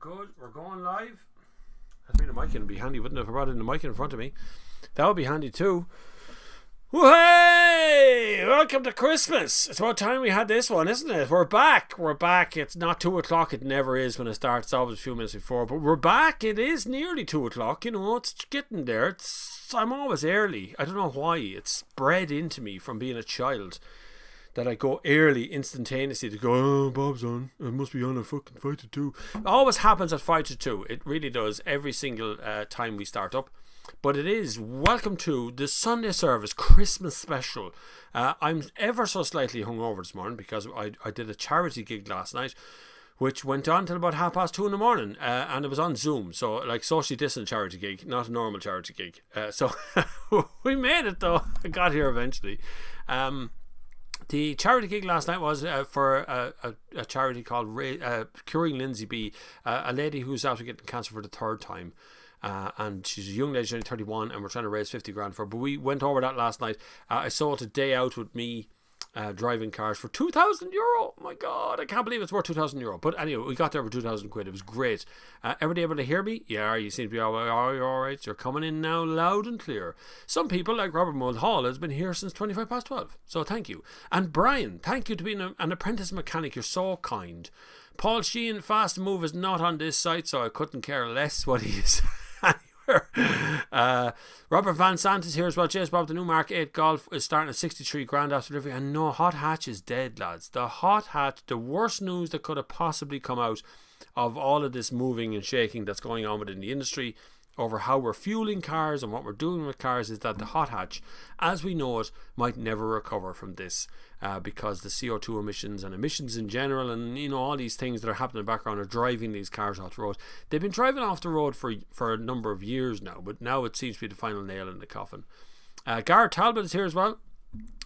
good. We're going live. I mean, the mic would be handy, wouldn't it, if I brought in the mic in front of me? That would be handy too. Hey! Welcome to Christmas. It's about time we had this one, isn't it? We're back. It's not 2 o'clock. It never is when it starts. It's always a few minutes before. But we're back. It is nearly 2 o'clock. You know, it's getting there. I'm always early. I don't know why. It's bred into me from being a child that I go early instantaneously to go, oh, Bob's on. It must be on at fucking 5 to 2. It always happens at 5 to 2. It really does. Every single time we start up. But it is welcome to the Sunday service Christmas special. I'm ever so slightly hungover this morning because I did a charity gig last night, which went on till about 2:30 in the morning, and it was on Zoom, so like socially distant charity gig, not a normal charity gig. So we made it though. I got here eventually. The charity gig last night was for a charity called Curing Lindsay B, a lady who's after getting cancer for the third time. And she's a young lady, she's only 31, and we're trying to raise 50 grand for her. But we went over that last night. I saw it a day out with me driving cars for €2,000. Oh my god, I can't believe it's worth €2,000. But anyway, we got there for 2,000 quid. It was great. Everybody able to hear me? Yeah, you seem to be all right. You're coming in now loud and clear. Some people, like Robert Mulhall, has been here since 12:25. So thank you. And Brian, thank you to being an apprentice mechanic. You're so kind. Paul Sheehan, Fast Move is not on this site, so I couldn't care less what he is. Robert Van Sant is here as well. James Bob, the new Mark 8 Golf is starting at 63 grand after delivery, and no, hot hatch is dead, lads. The hot hatch, the worst news that could have possibly come out of all of this moving and shaking that's going on within the industry over how we're fueling cars and what we're doing with cars is that the hot hatch, as we know it, might never recover from this because the CO2 emissions and emissions in general, and you know, all these things that are happening in the background are driving these cars off the road. They've been driving off the road for a number of years now, but now it seems to be the final nail in the coffin. Garrett Talbot is here as well.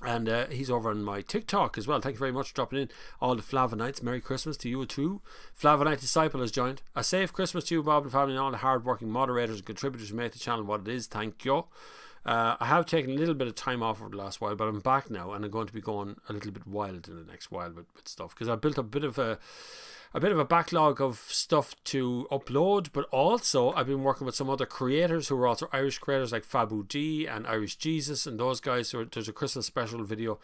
And he's over on my TikTok as well. Thank you very much for dropping in. All the Flavonites, Merry Christmas to you too. Flavonite Disciple has joined. A safe Christmas to you, Bob and family, and all the hard working moderators and contributors who make the channel what it is. Thank you. I have taken a little bit of time off over the last while, but I'm back now, and I'm going to be going a little bit wild in the next while with stuff, because I built up a bit of a backlog of stuff to upload, but also I've been working with some other creators who are also Irish creators like Fabu D and Irish Jesus and those guys. So there's a Christmas special video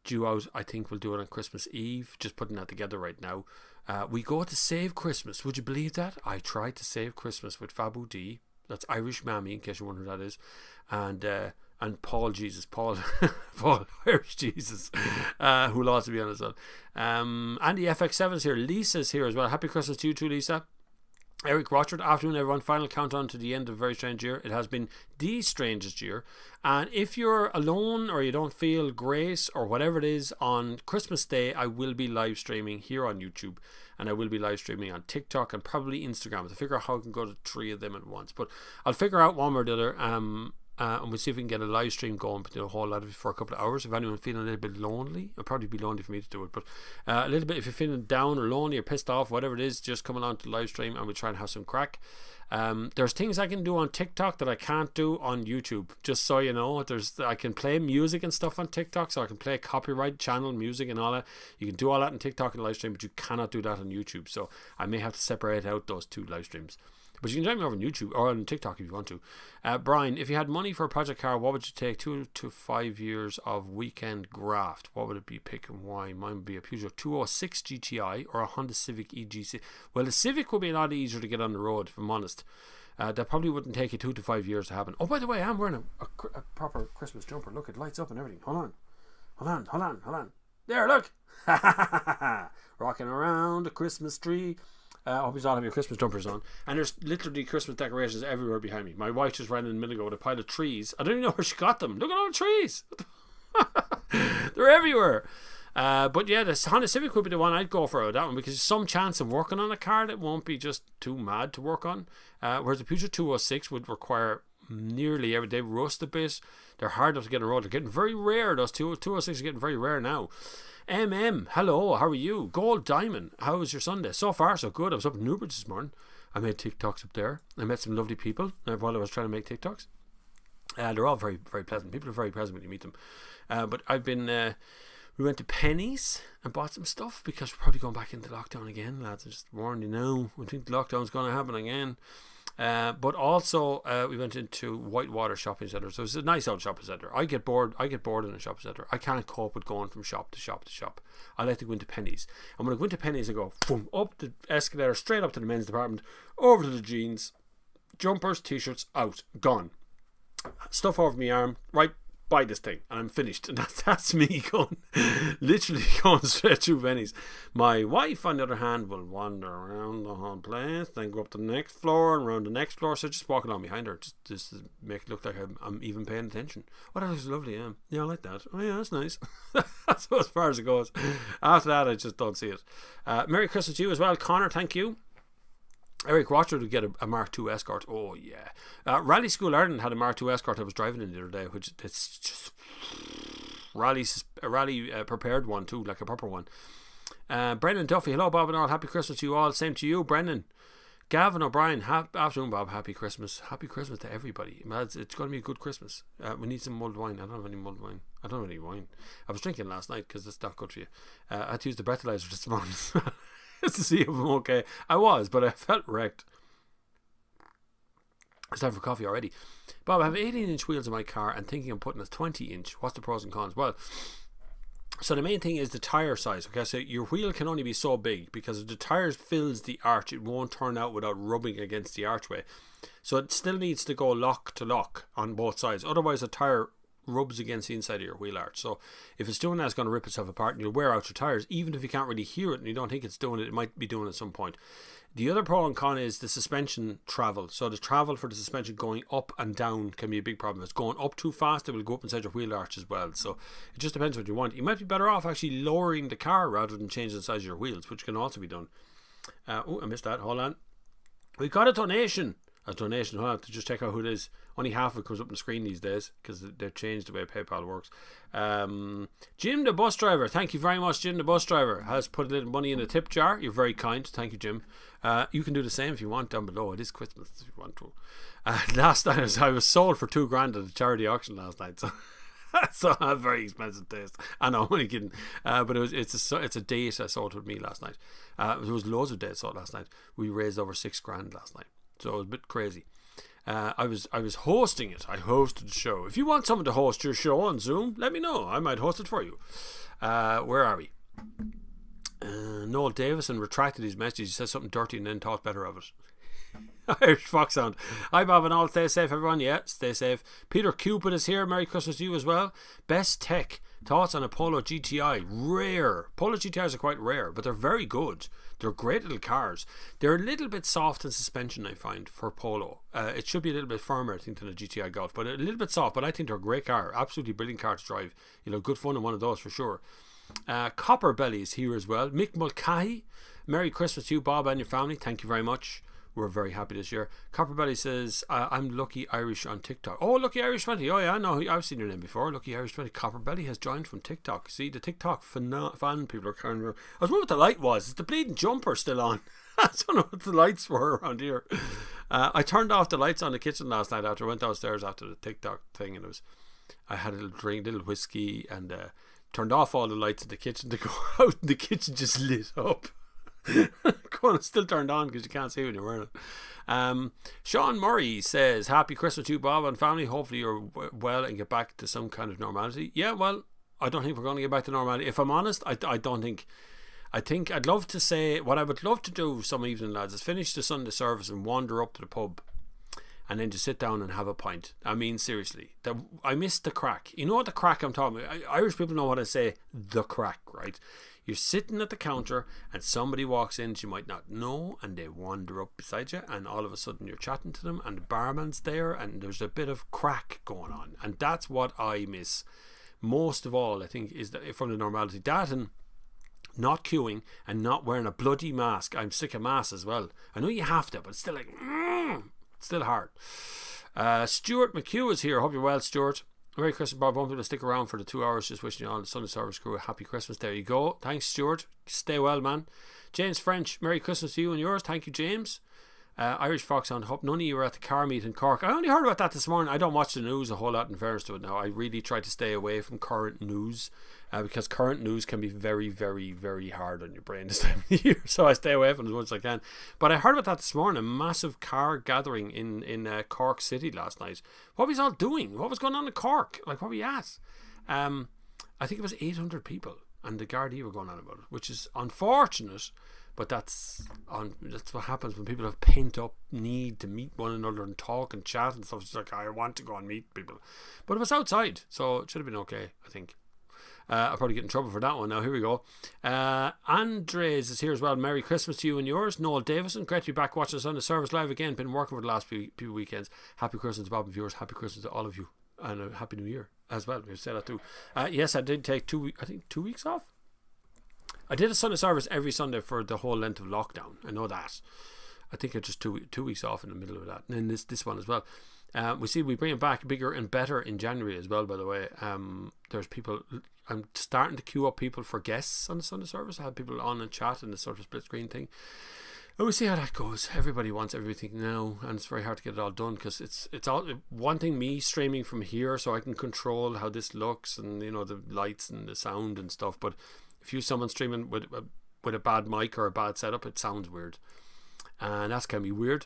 due out. I think we'll do it on Christmas Eve. Just putting that together right now. We go to Save Christmas. Would you believe that? I tried to save Christmas with Fabu D. That's Irish Mammy, in case you wonder who that is. And Paul Irish Jesus, who'll also be on as well. Andy FX7's here. Lisa's here as well. Happy Christmas to you too, Lisa. Eric Rochard, afternoon everyone. Final countdown to the end of a very strange year. It has been the strangest year. And if you're alone or you don't feel great or whatever it is, on Christmas Day I will be live streaming here on YouTube, and I will be live streaming on TikTok and probably Instagram to figure out how I can go to 3 of them at once. But I'll figure out one or the other. And we'll see if we can get a live stream going, but do a whole lot of it for a couple of hours. If anyone's feeling a little bit lonely, it'll probably be lonely for me to do it, but a little bit, if you're feeling down or lonely or pissed off, whatever it is, just come along to the live stream and we'll try and have some crack. There's things I can do on TikTok that I can't do on YouTube, just so you know. I can play music and stuff on TikTok, so I can play copyright channel music and all that. You can do all that on TikTok and live stream, but you cannot do that on YouTube, so I may have to separate out those two live streams. But you can join me over on YouTube or on TikTok if you want to. Brian, if you had money for a project car, what would you take? 2 to 5 years of weekend graft. What would it be? Pick and why? Mine would be a Peugeot 206 GTI or a Honda Civic EGC. Well, the Civic would be a lot easier to get on the road, if I'm honest. That probably wouldn't take you 2 to 5 years to happen. Oh, by the way, I'm wearing a proper Christmas jumper. Look, it lights up and everything. Hold on. There, look. Rocking around a Christmas tree. I hope you all have your Christmas jumpers on. And there's literally Christmas decorations everywhere behind me. My wife just ran in the minute ago with a pile of trees. I don't even know where she got them. Look at all the trees. They're everywhere. But yeah, the Honda Civic would be the one I'd go for, that one, because there's some chance of working on a car that won't be just too mad to work on. Whereas the Peugeot 206 would require nearly every day, rust a bit. They're hard enough to get on the road. They're getting very rare. Those 206 are getting very rare now. Hello, how are you? Gold Diamond, how was your Sunday? So far so good. I was up in Newbridge this morning. I made TikToks up there. I met some lovely people while I was trying to make TikToks. They're all very, very pleasant. People are very pleasant when you meet them. But I've been We went to Penny's and bought some stuff because we're probably going back into lockdown again, lads. I just warned you now. I think the lockdown's going to happen again. But also we went into Whitewater Shopping Centre. So it's a nice old shopping centre. I get bored in a shopping centre. I can't cope with going from shop to shop to shop. I like to go into Penny's. And when I go into Penny's, I go boom, up the escalator, straight up to the men's department, over to the jeans, jumpers, t-shirts, out, gone. Stuff over my arm, right, buy this thing, and I'm finished. And that's me going, literally going straight through Penny's. My wife, on the other hand, will wander around the whole place, then go up to the next floor and around the next floor. So just walk along behind her, just to make it look like I'm even paying attention. Oh, that looks lovely, yeah. Yeah, I like that. Oh, yeah, that's nice. That's as far as it goes. After that, I just don't see it. Merry Christmas to you as well, Connor. Thank you. Eric Watcher would get a Mark II Escort. Oh yeah. Rally School Ireland had a Mark II Escort I was driving in the other day, which it's just rally prepared one too, like a proper one. Brendan Duffy, hello Bob and all, happy Christmas to you all. Same to you, Brendan. Gavin O'Brien, afternoon Bob, happy Christmas to everybody. It's going to be a good Christmas. We need some mulled wine. I don't have any mulled wine. I don't have any wine. I was drinking last night because it's not good for you. I had to use the breathalyzer this morning just to see if I'm okay. I was, but I felt wrecked. It's time for coffee already. Bob, I have 18-inch wheels in my car and thinking of putting a 20-inch. What's the pros and cons? Well, so the main thing is the tire size. Okay, so your wheel can only be so big because if the tire fills the arch, it won't turn out without rubbing against the archway. So it still needs to go lock to lock on both sides. Otherwise, the tire rubs against the inside of your wheel arch. So if it's doing that, it's going to rip itself apart and you'll wear out your tires. Even if you can't really hear it and you don't think it's doing it, it might be doing it at some point. The other pro and con is the suspension travel. So the travel for the suspension going up and down can be a big problem. If it's going up too fast, it will go up inside your wheel arch as well. So it just depends what you want. You might be better off actually lowering the car rather than changing the size of your wheels, which can also be done. Oh, I missed that. Hold on. We got a donation. Hold on, to just check out who it is. Only half of it comes up on the screen these days because they've changed the way PayPal works. Jim the bus driver, thank you very much. Jim the bus driver has put a little money in a tip jar. You're very kind. Thank you, Jim. You can do the same if you want down below. It is Christmas if you want to. Last night I was sold for $2,000 at a charity auction last night. So I have very expensive taste. I know, I'm only kidding. But it's a date I sold with me last night. There was loads of dates sold last night. We raised over $6,000 last night. So it was a bit crazy. I was hosting it. I hosted the show. If you want someone to host your show on Zoom, let me know. I might host it for you. Where are we? Noel Davison retracted his message. He said something dirty and then thought better of it. Irish Fox Sound. Hi Bob and all. Stay safe everyone. Yeah, stay safe. Peter Cupid is here. Merry Christmas to you as well. Best tech. Thoughts on a Polo GTI? Rare. Polo GTIs are quite rare, but they're very good. They're great little cars. They're a little bit soft in suspension, I find, for Polo. It should be a little bit firmer, I think, than a GTI Golf, but a little bit soft. But I think they're a great car. Absolutely brilliant car to drive. You know, good fun in one of those for sure. Copper Belly is here as well. Mick Mulcahy. Merry Christmas to you, Bob, and your family. Thank you very much. We're very happy this year. Copperbelly says, I'm Lucky Irish on TikTok. Oh, Lucky Irish 20. Oh, yeah, I know. I've seen your name before. Lucky Irish 20. Copperbelly has joined from TikTok. See, the TikTok fan people are kind of... I was wondering what the light was. Is the bleeding jumper still on? I don't know what the lights were around here. I turned off the lights on the kitchen last night after I went downstairs after the TikTok thing, and I had a little drink, a little whiskey, and turned off all the lights in the kitchen to go out, and the kitchen just lit up. It's still turned on because you can't see when you're wearing it. Sean Murray says, happy Christmas to you, Bob, and family. Hopefully you're well and get back to some kind of normality. Yeah, well, I don't think we're going to get back to normality. If I'm honest, I don't think. I think I'd love to say, what I would love to do some evening, lads, is finish the Sunday service and wander up to the pub and then just sit down and have a pint. I mean, seriously, I miss the crack. You know what the crack I'm talking about? Irish people know what I say, the crack, right? You're sitting at the counter and somebody walks in that you might not know, and they wander up beside you, and all of a sudden you're chatting to them and the barman's there and there's a bit of crack going on. And that's what I miss most of all, I think, is that from the normality. That and not queuing and not wearing a bloody mask. I'm sick of masks as well. I know you have to, but it's still like, it's still hard. Stuart McHugh is here. Hope you're well, Stuart. Merry Christmas, Bob. Won't be able to stick around for the 2 hours. Just wishing you all the Sunday service crew a happy Christmas. There you go. Thanks, Stuart. Stay well, man. James French, Merry Christmas to you and yours. Thank you, James. Irish Foxhound, hope none of you were at the car meet in Cork. I only heard about that this morning. I don't watch the news a whole lot in fairness to it now. I really try to stay away from current news because current news can be very, very, very hard on your brain this time of year. So I stay away from it as much as I can. But I heard about that this morning, a massive car gathering in Cork City last night. What was all doing? What was going on in Cork? Like, what were you at? I think it was 800 people, and the Gardaí were going on about it, which is unfortunate. But that's what happens when people have pent up need to meet one another and talk and chat and stuff. It's like, I want to go and meet people. But it was outside, so it should have been okay, I think. I'll probably get in trouble for that one now. Here we go. Andres is here as well. Merry Christmas to you and yours. Noel Davison, great to be back watching us on the service live again. Been working for the last few weekends. Happy Christmas to Bob and viewers. Happy Christmas to all of you. And a Happy New Year as well. We've said that too. Yes, I did take 2 weeks off. I did a Sunday service every Sunday for the whole length of lockdown. I know that. I think I just 2 weeks off in the middle of that. And then this one as well. We bring it back bigger and better in January as well, by the way. There's people, I'm starting to queue up people for guests on the Sunday service. I have people on and chat and the sort of split screen thing. And we'll see how that goes. Everybody wants everything now, and it's very hard to get it all done because it's all one thing, me streaming from here so I can control how this looks and, you know, the lights and the sound and stuff. But if you someone streaming with a bad mic or a bad setup, it sounds weird, and that's going to be weird.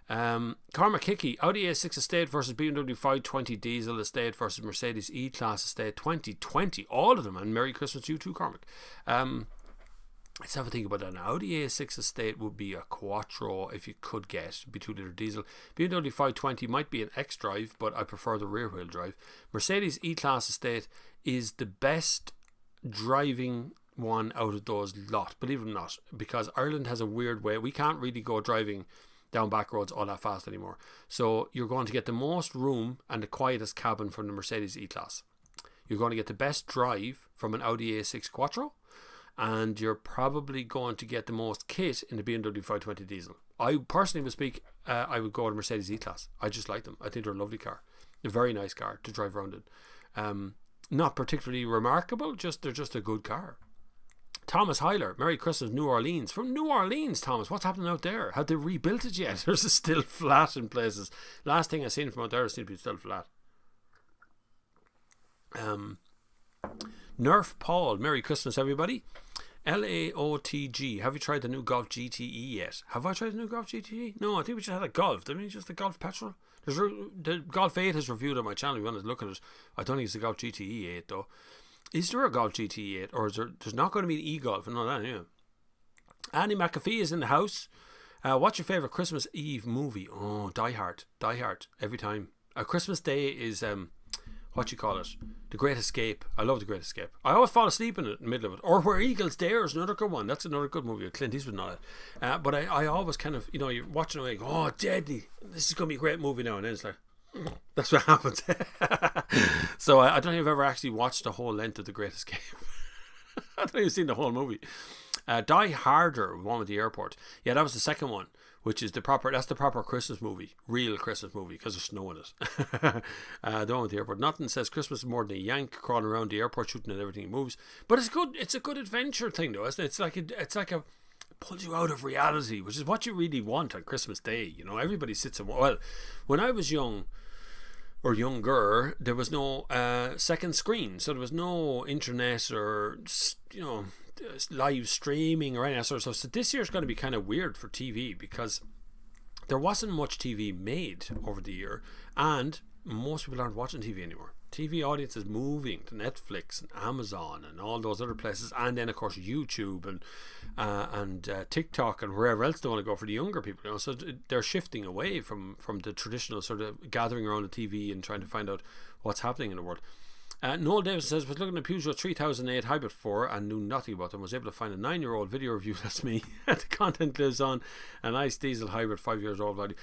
Cormac Hickey, Audi A6 Estate versus BMW 520 Diesel Estate versus Mercedes E-Class Estate 2020, all of them, and Merry Christmas to you too, Cormac. Let's have a think about that. An Audi A6 Estate would be a Quattro if you could get. It'd be 2 litre diesel. BMW 520 might be an X-Drive, but I prefer the rear wheel drive. Mercedes E-Class Estate is the best driving one out of those lot, believe it or not, because Ireland has a weird way. We can't really go driving down back roads all that fast anymore. So you're going to get the most room and the quietest cabin from the Mercedes E-Class. You're going to get the best drive from an Audi A6 Quattro, and you're probably going to get the most kit in the BMW 520 diesel. I personally would speak, I would go to Mercedes E-Class. I just like them. I think they're a lovely car. A very nice car to drive around in. Not particularly remarkable, they're just a good car. Thomas Heiler, Merry Christmas, New Orleans. From New Orleans, Thomas, what's happening out there? Have they rebuilt it yet? There's still flat in places. Last thing I seen from out there seems to be still flat. Nerf Paul, Merry Christmas, everybody. LAOTG, have you tried the new Golf GTE yet? Have I tried the new Golf GTE? No, I think we just had a Golf. Didn't we just the Golf petrol? The Golf 8 is reviewed on my channel. If you want to look at it, I don't think it's the Golf GTE 8 though. Is there a Golf GTE 8, or is there's not going to be an e-Golf and all that? Yeah. Annie McAfee is in the house. What's your favourite Christmas Eve movie? Oh, Die Hard. Die Hard every time. Christmas Day is what you call it, The Great Escape. I love The Great Escape. I always fall asleep in the middle of it. Or Where Eagles Dare is another good one. That's another good movie with Clint Eastwood on it. But I always kind of, you know, you're watching away, oh, deadly, this is going to be a great movie now, and then it's like, that's what happens. So I don't think I've ever actually watched the whole length of The Great Escape. I don't think I've seen the whole movie. Die Harder, one with the airport. Yeah, that was the second one, which is the proper Christmas movie, real Christmas movie, because there's snow in it. The one with the airport. Nothing says Christmas is more than a Yank crawling around the airport shooting at everything that moves. But it's good. It's a good adventure thing, though. It's like a pulls you out of reality, which is what you really want on Christmas Day. You know, everybody sits and well, when I was young or younger, there was no second screen, so there was no internet or, you know, live streaming or any sort of stuff. So this year's going to be kind of weird for TV because there wasn't much TV made over the year, and most people aren't watching TV anymore. TV audience is moving to Netflix and Amazon and all those other places, and then of course YouTube and TikTok and wherever else they want to go for the younger people. You know, so they're shifting away from the traditional sort of gathering around the TV and trying to find out what's happening in the world. Noel Davis says, was looking at Peugeot 3008 Hybrid 4 and knew nothing about them. Was able to find a 9-year-old video review, that's me. The content lives on. A nice diesel hybrid, 5 years old value.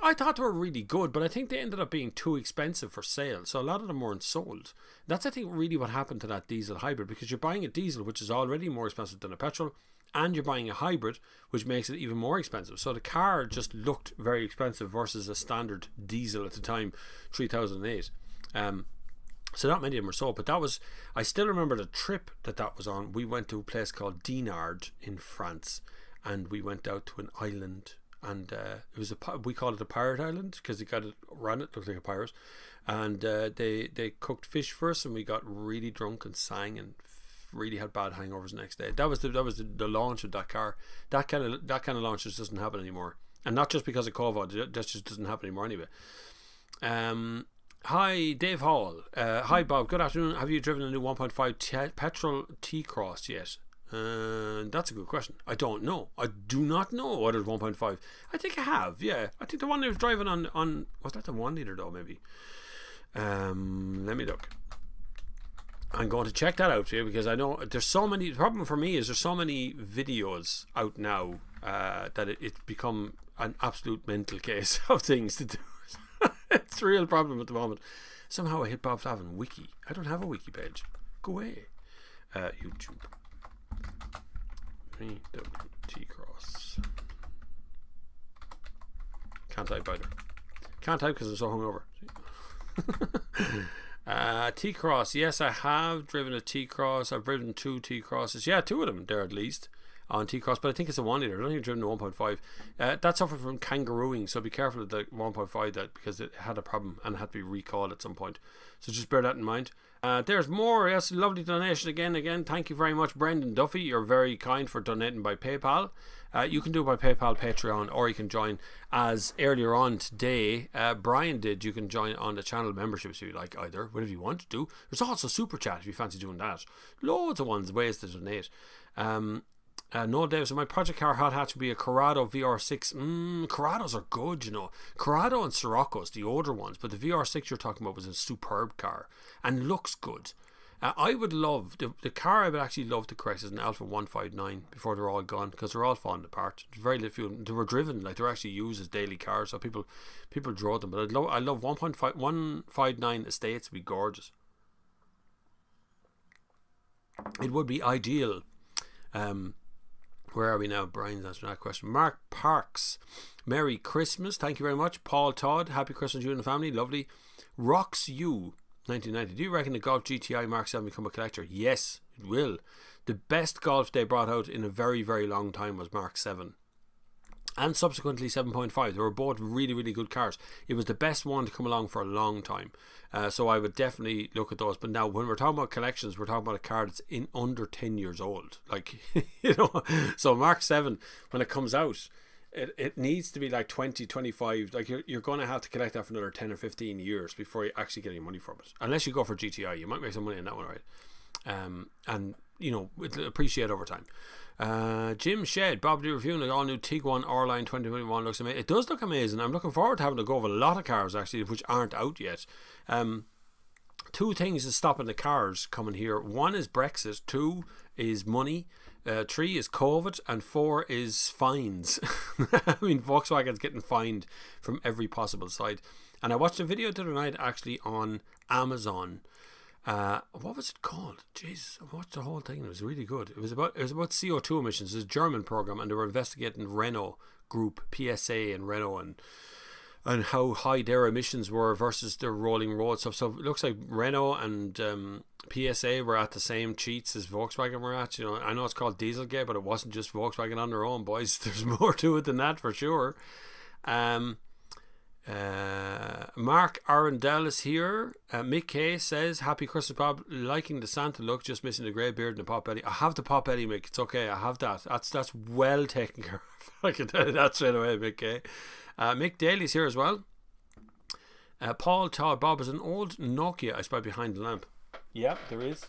I thought they were really good, but I think they ended up being too expensive for sale. So a lot of them weren't sold. That's, I think, really what happened to that diesel hybrid, because you're buying a diesel, which is already more expensive than a petrol, and you're buying a hybrid, which makes it even more expensive. So the car just looked very expensive versus a standard diesel at the time, 3008. So not many of them were sold, but that was, I still remember the trip that was on. We went to a place called Dinard in France, and we went out to an island and it was we called it a pirate island because it ran it looked like a pirate, and they cooked fish for us, and we got really drunk and sang and really had bad hangovers the next day. That was the launch of that car. That kind of launch just doesn't happen anymore, and not just because of COVID. That just doesn't happen anymore anyway. Hi Dave Hall. Hi Bob. Good afternoon. Have you driven a new 1.5 petrol T-Cross yet? That's a good question. I don't know. I do not know what is 1.5. I think I have. Yeah, I think the one I was driving on was that the 1 litre though maybe. Let me look. I'm going to check that out for you because I know there's so many. The problem for me is there's so many videos out now that it's become an absolute mental case of things to do. It's a real problem at the moment. Somehow I hit bobflavin wiki. I don't have a wiki page. Go away. YouTube. T-Cross. Can't type either. Can't type because I'm so hungover. T-Cross. Yes, I have driven a T-Cross. I've driven 2 T-Crosses. Yeah, 2 of them there at least on T-Cross, but I think it's a 1 litre. I don't think I've driven a 1.5. That suffered from kangarooing, so be careful of the 1.5 that because it had a problem and had to be recalled at some point. So just bear that in mind. There's more. Yes, lovely donation again. Thank you very much, Brendan Duffy. You're very kind for donating by PayPal. You can do it by PayPal, Patreon, or you can join as earlier on today Brian did. You can join on the channel memberships if you like, either whatever you want to do. There's also super chat if you fancy doing that. Loads of ways to donate. No, Dave, so my project car hot hatch would be a Corrado VR6. Corrados are good, you know. Corrado and Siroccos, the older ones, but the VR6 you're talking about was a superb car and looks good. I would love the car I would actually love to correct is an Alpha 159 before they're all gone because they're all falling apart. There's very little. They were driven like they're actually used as daily cars, so people drove them. But I love 159 estates would be gorgeous. It would be ideal. Where are we now? Brian's answering that question. Mark Parks, Merry Christmas. Thank you very much. Paul Todd, Happy Christmas to you and the family. Lovely. Rocks you 1990. Do you reckon the Golf GTI Mark 7 become a collector? Yes, it will. The best Golf they brought out in a very, very long time was Mark 7. And subsequently 7.5. They were both really, really good cars. It was the best one to come along for a long time. So I would definitely look at those. But now when we're talking about collections, we're talking about a car that's in under 10 years old. Like, you know, so Mark 7, when it comes out, it needs to be like 20, 25. Like you're going to have to collect that for another 10 or 15 years before you actually get any money from it. Unless you go for GTI, you might make some money on that one, right? And, you know, it'll appreciate over time. Jim Shed, Bob D reviewing the all new Tiguan R-Line 2021 looks amazing. It does look amazing. I'm looking forward to having to go over a lot of cars actually which aren't out yet. 2 things is stopping the cars coming here. 1 is Brexit, 2 is money, 3 is COVID, and 4 is fines. I mean, Volkswagen's getting fined from every possible side. And I watched a video the other night actually on Amazon. What was it called? Jesus, I watched the whole thing. It was really good. It was about CO2 emissions. It was a German program, and they were investigating Renault Group, PSA, and Renault, and how high their emissions were versus their rolling road stuff. So it looks like Renault and PSA were at the same cheats as Volkswagen were at. You know, I know it's called Dieselgate, but it wasn't just Volkswagen on their own, boys. There's more to it than that for sure. Mark Arundel is here. Mick K says, Happy Christmas, Bob. Liking the Santa look, just missing the grey beard and the pot belly. I have the pot belly, Mick. It's okay. I have that. That's well taken care of. I can tell you that straight away, Mick K. Mick Daly's here as well. Paul Todd, Bob, is an old Nokia I spy behind the lamp. Yeah, there is.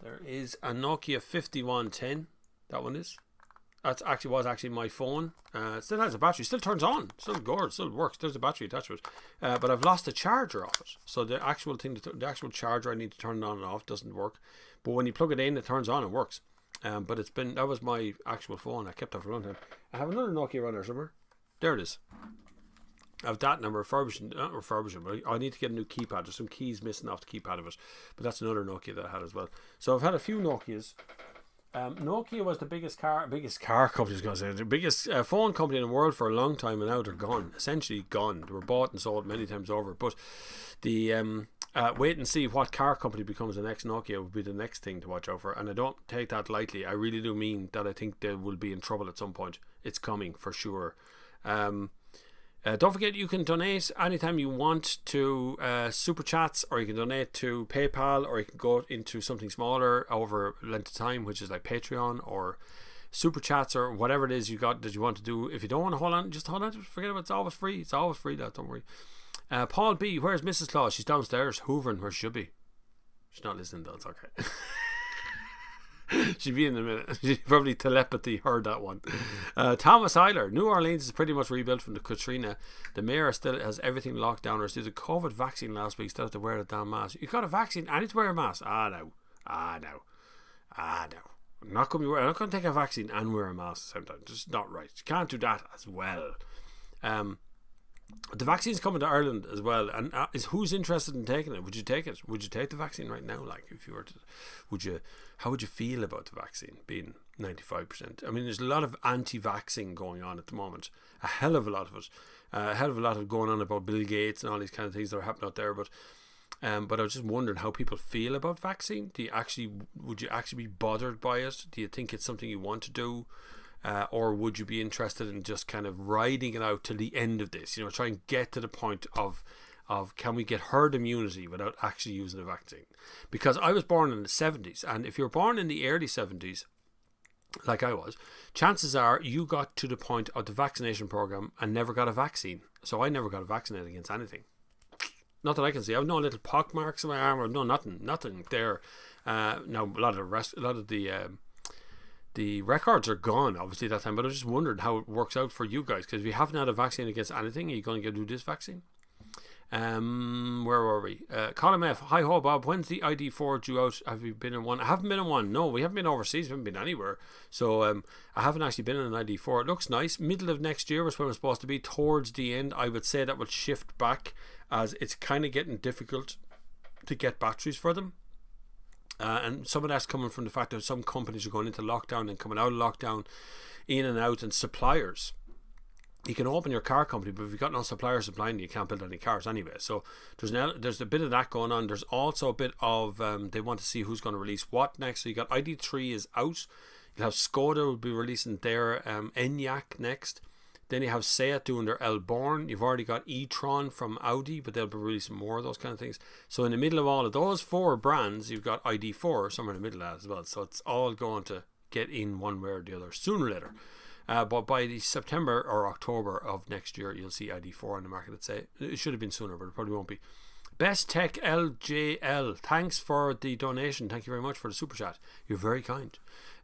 There is a Nokia 5110. That one is. That was actually my phone. It still has a battery. Still turns on. Still goes. Still works. There's a battery attached to it. But I've lost the charger off it. So the actual the charger I need to turn it on and off doesn't work. But when you plug it in, it turns on and works. But that was my actual phone. I kept that for a long time. I have another Nokia around there somewhere. There it is. I have that and I'm not refurbishing, but I need to get a new keypad. There's some keys missing off the keypad of it. But that's another Nokia that I had as well. So I've had a few Nokias. Nokia was the biggest car company, I was going to say, the biggest phone company in the world for a long time, and now they're gone, essentially gone. They were bought and sold many times over. But the wait and see what car company becomes the next Nokia would be the next thing to watch out for. And I don't take that lightly. I really do mean that I think they will be in trouble at some point. it's coming for sure. Don't forget, you can donate anytime you want to Super Chats, or you can donate to PayPal, or you can go into something smaller over length of time, which is like Patreon or Super Chats, or whatever it is you got that you want to do. If you don't want to hold on, just hold on. Forget about it. It's always free. It's always free, lad. Don't worry. Paul B, where's Mrs. Claus? She's downstairs hoovering where she should be. She's not listening though. It's okay. She'll be in a minute. She probably telepathy heard that one. Thomas Eiler, New Orleans is pretty much rebuilt from the Katrina. The mayor still has everything locked down. Or did the COVID vaccine last week, still have to wear a damn mask. You got a vaccine, I need to wear a mask. No. I'm not going to take a vaccine and wear a mask sometimes. Just not right. You can't do that as well. The vaccine's coming to Ireland as well, and who's interested in taking it? Would you take it? Would you take the vaccine right now? Like, if you were to, how would you feel about the vaccine being 95%? I mean, there's a lot of anti-vaxxing going on at the moment. A hell of a lot of it. A hell of a lot of going on about Bill Gates and all these kind of things that are happening out there. But I was just wondering how people feel about vaccine. Would you actually be bothered by it? Do you think it's something you want to do? Or would you be interested in just kind of riding it out till the end of this? Try and get to the point of can we get herd immunity without actually using a vaccine? Because I was born in the 70s, and if you're born in the early 70s, like I was, chances are you got to the point of the vaccination program and never got a vaccine. So I never got vaccinated against anything. Not that I can see. I have no little pock marks on my arm, or no nothing there. Now a lot of the records are gone, obviously, that time, but I was just wondering how it works out for you guys, because if you haven't had a vaccine against anything, are you going to do this vaccine? Where were we? Colin F, hi ho Bob, when's the ID4 due out? Have you been in one? I haven't been in one. No, we haven't been overseas, we haven't been anywhere, so I haven't actually been in an ID4. It looks nice. Middle of next year was when it's supposed to be, towards the end. I would say that will shift back, as it's kind of getting difficult to get batteries for them. And some of that's coming from the fact that some companies are going into lockdown and coming out of lockdown, in and out, and suppliers. You can open your car company, but if you've got no suppliers supplying you can't build any cars anyway. So there's a bit of that going on. There's also a bit of they want to see who's going to release what next. So you got ID3 is out. You'll have Skoda will be releasing their Enyaq next. Then you have Seat doing their Elborn. You've already got e-tron from Audi, but they'll be releasing more of those kind of things. So in the middle of all of those four brands, you've got ID4 somewhere in the middle of that as well. So it's all going to get in one way or the other sooner or later. But by the September or October of next year, you'll see ID4 on the market. I'd say it should have been sooner, but it probably won't be. Best Tech LJL, thanks for the donation. Thank you very much for the super chat. You're very kind.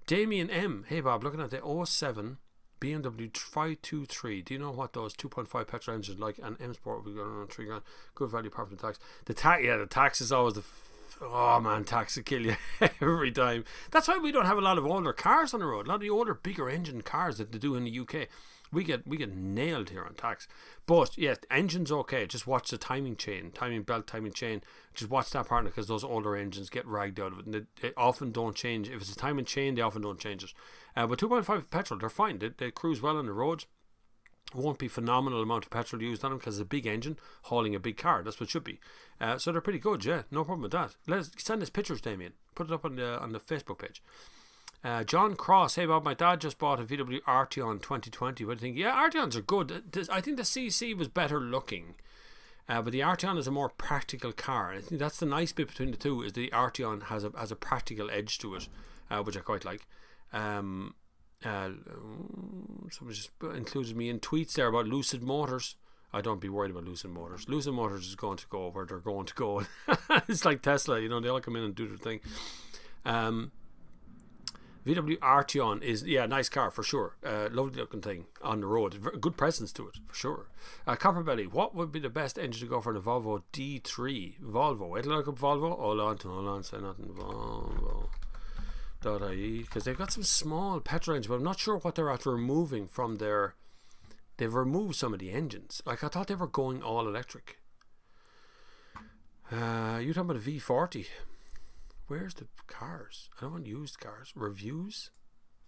Damien M, hey Bob, looking at the 07 BMW 523. Do you know what those 2.5 petrol engines like? And M Sport will be going around $3,000. Good value apart from the tax. The tax is always tax will kill you every time. That's why we don't have a lot of older cars on the road. A lot of the older, bigger engine cars that they do in the UK. We get nailed here on tax. But yes, engine's okay. Just watch the timing belt, timing chain. Just watch that partner, because those older engines get ragged out of it, and they often don't change. If it's a timing chain, they often don't change it. But 2.5 petrol, they're fine. They cruise well on the roads. Won't be phenomenal amount of petrol used on them, because it's a big engine hauling a big car. That's what it should be. So they're pretty good. Yeah, no problem with that. Send us pictures, Damien. Put it up on the Facebook page. John Cross, hey Bob, my dad just bought a VW Arteon 2020. What do you think? Yeah, Arteons are good. I think the CC was better looking, but the Arteon is a more practical car. I think that's the nice bit between the two, is the Arteon has a practical edge to it, which I quite like. Someone just included me in tweets there about Lucid Motors. I don't be worried about Lucid Motors. Lucid Motors is going to go where they're going to go. It's like Tesla, they all come in and do their thing. VW Arteon is, nice car for sure. Lovely looking thing on the road. Good presence to it for sure. Copperbelly, what would be the best engine to go for the Volvo D3? Volvo. Wait till I look up Volvo. Hold on. Say nothing. Volvo.ie, because they've got some small petrol engines, but I'm not sure what they're after removing from their. They've removed some of the engines. Like, I thought they were going all electric. You talking about a V40? Where's the cars? I don't want used cars. Reviews?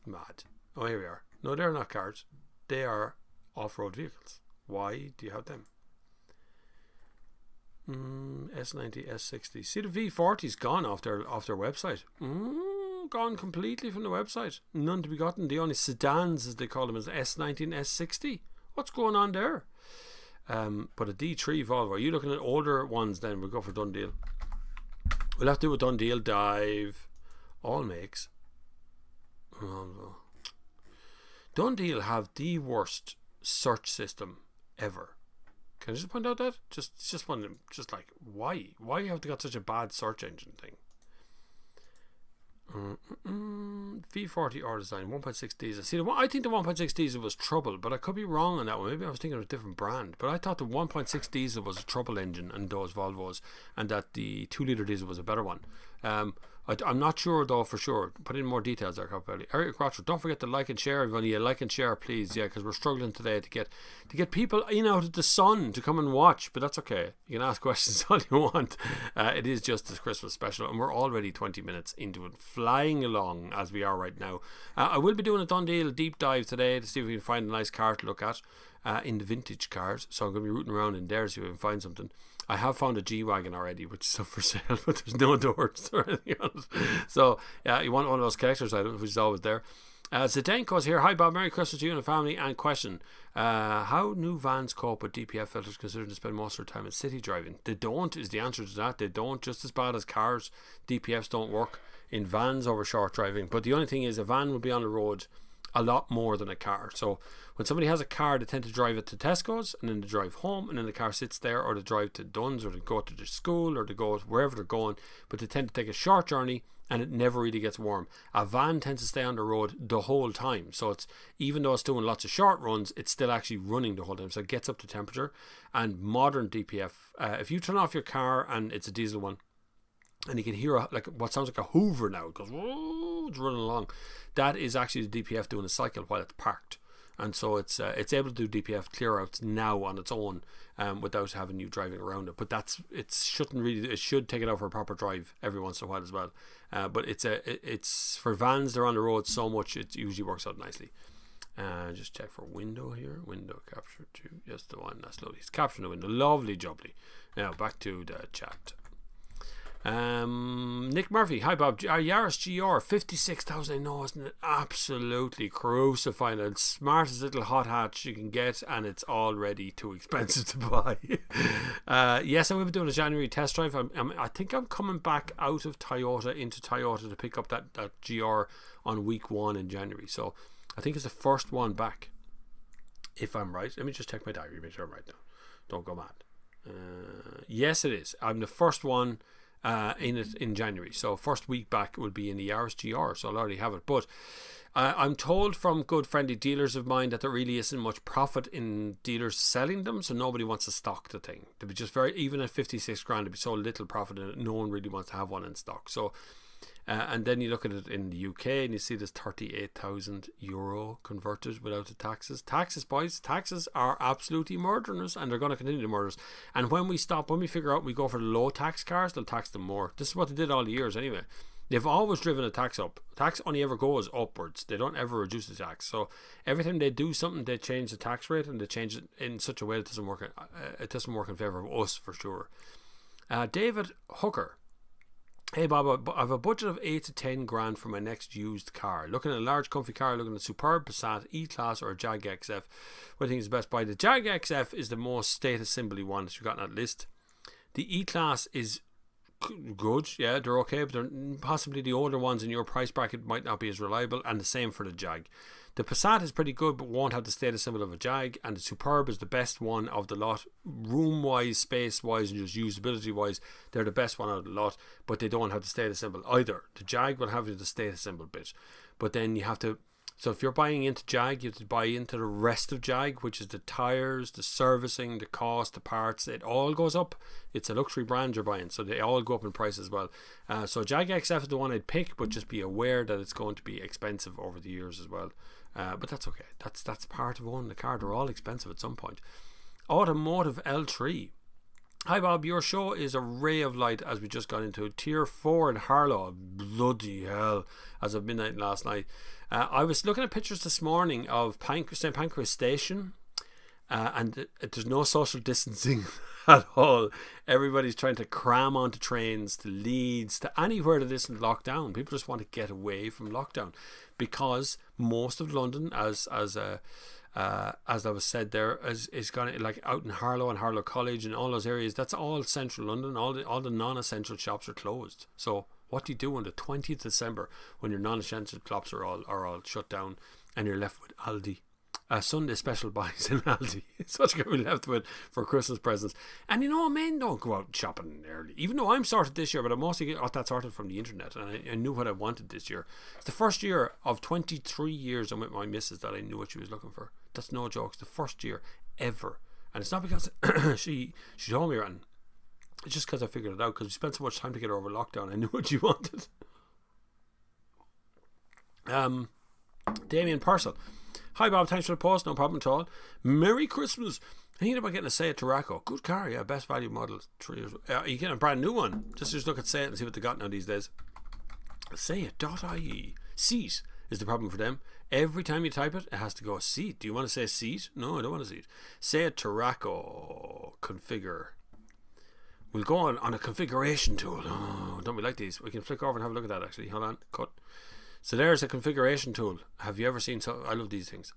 Mad. Oh, here we are. No, they're not cars. They are off-road vehicles. Why do you have them? S90, S60. See, the V40's gone off their website. No, gone completely from the website. None to be gotten. The only sedans, as they call them, is S90 and S60. What's going on there? But a D3 Volvo. Are you looking at older ones then? We'll go for done deal. We'll have to do a done deal dive. All makes. Volvo. Done deal have the worst search system ever. Can I just point out that? Just wondering, just like, why? Why have they got such a bad search engine thing? V40 R design 1.6 diesel. See, I think the 1.6 diesel was trouble, but I could be wrong on that one. Maybe I was thinking of a different brand, but I thought the 1.6 diesel was a trouble engine in those Volvos, and that the 2-litre diesel was a better one. I'm not sure though for sure. Put in more details there, Copelli. Eric Crotcher, don't forget to like and share, everyone. Yeah, like and share, please. Yeah, because we're struggling today to get people in out of the sun to come and watch. But that's okay. You can ask questions all you want. It is just a Christmas special, and we're already 20 minutes into it, flying along as we are right now. I will be doing a done deal deep dive today to see if we can find a nice car to look at in the vintage cars. So I'm going to be rooting around in there to see if we can find something. I have found a G-Wagon already, which is up for sale, but there's no doors or anything on it. So, yeah, you want one of those collector's items, which is always there. Zdenko's here. Hi, Bob. Merry Christmas to you and the family. And question, how new vans cope with DPF filters considering to spend most of their time in city driving? They don't, is the answer to that. They don't. Just as bad as cars, DPFs don't work in vans over short driving. But the only thing is, a van will be on the road a lot more than a car. So when somebody has a car, they tend to drive it to Tesco's and then they drive home, and then the car sits there, or they drive to Dunn's, or they go to the school, or they go wherever they're going, but they tend to take a short journey and it never really gets warm. A van tends to stay on the road the whole time, so it's, even though it's doing lots of short runs, it's still actually running the whole time, so it gets up to temperature. And modern DPF, if you turn off your car and it's a diesel one, and you can hear like what sounds like a Hoover now, it goes, whoa, it's running along. That is actually the DPF doing a cycle while it's parked, and so it's able to do DPF clear outs now on its own, without having you driving around it. But it should take it out for a proper drive every once in a while as well. But it's for vans, they're on the road so much, it usually works out nicely. Just check for window here. Window capture too. Yes, the one that's lovely. It's capturing the window. Lovely jubbly. Now back to the chat. Nick Murphy, hi Bob. Our Yaris GR 56,000. I know, isn't it absolutely crucifying? The smartest little hot hatch you can get, and it's already too expensive to buy. Yes, I will be doing a January test drive. I think I'm coming back out of Toyota into Toyota to pick up that GR on week 1 in January. So I think it's the first one back, if I'm right. Let me just check my diary, make sure I'm right now. Don't go mad. Yes, it is. I'm the first one in January, so first week back will be in the Yaris GR, so I'll already have it. But I'm told from good friendly dealers of mine that there really isn't much profit in dealers selling them, so nobody wants to stock the thing. They'd be just even at 56 grand, there'd be so little profit in it, no one really wants to have one in stock. So and then you look at it in the UK and you see there's €38,000 converted without the taxes. Taxes, boys, taxes are absolutely murdering us, and they're going to continue to murder us. And when we figure out we go for the low tax cars, they'll tax them more. This is what they did all the years anyway. They've always driven the tax up. Tax only ever goes upwards. They don't ever reduce the tax. So every time they do something, they change the tax rate, and they change it in such a way that it doesn't work in favour of us for sure. David Hooker. Hey Bob, I have a budget of 8 to 10 grand for my next used car. Looking at a large comfy car, looking at a superb Passat, E-Class or a Jag XF. What do you think is the best buy? The Jag XF is the most status symbol one that you've got on that list. The E-Class is good, yeah, they're okay, but they're possibly the older ones in your price bracket might not be as reliable, and the same for the Jag. The Passat is pretty good, but won't have the status symbol of a Jag, and the Superb is the best one of the lot. Room-wise, space-wise, and just usability-wise, they're the best one out of the lot, but they don't have the status symbol either. The Jag will have the status symbol bit, but then you have to... So if you're buying into Jag, you have to buy into the rest of Jag, which is the tyres, the servicing, the cost, the parts. It all goes up. It's a luxury brand you're buying, so they all go up in price as well. So Jag XF is the one I'd pick, but just be aware that it's going to be expensive over the years as well. But that's okay. That's part of owning the car. They're all expensive at some point. Automotive L3. Hi Bob, your show is a ray of light as we just got into Tier 4 in Harlow. Bloody hell, as of midnight last night. I was looking at pictures this morning of St. Pancras Station, and there's no social distancing at all. Everybody's trying to cram onto trains to Leeds, to anywhere that isn't locked down. People just want to get away from lockdown, because most of London, as I was said there, is gone, like out in Harlow and Harlow College and all those areas. That's all central London. All the non-essential shops are closed. So what do you do on the 20th of December when your non-essential shops are all shut down, and you're left with Aldi? Sunday special buys in Aldi. It's what you're going to be left with for Christmas presents. And men don't go out shopping early. Even though I'm sorted this year, but I mostly got that sorted from the internet, and I knew what I wanted this year. It's the first year of 23 years I'm with my missus that I knew what she was looking for. That's no joke. It's the first year ever. And it's not because she told me around. It's just because I figured it out, because we spent so much time together over lockdown. I knew what she wanted. Damien Purcell. Hi Bob, thanks for the post, no problem at all. Merry Christmas. I think about getting a Seat Tarraco. Good car, yeah, best value model. 3 years. You get a brand new one. Just look at Seat and see what they got now these days. Seat.ie. Seat is the problem for them. Every time you type it, it has to go seat. Do you want to say seat? No, I don't want to seat. Seat Tarraco. Configure. We'll go on a configuration tool. Oh, don't we like these? We can flick over and have a look at that actually. Hold on, cut. So there's a configuration tool. Have you ever seen? I love these things.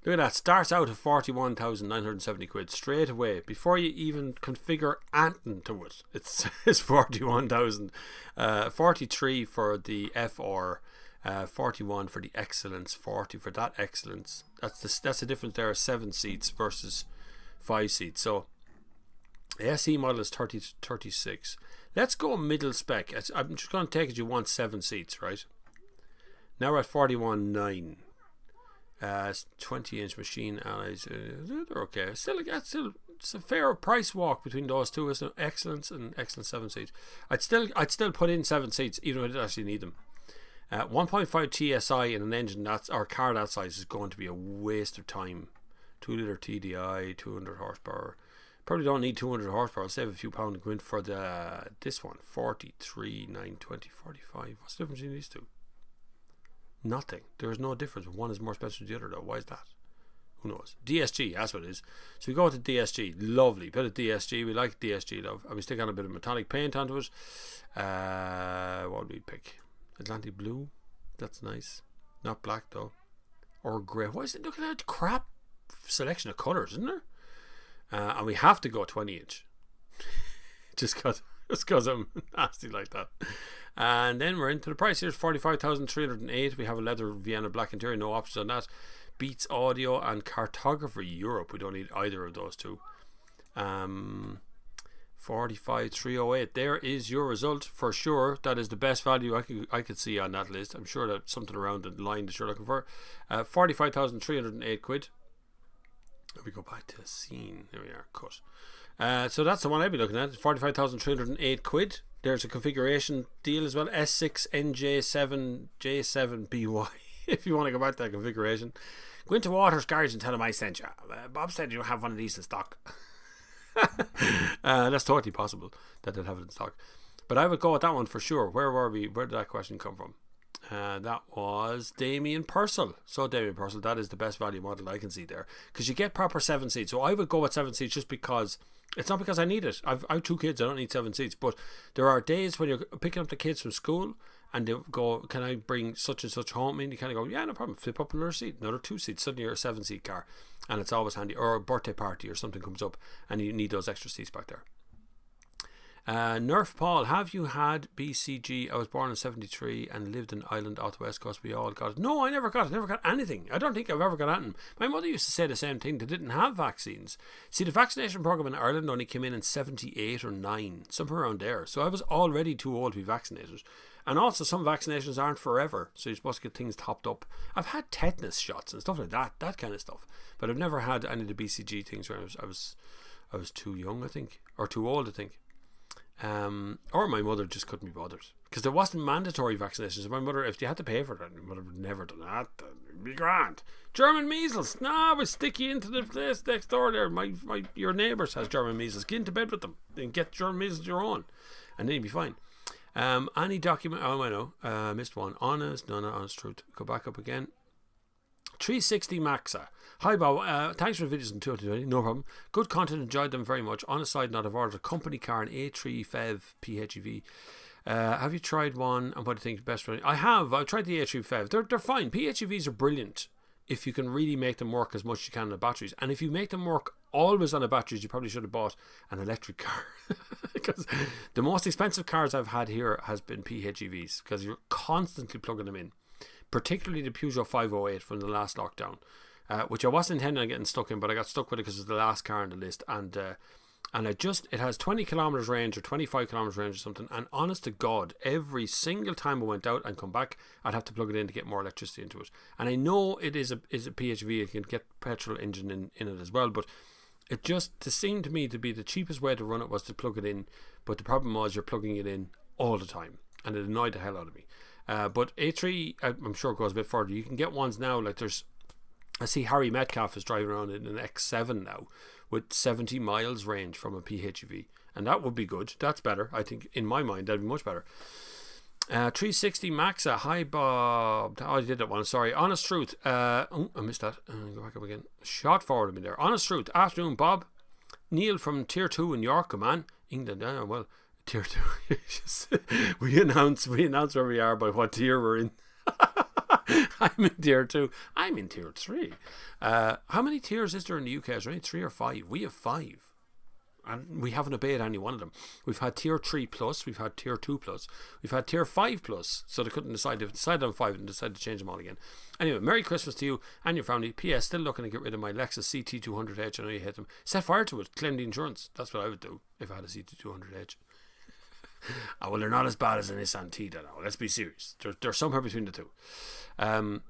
Look at that. Starts out at 41,970 quid straight away before you even configure anything to it. It's 41,000. 43 for the FR, 41 for the Excellence, 40 for that Excellence. That's the difference there. 7 seats versus 5 seats. So the SE model is 36. Let's go middle spec. I'm just going to take it you want 7 seats, right? Now we're at 41.9. 20-inch machine alloys. They're okay. Still, it's a fair price walk between those two. Isn't it? Excellence and Excellence 7 seats. I'd still put in 7 seats, even if I didn't actually need them. 1.5 TSI in an engine or car that size is going to be a waste of time. 2-litre TDI, 200 horsepower. Probably don't need 200 horsepower. I'll save a few pounds and go in for this one. 43, 9, 20, 45. What's the difference between these two? Nothing. There is no difference. One is more expensive than the other though. Why is that? Who knows? DSG, that's what it is. So we go with the DSG. Lovely. Bit of DSG. We like DSG, love. And we stick on a bit of metallic paint onto it. What would we pick? Atlantic blue. That's nice. Not black though. Or grey. Why is it? Look at that crap selection of colours, isn't there? And we have to go 20-inch. just because I'm nasty like that. And then we're into the price. Here's 45,308. We have a leather Vienna black interior, no options on that. Beats Audio and Cartographer Europe. We don't need either of those two. 45,308. There is your result for sure. That is the best value I could see on that list. I'm sure that's something around the line that you're looking for. 45,308 quid. Let me go back to the scene. There we are. Cut. So that's the one I'd be looking at. 45,308 quid. There's a configuration deal as well. S6NJ7J7BY. If you want to go back to that configuration, go into Waters Garage and tell them I sent you. Bob said you don't have one of these in stock. That's totally possible that they'd have it in stock. But I would go with that one for sure. Where were we? Where did that question come from? That was Damien Purcell. So Damien Purcell, that is the best value model I can see there, because you get proper 7 seats. So I would go with 7 seats just because it's not because I need it. I've 2 kids. I don't need 7 seats. But there are days when you're picking up the kids from school and they go, can I bring such and such home? And you kind of go, yeah, no problem. Flip up another seat, another 2 seats. Suddenly you're a 7-seat car, and it's always handy. Or a birthday party or something comes up and you need those extra seats back there. Nerf Paul, have you had BCG? I was born in 73 and lived in Ireland off the West Coast. We all got it. No, I never got it. Never got anything. I don't think I've ever got anything. My mother used to say the same thing. They didn't have vaccines. See, the vaccination program in Ireland only came in 78 or 9, somewhere around there. So I was already too old to be vaccinated. And also, some vaccinations aren't forever, so you're supposed to get things topped up. I've had tetanus shots and stuff like that kind of stuff. But I've never had any of the BCG things where I was too young, I think, or too old, I think. Or my mother just couldn't be bothered, because there wasn't mandatory vaccinations. My mother, if you had to pay for it, my mother would never done that. It'd be grand. German measles, we'll stick you into the place next door there. Your neighbours has German measles. Get into bed with them and get German measles your own, and then you'll be fine. Any document? Oh, I know. Missed one. Honest, no, not honest truth. Go back up again. 360 Maxa. Hi Bob, thanks for the videos in 2020, no problem. Good content, enjoyed them very much. On a side note, I've ordered a company car, an A3 FEV PHEV. Have you tried one, and what do you think the best one? I've tried the A3 FEV. They're fine. PHEVs are brilliant if you can really make them work as much as you can on the batteries. And if you make them work always on the batteries, you probably should have bought an electric car. Because the most expensive cars I've had here has been PHEVs, because you're constantly plugging them in. Particularly the Peugeot 508 from the last lockdown, which I wasn't intending on getting stuck in, but I got stuck with it because it was the last car on the list. And it has 20 kilometers range or 25 kilometers range or something. And honest to God, every single time I went out and come back, I'd have to plug it in to get more electricity into it. And I know it is a PHEV, you can get petrol engine in it as well, but it seemed to me to be the cheapest way to run it was to plug it in. But the problem was you're plugging it in all the time, and it annoyed the hell out of me. But A3, I'm sure it goes a bit further. You can get ones now, like I see Harry Metcalf is driving around in an X7 now with 70 miles range from a PHEV, and that would be good. That's better, I think. In my mind, that'd be much better. 360 Maxa. Hi Bob. Oh, I did that one, sorry. Honest truth, I missed that. Go back up again. Shot forward a bit there. Honest truth. Afternoon Bob. Neil from Tier 2 in York, man. England. Well, Tier 2. we announce where we are by what tier we're in. I'm in Tier 2. I'm in Tier 3. How many tiers is there in the UK? Is there only 3 or 5? We have 5. And we haven't obeyed any one of them. We've had Tier 3 plus, we've had Tier 2 plus, we've had Tier 5 plus, so they couldn't decide. They've decided on 5 and decided to change them all again. Anyway, Merry Christmas to you and your family. P.S. Still looking to get rid of my Lexus CT200H. I know you hate them. Set fire to it. Claim the insurance. That's what I would do if I had a CT200H. Well, they're not as bad as an Nissan T now. Let's be serious. They're somewhere between the two. Annie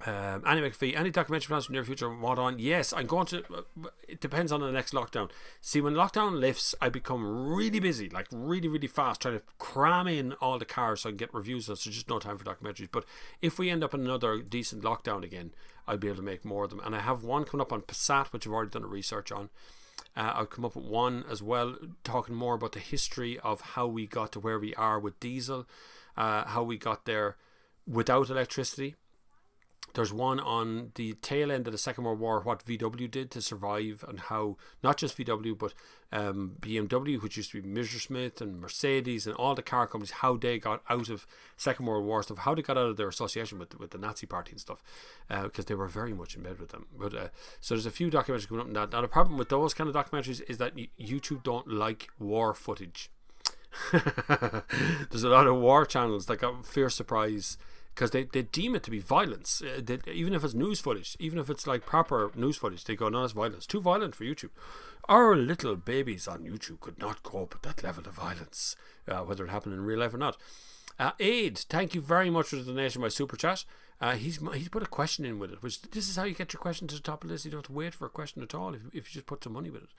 McPhee, any documentary plans for the near future? What on? Yes, I'm going to. It depends on the next lockdown. See, when lockdown lifts, I become really busy, like really, really fast, trying to cram in all the cars so I can get reviews. So just no time for documentaries. But if we end up in another decent lockdown again, I'll be able to make more of them. And I have one coming up on Passat, which I've already done a research on. I'll come up with one as well, talking more about the history of how we got to where we are with diesel, how we got there without electricity. There's one on the tail end of the Second World War, what VW did to survive, and how, not just VW, but BMW, which used to be Messerschmitt, and Mercedes, and all the car companies, how they got out of Second World War stuff, how they got out of their association with the Nazi party and stuff, because they were very much in bed with them. But so there's a few documentaries coming up on that. Now the problem with those kind of documentaries is that YouTube don't like war footage. There's a lot of war channels that got Fierce Surprise, because they deem it to be violence, even if it's news footage, even if it's like proper news footage, they go, no, it's violence, too violent for YouTube. Our little babies on YouTube could not cope with that level of violence, whether it happened in real life or not. Aid, thank you very much for the donation by Super Chat. He's put a question in with it, which this is how you get your question to the top of the list. You don't have to wait for a question at all if you just put some money with it.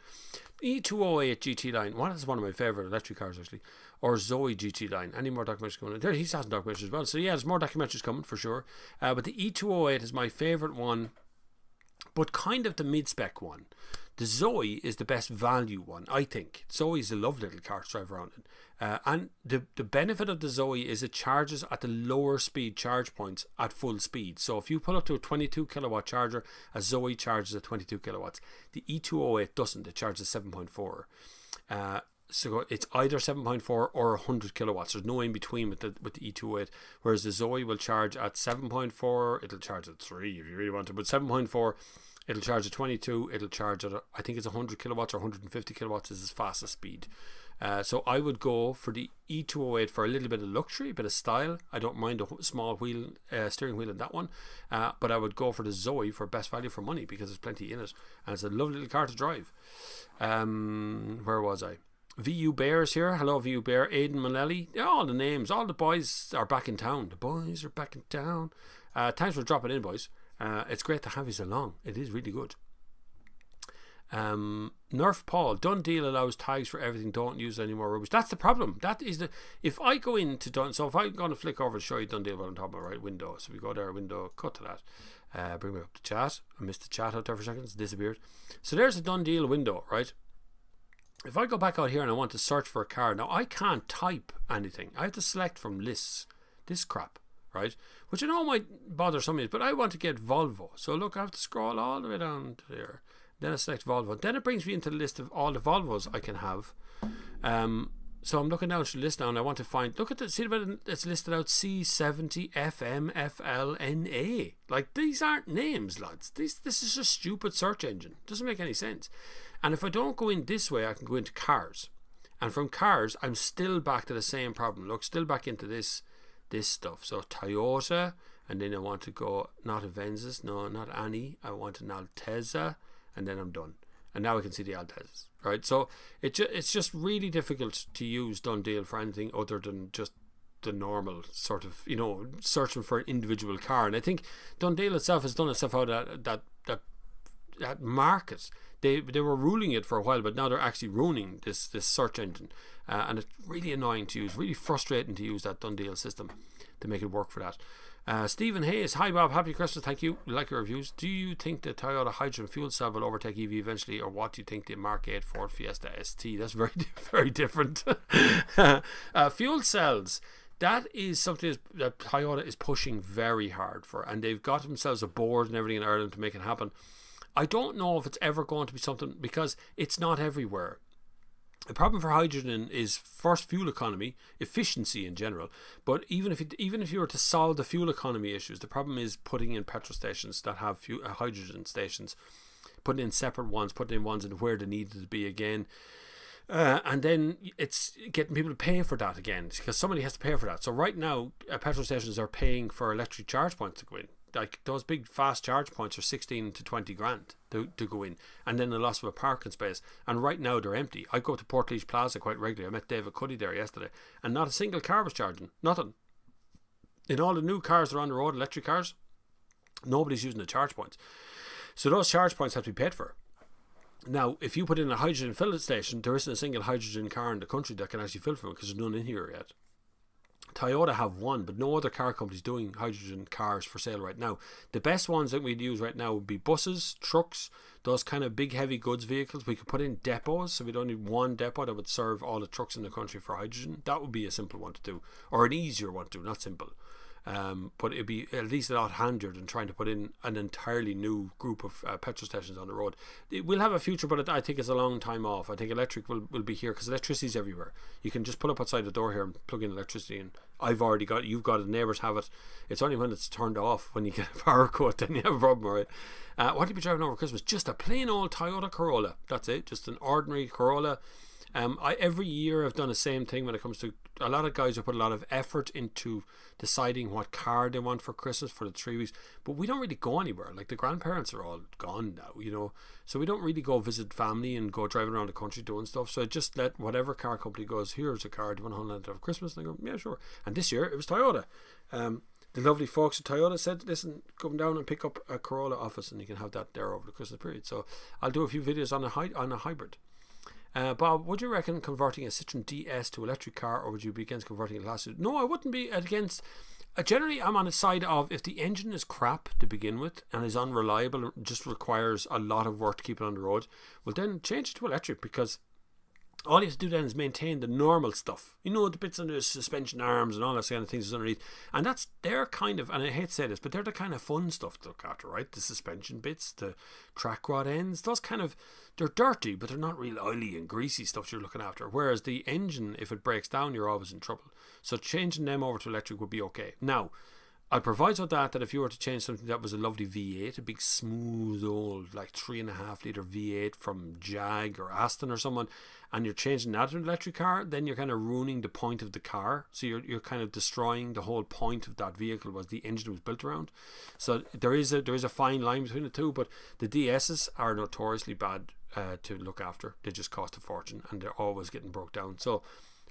E208 GT line, is one of my favourite electric cars actually, or Zoe GT line. Any more documentaries coming in? There, he's having documentaries as well. So yeah, there's more documentaries coming for sure. But the E208 is my favourite one, but kind of the mid-spec one. The Zoe is the best value one, I think. Zoe's a lovely little car to drive around in. And the benefit of the Zoe is it charges at the lower speed charge points at full speed. So if you pull up to a 22 kilowatt charger, a Zoe charges at 22 kilowatts. The E208 doesn't. It charges 7.4. So it's either 7.4 or 100 kilowatts. There's no in between with the E208. Whereas the Zoe will charge at 7.4. It'll charge at 3 if you really want to. But 7.4. It'll charge at 22. It'll charge at, I think it's 100 kilowatts or 150 kilowatts is its fastest speed. So I would go for the E208 for a little bit of luxury, a bit of style. I don't mind a small wheel, steering wheel in that one. But I would go for the Zoe for best value for money because there's plenty in it. And it's a lovely little car to drive. Where was I? VU Bears here. Hello, VU Bear. Aidan Mullally. All the names. All the boys are back in town. The boys are back in town. Thanks for dropping in, boys. It's great to have you along. It is really good. Nerf Paul, done deal allows tags for everything, don't use any more rubbish. That's the problem. That is the, if I go into done, so if I'm going to flick over and show you done deal on top of my right window, so we go there, window, cut to that, bring me up to chat. I missed the chat out there for a second, it's disappeared. So there's a done deal window, right? If I go back out here and I want to search for a car, now I can't type anything. I have to select from lists, this crap, right? Which I know might bother some of you, but I want to get Volvo. So look, I have to scroll all the way down to there. Then I select Volvo. Then it brings me into the list of all the Volvos I can have. So I'm looking down to the list now, and I want to find. Look at the see about it's listed out C70 FM FL NA. Like, these aren't names, lads. This is a stupid search engine. Doesn't make any sense. And if I don't go in this way, I can go into cars. And from cars, I'm still back to the same problem. Look, still back into this stuff. So Toyota, and then I want to go not Avenzas, no, not Annie. I want an Altezza, and then I'm done. And now I can see the Altezzas, right? So it's just really difficult to use Done Deal for anything other than just the normal sort of, searching for an individual car. And I think Done Deal itself has done itself out of that market. They were ruling it for a while, but now they're actually ruining this search engine, and it's really annoying to use, really frustrating to use that Done Deal system to make it work for that. Stephen Hayes, hi Bob, happy Christmas, thank you, we like your reviews. Do you think the Toyota hydrogen fuel cell will overtake EV eventually, or what do you think the Mark 8 Ford Fiesta ST? That's very very different. Fuel cells, that is something that Toyota is pushing very hard for, and they've got themselves a board and everything in Ireland to make it happen. I don't know if it's ever going to be something, because it's not everywhere. The problem for hydrogen is, first, fuel economy, efficiency in general. But even if you were to solve the fuel economy issues, the problem is putting in petrol stations that have hydrogen stations, putting in separate ones, putting in ones in where they needed to be again. And then it's getting people to pay for that again, because somebody has to pay for that. So right now, petrol stations are paying for electric charge points to go in. Like, those big fast charge points are 16 to 20 grand to go in, and then the loss of a parking space. And right now they're empty. I go to Portlaoise Plaza quite regularly. I met David Cuddy there yesterday, and not a single car was charging. Nothing. In all the new cars that are on the road, electric cars, nobody's using the charge points. So those charge points have to be paid for. Now, if you put in a hydrogen filling station, there isn't a single hydrogen car in the country that can actually fill from it, because there's none in here yet. Toyota have one, but no other car companies doing hydrogen cars for sale right now. The best ones that we'd use right now would be buses, trucks, those kind of big heavy goods vehicles. We could put in depots, so we'd only need one depot that would serve all the trucks in the country for hydrogen. That would be a simple one to do, or an easier one to do, not simple. But it'd be at least a lot handier than trying to put in an entirely new group of petrol stations on the road. It will have a future, but I think it's a long time off. I think electric will be here, because electricity's everywhere. You can just pull up outside the door here and plug in electricity, and I've already got it, you've got it, the neighbours have it. It's only when it's turned off, when you get a power cut, then you have a problem, right? What did you be driving over Christmas? Just a plain old Toyota Corolla. That's it, just an ordinary Corolla. Every year I've done the same thing when it comes to, a lot of guys who put a lot of effort into deciding what car they want for Christmas for the 3 weeks, but we don't really go anywhere. Like, the grandparents are all gone now, so we don't really go visit family and go driving around the country doing stuff. So I just let whatever car company goes, here's a car, do you want to hold on to for Christmas? And I go, yeah, sure. And this year it was Toyota. The lovely folks at Toyota said, listen, come down and pick up a Corolla office, and you can have that there over the Christmas period. So I'll do a few videos on a hybrid. Bob, would you reckon converting a Citroen DS to electric car, or would you be against converting a Class 2? No, I wouldn't be against. Generally, I'm on the side of, if the engine is crap to begin with and is unreliable and just requires a lot of work to keep it on the road, well, then change it to electric, because all you have to do then is maintain the normal stuff, the bits on the suspension arms and all that kind of things underneath, and that's their kind of, and I hate to say this, but they're the kind of fun stuff to look after, right? The suspension bits, the track rod ends, those kind of, they're dirty, but they're not real oily and greasy stuff you're looking after, whereas the engine, if it breaks down, you're always in trouble. So changing them over to electric would be okay. Now, I'd provide with that if you were to change something that was a lovely V8, a big smooth old like 3.5 litre V8 from Jag or Aston or someone, and you're changing that to an electric car, then you're kind of ruining the point of the car. So you're kind of destroying the whole point of that vehicle, was the engine was built around. So there is a fine line between the two, but the DSs are notoriously bad to look after. They just cost a fortune, and they're always getting broke down. So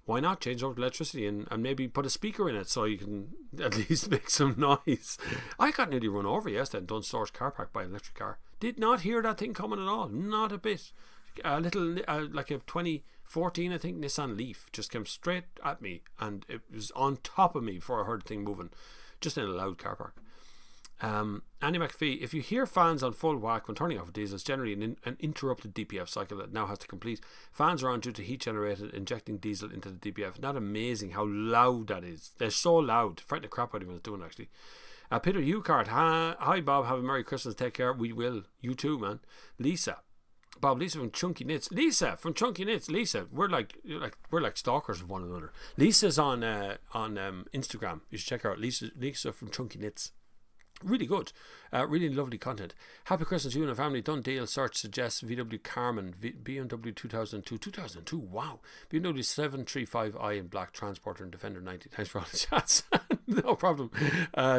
why not change over to electricity and maybe put a speaker in it so you can at least make some noise? I got nearly run over yesterday in Dunstores car park by an electric car. Did not hear that thing coming at all, not a bit. A little like a 2014 I think Nissan Leaf just came straight at me, and it was on top of me before I heard the thing moving, just in a loud car park. Andy McPhee, if you hear fans on full whack when turning off a diesel, it's generally an interrupted DPF cycle that now has to complete. Fans are on due to heat generated, injecting diesel into the DPF. Not amazing how loud that is. They're so loud. Frightened the crap out of me when it's doing, actually. Peter Ucart, hi Bob, have a Merry Christmas, take care. We will. You too, man. Lisa. Bob, Lisa from Chunky Knits. Lisa from Chunky Knits. Lisa, we're like stalkers of one another. Lisa's on Instagram. You should check her out. Lisa from Chunky Knits. Really good, really lovely content. Happy Christmas to you and the family. Done deal. Search suggests VW Carmen, BMW 2002. Wow, BMW 735i in black, Transporter and Defender 90. Thanks for all the chats. No problem.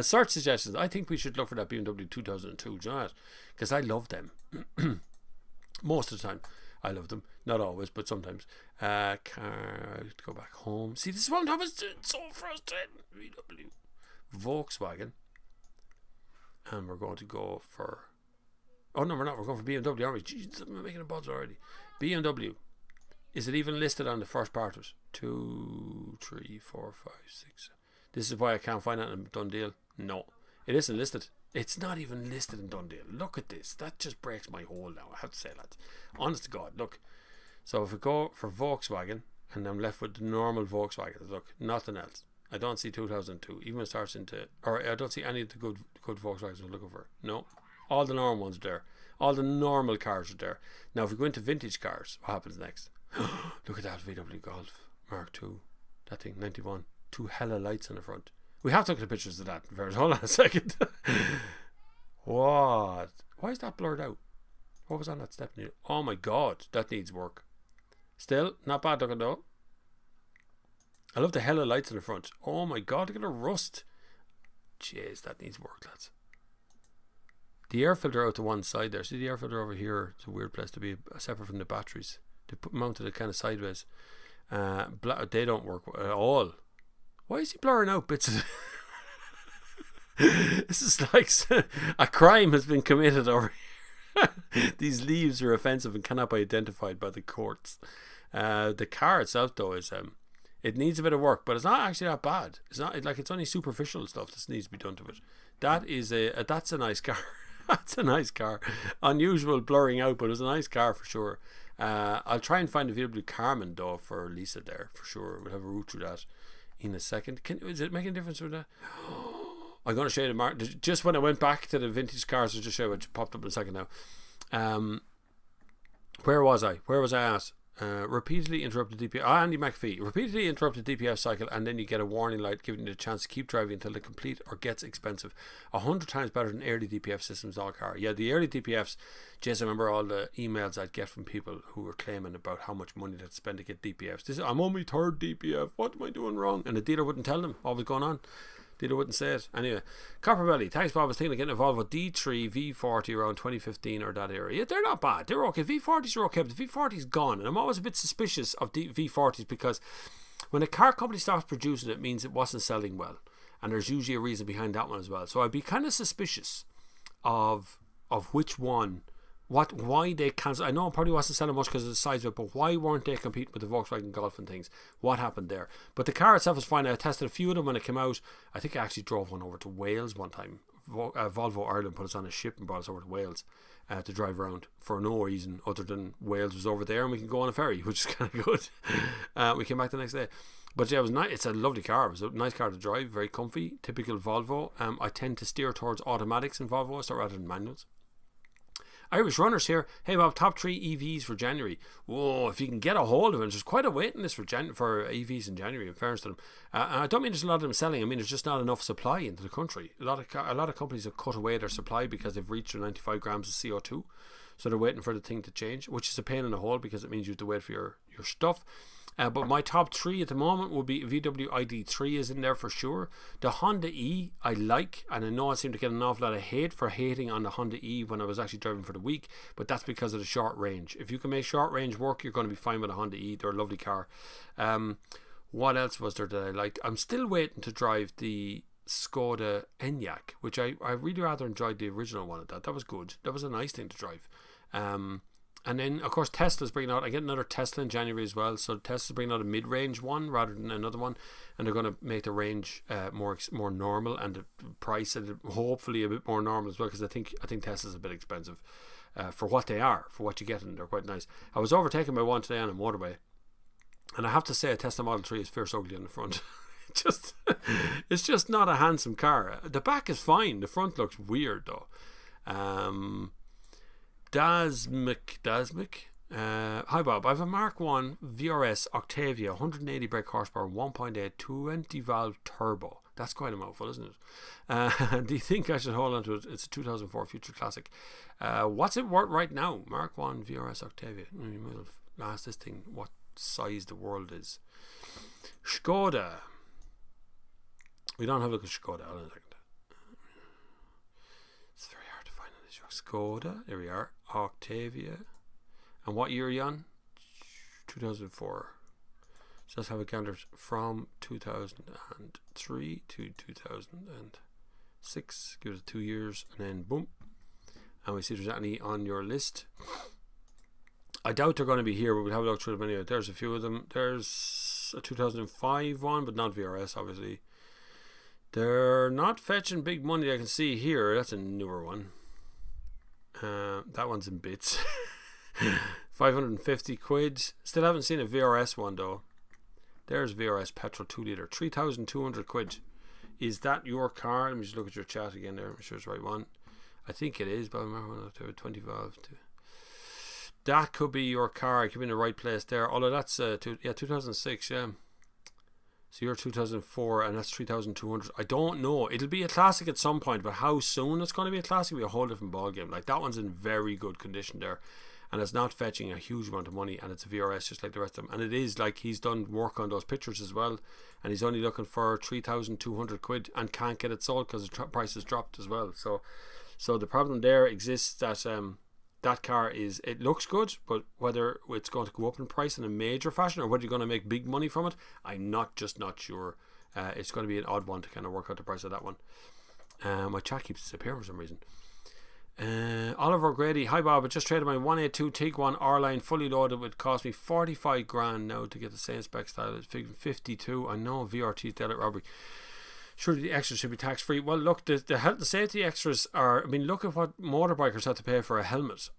Search suggestions. I think we should look for that BMW 2002. Do you know that? Because I love them. Most of the time, I love them. Not always, but sometimes. Car. Go back home. See, this is what I'm talking about. It's so frustrating. VW, Volkswagen. And we're going to go for... Oh, no, we're not. We're going for BMW, aren't we? Jeez, I'm making a buzz already. BMW. Is it even listed on the first parters? 2, 3, 4, 5, 6. This is why I can't find that in Done Deal. No, it isn't listed. It's not even listed in Done Deal. Look at this. That just breaks my hole now. I have to say that. Honest to God, look. So if we go for Volkswagen, and I'm left with the normal Volkswagen, look, nothing else. I don't see 2002. Even when it starts into... Or I don't see any of the good Volkswagens we're looking for. No. All the normal ones are there. All the normal cars are there. Now, if we go into vintage cars, what happens next? Look at that VW Golf Mark II. That thing, 91. 2 hella lights on the front. We have to look at the pictures of that. Hold on a second. What? Why is that blurred out? What was on that step? Oh my God. That needs work. Still, not bad looking though. I love the hella lights in the front. Oh my God, look at the rust. Jeez, that needs work, lads. The air filter out to one side there. See the air filter over here? It's a weird place to be, separate from the batteries. They mounted it kind of sideways. They don't work at all. Why is he blurring out bits of This is like a crime has been committed over here. These leaves are offensive and cannot be identified by the courts. The car itself, though, is... it needs a bit of work, but it's not actually that bad. It's not like it's only superficial stuff that needs to be done to it. That's a nice car. That's a nice car. Unusual blurring out, but it's a nice car for sure. I'll try and find a VW Carmen though for Lisa there for sure. We'll have a route through that in a second. Is it making a difference with that? I'm going to show you the mark. Just when I went back to the vintage cars, I'll just show you what popped up in a second now. Where was I at? Repeatedly interrupted DPF. Andy McPhee. Repeatedly interrupted DPF cycle, and then you get a warning light giving you the chance to keep driving until they complete or gets expensive. 100 times better than early DPF systems all car. Yeah, the early DPFs. Just remember all the emails I'd get from people who were claiming about how much money they'd spend to get DPFs. I'm on my third DPF. What am I doing wrong? And the dealer wouldn't tell them what was going on. Dealer wouldn't say it. Anyway, Copperbelly, thanks Bob. I was thinking of getting involved with D3 V40 around 2015 or that area. Yeah, they're not bad. They're okay. V40s are okay, but the V40's gone. And I'm always a bit suspicious of V40s because when a car company stops producing it means it wasn't selling well. And there's usually a reason behind that one as well. So I'd be kind of suspicious of which one, why they cancelled. I know it probably wasn't selling much because of the size of it, but why weren't they competing with the Volkswagen Golf and things? What happened there? But the car itself is fine. I tested a few of them when it came out. I think I actually drove one over to Wales one time. Volvo Ireland put us on a ship and brought us over to Wales to drive around for no reason other than Wales was over there and we can go on a ferry, which is kind of good. We came back the next day. But yeah, it was nice. It's a lovely car. It was a nice car to drive, very comfy, typical Volvo. I tend to steer towards automatics in Volvo rather than manuals. Irish Runners here. Hey Bob, top 3 EVs for January. Whoa, if you can get a hold of it, there's quite a waiting list for EVs in January, in fairness to them. I don't mean there's a lot of them selling. I mean there's just not enough supply into the country. A lot of companies have cut away their supply because they've reached their 95 grams of CO2. So they're waiting for the thing to change, which is a pain in the hole because it means you have to wait for your stuff. But my top 3 at the moment will be VW ID3 is in there for sure. The Honda E I like, and I know I seem to get an awful lot of hate for hating on the Honda E when I was actually driving for the week, but that's because of the short range. If you can make short range work, you're going to be fine with a Honda E. They're a lovely car. What else was there that I liked? I'm still waiting to drive the Skoda Enyaq, which I really rather enjoyed the original one of that. That was good. That was a nice thing to drive. And then, of course, Tesla's bringing out, I get another Tesla in January as well. So Tesla's bringing out a mid-range one rather than another one. And they're going to make the range more normal, and the price hopefully a bit more normal as well, because I think Tesla's a bit expensive for what they are, for what you get, and they're quite nice. I was overtaken by one today on a motorway, and I have to say a Tesla Model 3 is fierce ugly on the front. It's just not a handsome car. The back is fine. The front looks weird though. Dasmic. Hi Bob, I have a Mark 1 VRS Octavia 180 brake horsepower 1.8 20 valve turbo. That's quite a mouthful, isn't it? Do you think I should hold on to it? It's a 2004 Future Classic. What's it worth right now? Mark 1 VRS Octavia. You might have asked this thing what size the world is. Skoda. We don't have a look at Skoda. Hold on a second. It's very hard to find on this truck. Skoda. There we are. Octavia. And what year are you on? 2004. So let's have a gander from 2003 to 2006. Give it 2 years, and then boom. And we see if there's any on your list. I doubt they're going to be here, but we'll have a look through them anyway. There's a few of them. There's a 2005 one, but not VRS, obviously. They're not fetching big money, I can see here. That's a newer one. That one's in bits. 550 quid. Still haven't seen a VRS one though. There's VRS petrol 2 litre. 3,200 quid. Is that your car? Let me just look at your chat again there. I'm sure it's the right one. I think it is, but I remember 25. That could be your car. It could be in the right place there. Although that's 2006, yeah. So you're 2004, and that's 3,200. I don't know. It'll be a classic at some point, but how soon it's going to be a classic will be a whole different ballgame. Like, that one's in very good condition there, and it's not fetching a huge amount of money, and it's a VRS just like the rest of them. And it is like he's done work on those pictures as well, and he's only looking for 3,200 quid and can't get it sold because the price has dropped as well. So the problem there exists that that car it looks good, but whether it's going to go up in price in a major fashion or whether you're going to make big money from it, I'm not sure. It's going to be an odd one to kind of work out the price of that one. My chat keeps disappearing for some reason. Oliver Grady, hi Bob, I just traded my 182 Tiguan R-Line fully loaded. Would cost me 45 grand now to get the same spec style. It's 52. I know VRT's daylight robbery. Surely the extras should be tax free. Well, look, the health, the safety extras are. I mean, look at what motorbikers have to pay for a helmet,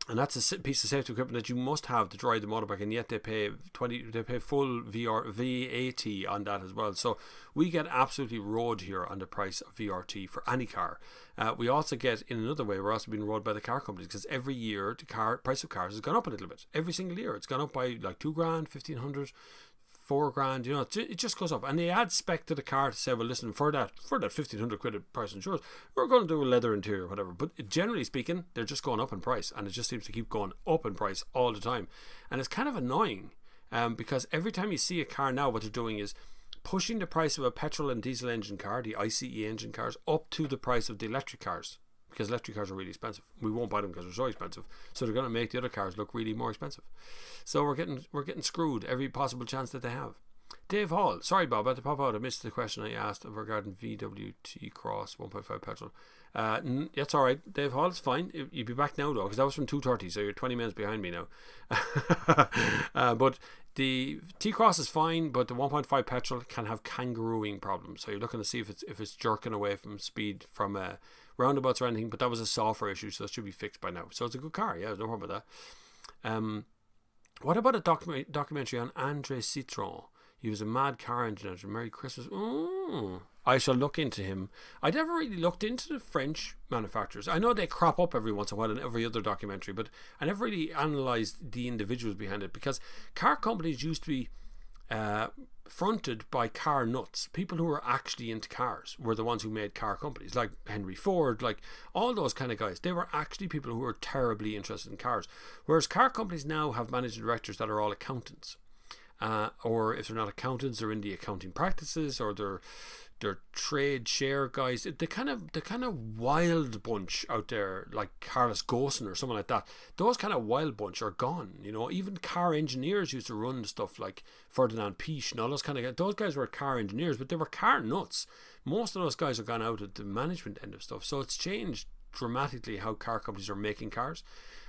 and that's a piece of safety equipment that you must have to drive the motorbike, and yet they pay full VAT on that as well. So we get absolutely rode here on the price of VRT for any car. We also get, in another way, we're also being rode by the car companies, because every year the price of cars has gone up a little bit. Every single year it's gone up by like 2 grand, 1,500. 4 grand, it just goes up, and they add spec to the car to say, well, listen, for that 1,500 quid of price insurance, we're going to do a leather interior or whatever. But generally speaking, they're just going up in price, and it just seems to keep going up in price all the time, and it's kind of annoying, because every time you see a car now, what they're doing is pushing the price of a petrol and diesel engine car, the ICE engine cars, up to the price of the electric cars, because electric cars are really expensive. We won't buy them because they're so expensive. So they're going to make the other cars look really more expensive. So we're getting screwed every possible chance that they have. Dave Hall, sorry Bob, I had to pop out. I missed the question I asked regarding VWT Cross 1.5 petrol. That's all right, Dave Hall. It's fine. You'll be back now though, because that was from 2:30, so you're 20 minutes behind me now. But the T-Cross is fine, but the 1.5 petrol can have kangarooing problems. So you're looking to see if it's jerking away from speed from roundabouts or anything, but that was a software issue, so it should be fixed by now. So it's a good car, yeah, there's no problem with that. What about a documentary on André Citroën? He was a mad car engineer. Merry Christmas. I shall look into him. I never really looked into the French manufacturers. I know they crop up every once in a while in every other documentary, but I never really analysed the individuals behind it, because car companies used to be fronted by car nuts. People who were actually into cars were the ones who made car companies, like Henry Ford, like all those kind of guys. They were actually people who were terribly interested in cars, whereas car companies now have managing directors that are all accountants, or if they're not accountants, they're in the accounting practices, or they're trade share guys. The kind of wild bunch out there, like Carlos Ghosn or someone like that, those kind of wild bunch are gone. Even car engineers used to run stuff like Ferdinand Piech and all those kind of guys. Those guys were car engineers, but they were car nuts. Most of those guys are gone out at the management end of stuff. So it's changed dramatically how car companies are making cars,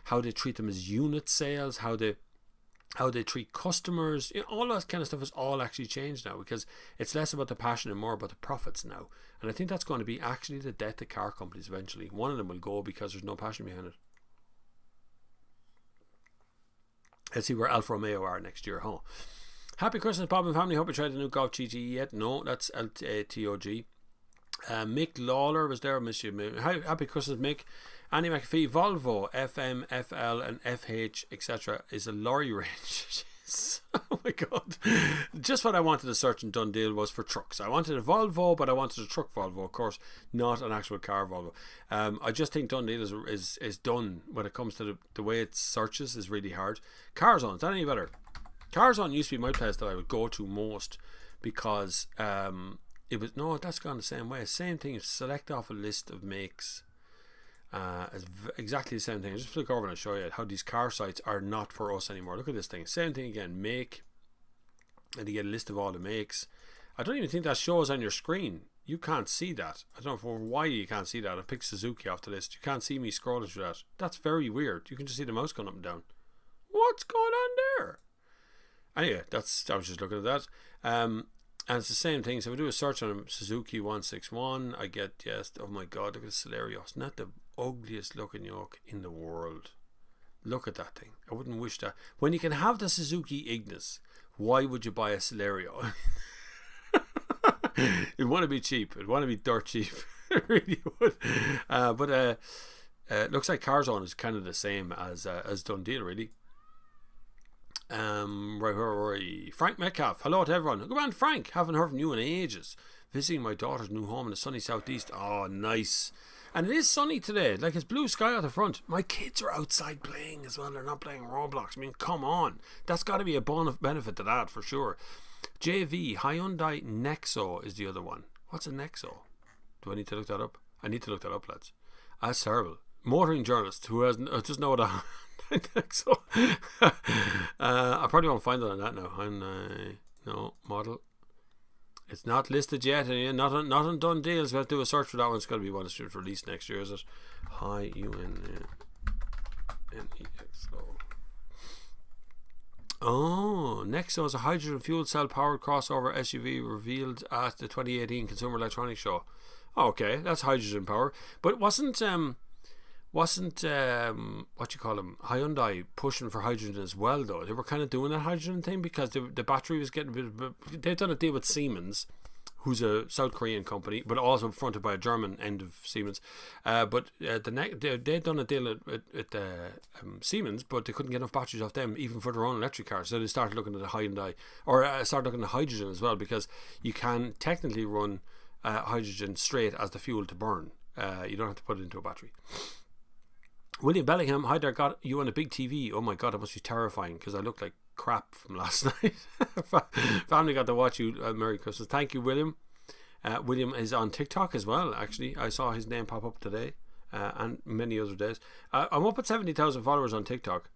how they treat them as unit sales, how they treat customers. All that kind of stuff has all actually changed now, because it's less about the passion and more about the profits now. And I think that's going to be actually the death of car companies eventually. One of them will go because there's no passion behind it. Let's see where Alfa Romeo are next year, huh? Happy Christmas, Bob and family. Hope you tried the new Golf GTE yet. No, that's LTOG. Mick Lawler was there. Miss you. Happy Christmas, Mick. Annie McAfee. Volvo FM, FL and FH etc. is a lorry range. Oh my god, just what I wanted to search in Dundee was for trucks. I wanted a Volvo, but I wanted a truck Volvo, of course, not an actual car Volvo. I just think Dundee is done when it comes to the way it searches is really hard. Carzone, is that any better? Carzone used to be my place that I would go to most, because it was, no, that's gone the same way. Same thing, select off a list of makes. Exactly the same thing. Just flick over and I'll show you how these car sites are not for us anymore. Look at this thing. Same thing again. Make, and you get a list of all the makes. I don't even think that shows on your screen. You can't see that. I don't know why you can't see that. I picked Suzuki off the list. You can't see me scrolling through that. That's very weird. You can just see the mouse going up and down. What's going on there? Anyway, I was just looking at that. And it's the same thing. So if I do a search on Suzuki 161, I get, yes, oh my god, look at the Celerio. It's not the ugliest looking yoke in the world. Look at that thing. I wouldn't wish that. When you can have the Suzuki Ignis, why would you buy a Celerio? It'd want to be cheap. It'd want to be dirt cheap. It really would. But looks like Carzone is kind of the same as Dundee, really. Right. Frank Metcalf, hello to everyone. Good man, Frank. Haven't heard from you in ages. Visiting my daughter's new home in the sunny southeast. Oh, nice. And it is sunny today. Like, it's blue sky out the front. My kids are outside playing as well. They're not playing Roblox. I mean, come on. That's got to be a benefit to that for sure. JV, Hyundai Nexo is the other one. What's a Nexo? Do I need to look that up? I need to look that up, lads. That's terrible. Motoring journalist who has just know what a Nexo. I probably won't find it on that now. No model. It's not listed yet, and not on done deals. We have to do a search for that one. It's got to be one that's released next year, is it? Nexo. Oh, Nexo is a hydrogen fuel cell powered crossover SUV revealed at the 2018 Consumer Electronics Show. Okay, that's hydrogen power, but wasn't what you call them, Hyundai pushing for hydrogen as well though? They were kind of doing that hydrogen thing because the battery was getting a bit. They've done a deal with Siemens, who's a South Korean company, but also fronted by a German end of Siemens. But they'd done a deal at Siemens, but they couldn't get enough batteries off them, even for their own electric cars. So they started looking at the Hyundai, or started looking at hydrogen as well, because you can technically run hydrogen straight as the fuel to burn. You don't have to put it into a battery. William Bellingham, hi there, got you on a big TV. Oh my god, it must be terrifying because I looked like crap from last night. Family got to watch you. Merry Christmas. Thank you, William. William is on TikTok as well, actually. I saw his name pop up today and many other days. I'm up at 70,000 followers on TikTok,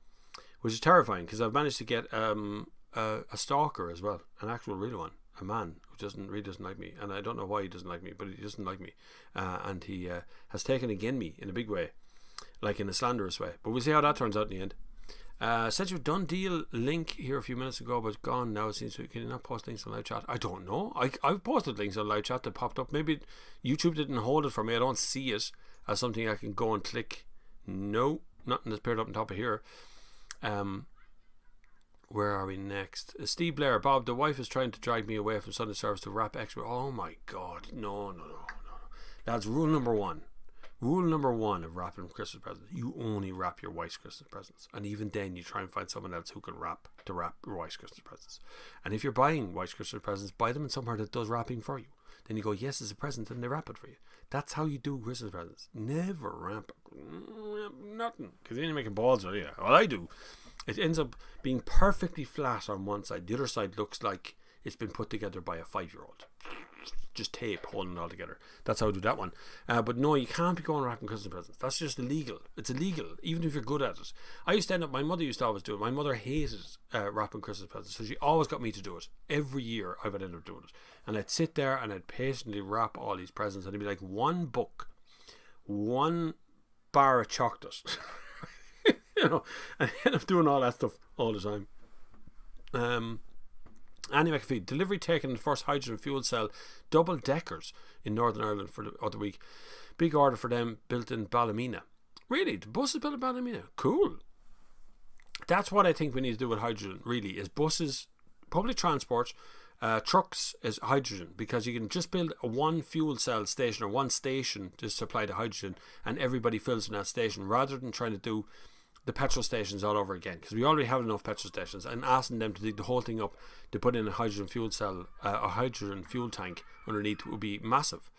which is terrifying because I've managed to get a stalker as well, an actual real one, a man who really doesn't like me, and I don't know why he doesn't like me, but he doesn't like me, and he has taken again me in a big way, like in a slanderous way. But we'll see how that turns out in the end. Said you've done deal link here a few minutes ago, but gone now. It seems to. Can you not post links on live chat? I don't know. I've posted links on live chat that popped up. Maybe YouTube didn't hold it for me. I don't see it as something I can go and click. No, nothing that's appeared up on top of here. Where are we next? Steve Blair, Bob, the wife is trying to drag me away from Sunday service to wrap extra. Oh my god, no. That's rule number one. Rule number one of wrapping Christmas presents: you only wrap your wife's Christmas presents, and even then you try and find someone else who can wrap your wife's Christmas presents. And if you're buying wife's Christmas presents, buy them in somewhere that does wrapping for you. Then you go, yes, it's a present, and they wrap it for you. That's how you do Christmas presents. Never wrap nothing, because then you're making balls of it. Yeah, well, I do. It ends up being perfectly flat on one side. The other side looks like it's been put together by a 5-year-old. Just tape holding it all together. That's how I do that one. But no, you can't be going wrapping Christmas presents. That's just illegal. It's illegal, even if you're good at it. I used to end up, my mother used to always do it. My mother hated wrapping Christmas presents, so she always got me to do it. Every year I would end up doing it. And I'd sit there and I'd patiently wrap all these presents, and it'd be like one book, one bar of chocolate. You know, and end up doing all that stuff all the time. Annie McAfee, delivery taken in the first hydrogen fuel cell double deckers in Northern Ireland for the other week. Big order for them, built in Ballymena. Really? The bus is built in Ballymena? Cool. That's what I think we need to do with hydrogen, really, is buses, public transport, trucks is hydrogen, because you can just build a one fuel cell station or one station to supply the hydrogen and everybody fills in that station, rather than trying to do the petrol stations all over again, because we already have enough petrol stations, and asking them to dig the whole thing up to put in a hydrogen fuel cell, a hydrogen fuel tank underneath would be massive.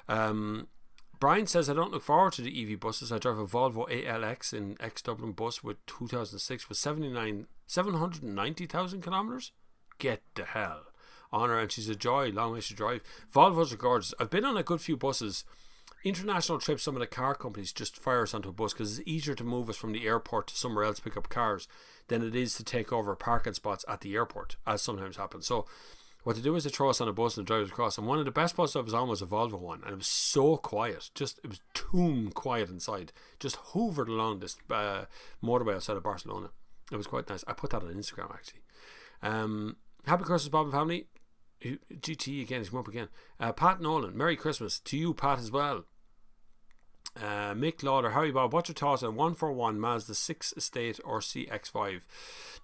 Brian says, I don't look forward to the EV buses. I drive a Volvo ALX in ex-Dublin bus with 2006 with 790,000 kilometres. Get the hell on her, and she's a joy, long way to drive. Volvos are gorgeous. I've been on a good few buses. International trips, some of the car companies just fire us onto a bus because it's easier to move us from the airport to somewhere else to pick up cars than it is to take over parking spots at the airport, as sometimes happens. So what they do is they throw us on a bus and drive us across. And one of the best buses I was on was a Volvo one, and it was so quiet. It was tomb quiet inside. Just hoovered along this motorway outside of Barcelona. It was quite nice. I put that on Instagram, actually. Happy Christmas, Bob and family. GT again, he's come up again. Pat Nolan, Merry Christmas to you, Pat, as well. Mick Lauder, Harry Bob, what's your thoughts on 141 Mazda 6 Estate or CX5?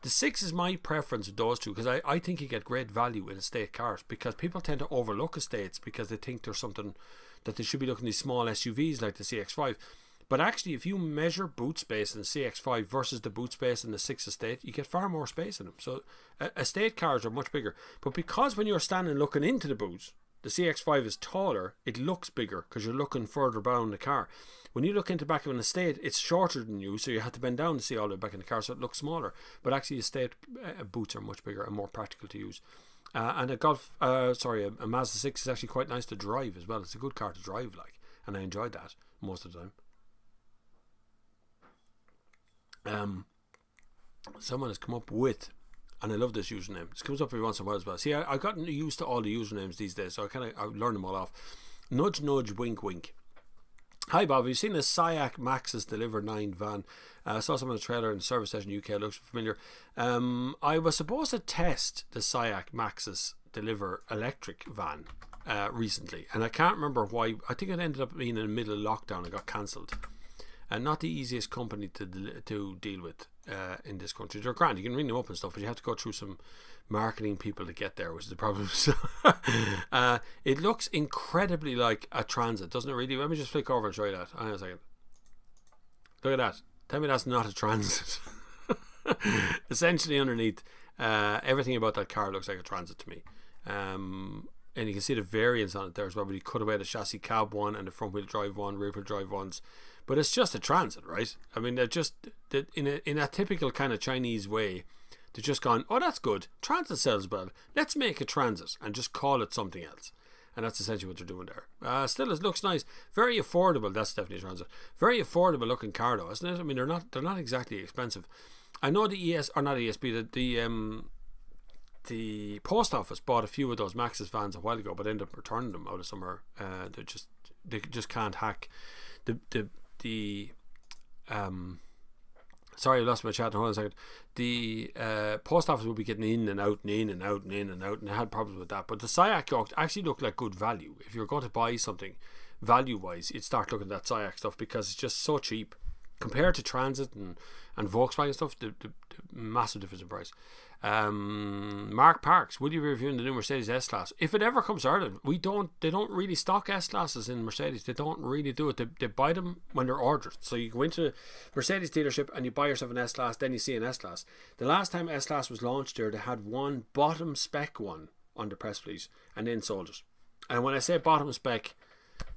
The 6 is my preference of those two, because I think you get great value in estate cars, because people tend to overlook estates because they think there's something that they should be looking at these small SUVs like the CX5. But actually, if you measure boot space in the CX5 versus the boot space in the 6 Estate, you get far more space in them. So estate cars are much bigger. But because when you're standing looking into the boot, the CX5 is taller, it looks bigger because you're looking further down the car. When you look into the back of an estate, it's shorter than you, so you have to bend down to see all the way back in the car, so it looks smaller. But actually, estate boots are much bigger and more practical to use. And a Mazda 6 is actually quite nice to drive as well. It's a good car to drive, and I enjoyed that most of the time. Someone has come up with, and I love this username, this comes up every once in a while as well. See, I've gotten used to all the usernames these days, so I learn them all off. Nudge nudge wink wink. Hi Bob, have you seen the SIAC Maxus Deliver 9 van? I saw some in the trailer in the service station UK, it looks familiar. I was supposed to test the SIAC Maxus Deliver electric van recently, and I can't remember why. I think it ended up being in the middle of lockdown and got cancelled. And not the easiest company to deal with in this country. They're grand, you can ring them up and stuff, but you have to go through some marketing people to get there, which is the problem. It looks incredibly like a Transit, doesn't it really? Let me just flick over and show you that. Hang on a second. Look at that. Tell me that's not a Transit. Essentially underneath, everything about that car looks like a Transit to me. And you can see the variants on it there as well, but you cut away the chassis cab one and the front wheel drive one, rear wheel drive ones. But it's just a Transit, right? I mean, they're just in a typical kind of Chinese way. They're just gone, oh, that's good. Transit sells well. Let's make a Transit and just call it something else. And that's essentially what they're doing there. Still, it looks nice. Very affordable. That's definitely a Transit. Very affordable looking car, though, isn't it? I mean, they're not exactly expensive. I know the post office bought a few of those Maxus vans a while ago, but ended up returning them out of somewhere. They just can't hack sorry, I lost my chat. Hold on a second. The post office will be getting in and out and in and out and in and out, and I had problems with that. But the SIAC actually looked like good value. If you're going to buy something value wise, you'd start looking at that SIAC stuff, because it's just so cheap compared to Transit and Volkswagen stuff. The massive difference in price. Mark Parks, will you be reviewing the new Mercedes S-Class? If it ever comes to Ireland, they don't really stock S-Classes in Mercedes. They don't really do it. They buy them when they're ordered. So you go into a Mercedes dealership and you buy yourself an S-Class, then you see an S-Class. The last time S-Class was launched there, they had one bottom spec one on the press release and then sold it. And when I say bottom spec,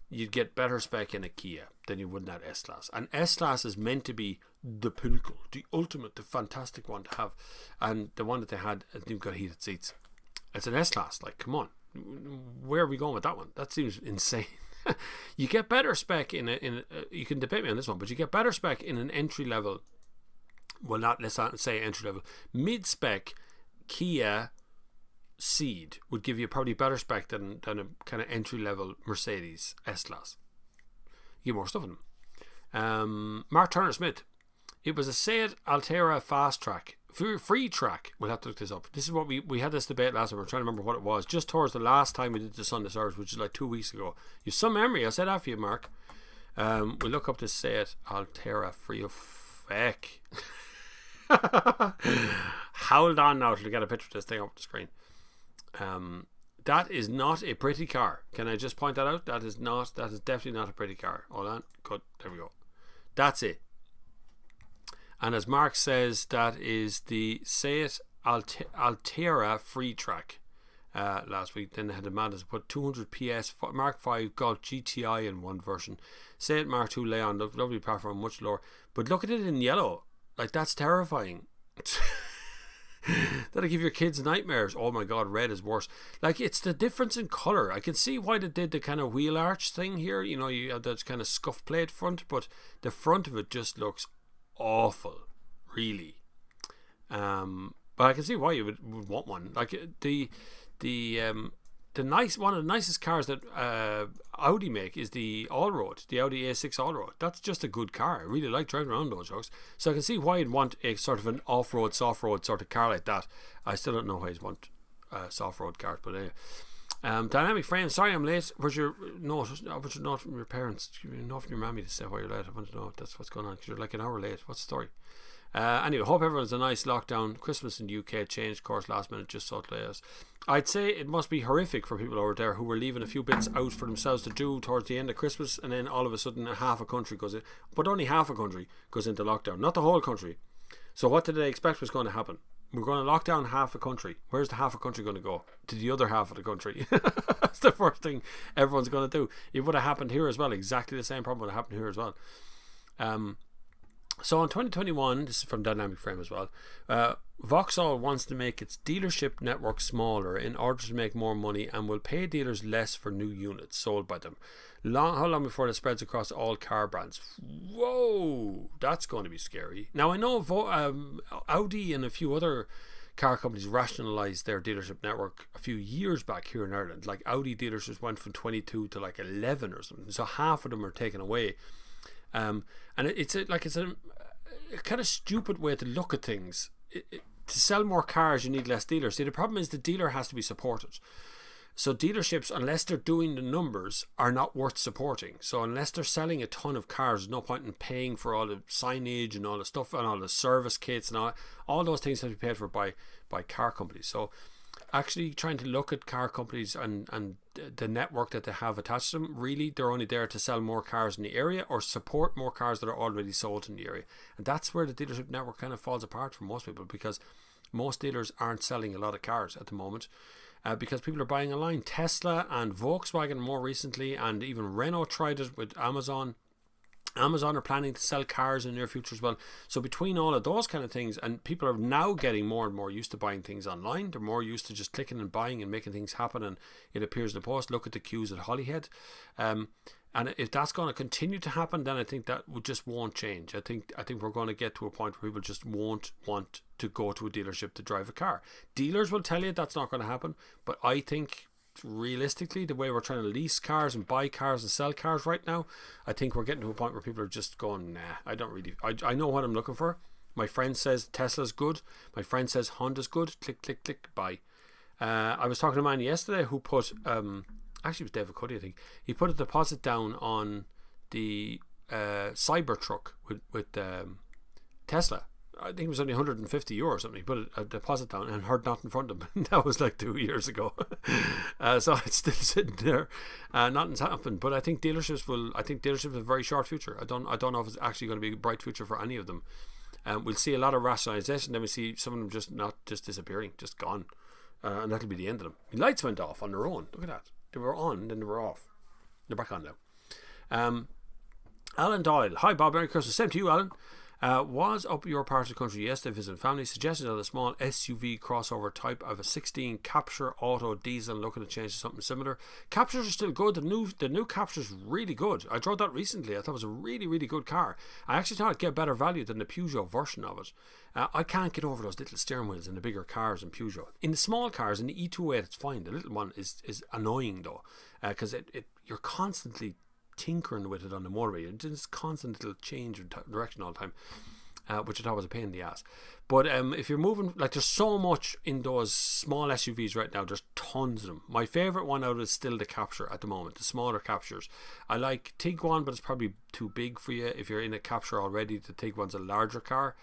you'd get better spec in a Kia than you would in that S-Class. And S-Class is meant to be the pinnacle, the ultimate, the fantastic one to have. And the one that they had, I think, got heated seats. It's an S-Class, come on. Where are we going with that one? That seems insane. You get better spec you can debate me on this one, but you get better spec in an entry level, well, let's not say entry level, mid-spec Kia Ceed would give you probably better spec than a kind of entry level Mercedes S-Class. You get more stuff in them. Mark Turner Smith. It was a Seat Altera Fast Track. Free track. We'll have to look this up. This is what we had this debate last time. We're trying to remember what it was. Just towards the last time we did the Sunday Service, which is like 2 weeks ago. You've some memory. I said that for you, Mark. We'll look up this Seat Altera Free of Feck. Hold on now till we get a picture of this thing up the screen. That is not a pretty car. Can I just point that out? That is definitely not a pretty car. Hold on. Good. There we go. That's it. And as Mark says, that is the Seat Altera Free Track. Last week, then they had the Mazda put 200 PS Mark 5 Golf GTI in one version. Seat Mark 2 Leon, lovely platform, much lower. But look at it in yellow. Like, that's terrifying. That'll give your kids nightmares. Oh my god, red is worse. Like, it's the difference in colour. I can see why they did the kind of wheel arch thing here. You know, you have that kind of scuff plate front, but the front of it just looks awful, really. But I can see why you would want one. Like, the one of the nicest cars that Audi make is the Allroad, the Audi A6 Allroad. That's just a good car. I really like driving around those trucks. So I can see why you'd want a sort of an off-road, soft-road sort of car like that. I still don't know why you'd want soft-road cars, but anyway. Dynamic frame. Sorry I'm late. Where's your note? What's your note from your parents? You know from your mammy to say why you're late. I want to know if that's what's going on, because you're like an hour late. What's the story? Anyway, hope everyone's a nice lockdown. Christmas in the UK changed course last minute, just so it. I'd say it must be horrific for people over there who were leaving a few bits out for themselves to do towards the end of Christmas, and then all of a sudden half a country goes in, but only half a country goes into lockdown, not the whole country. So what did they expect was going to happen? We're going to lock down half a country. Where's the half a country going to go? To the other half of the country. That's the first thing everyone's going to do. It would have happened here as well. Exactly the same problem would have happened here as well. So in 2021, this is from Dynamic Frame as well, Vauxhall wants to make its dealership network smaller in order to make more money, and will pay dealers less for new units sold by them. How long before this spreads across all car brands? Whoa, that's going to be scary. Now I know Audi and a few other car companies rationalised their dealership network a few years back here in Ireland. Like, Audi dealerships went from 22 to like 11 or something, so half of them are taken away. And it's a kind of stupid way to look at things. To sell more cars, you need less dealers. See, the problem is the dealer has to be supported. So dealerships, unless they're doing the numbers, are not worth supporting. So unless they're selling a ton of cars, there's no point in paying for all the signage and all the stuff and all the service kits, and all those things have to be paid for by car companies. So actually trying to look at car companies and the network that they have attached to them, really they're only there to sell more cars in the area or support more cars that are already sold in the area. And that's where the dealership network kind of falls apart for most people, because most dealers aren't selling a lot of cars at the moment, because people are buying online. Tesla and Volkswagen more recently, and even Renault tried it with Amazon. Amazon are planning to sell cars in the near future as well. So between all of those kind of things, and people are now getting more and more used to buying things online. They're more used to just clicking and buying and making things happen, and it appears in the post. Look at the queues at Holyhead. And if that's going to continue to happen, then I think that just won't change. I think we're going to get to a point where people just won't want to go to a dealership to drive a car. Dealers will tell you that's not going to happen, but I think realistically, the way we're trying to lease cars and buy cars and sell cars right now, I think we're getting to a point where people are just going, nah, I know what I'm looking for. My friend says Tesla's good. My friend says Honda's good. Click, click, click, buy. I was talking to a man yesterday who put, actually it was David Cuddy, I think. He put a deposit down on the Cybertruck with Tesla. I think it was only €150 or something. He put a deposit down and heard nothing from them. That was like 2 years ago. So it's still sitting there. Nothing's happened. But I think dealerships have a very short future. I don't know if it's actually going to be a bright future for any of them. We'll see a lot of rationalisation. Then we see some of them just disappearing, just gone, and that'll be the end of them. The lights went off on their own. Look at that. They were on, then they were off. They're back on now. Alan Doyle. Hi Bob, Merry Christmas. Same to you, Alan. Was up your part of the country yesterday visiting family. Suggested that a small SUV crossover type of a 16 Capture Auto diesel, looking to change to something similar. Captures are still good. The new Capture's really good. I drove that recently. I thought it was a really, really good car. I actually thought it'd get better value than the Peugeot version of it. I can't get over those little steering wheels in the bigger cars in Peugeot. In the small cars, in the E208, it's fine. The little one is annoying though, because you're constantly tinkering with it on the motorway. It's just constant little change of direction all the time, which I thought was a pain in the ass. But if you're moving, like, there's so much in those small SUVs right now. There's tons of them. My favourite one out is still the Capture at the moment, the smaller Captures. I like Tiguan, but it's probably too big for you. If you're in a Capture already, the Tiguan's a larger car.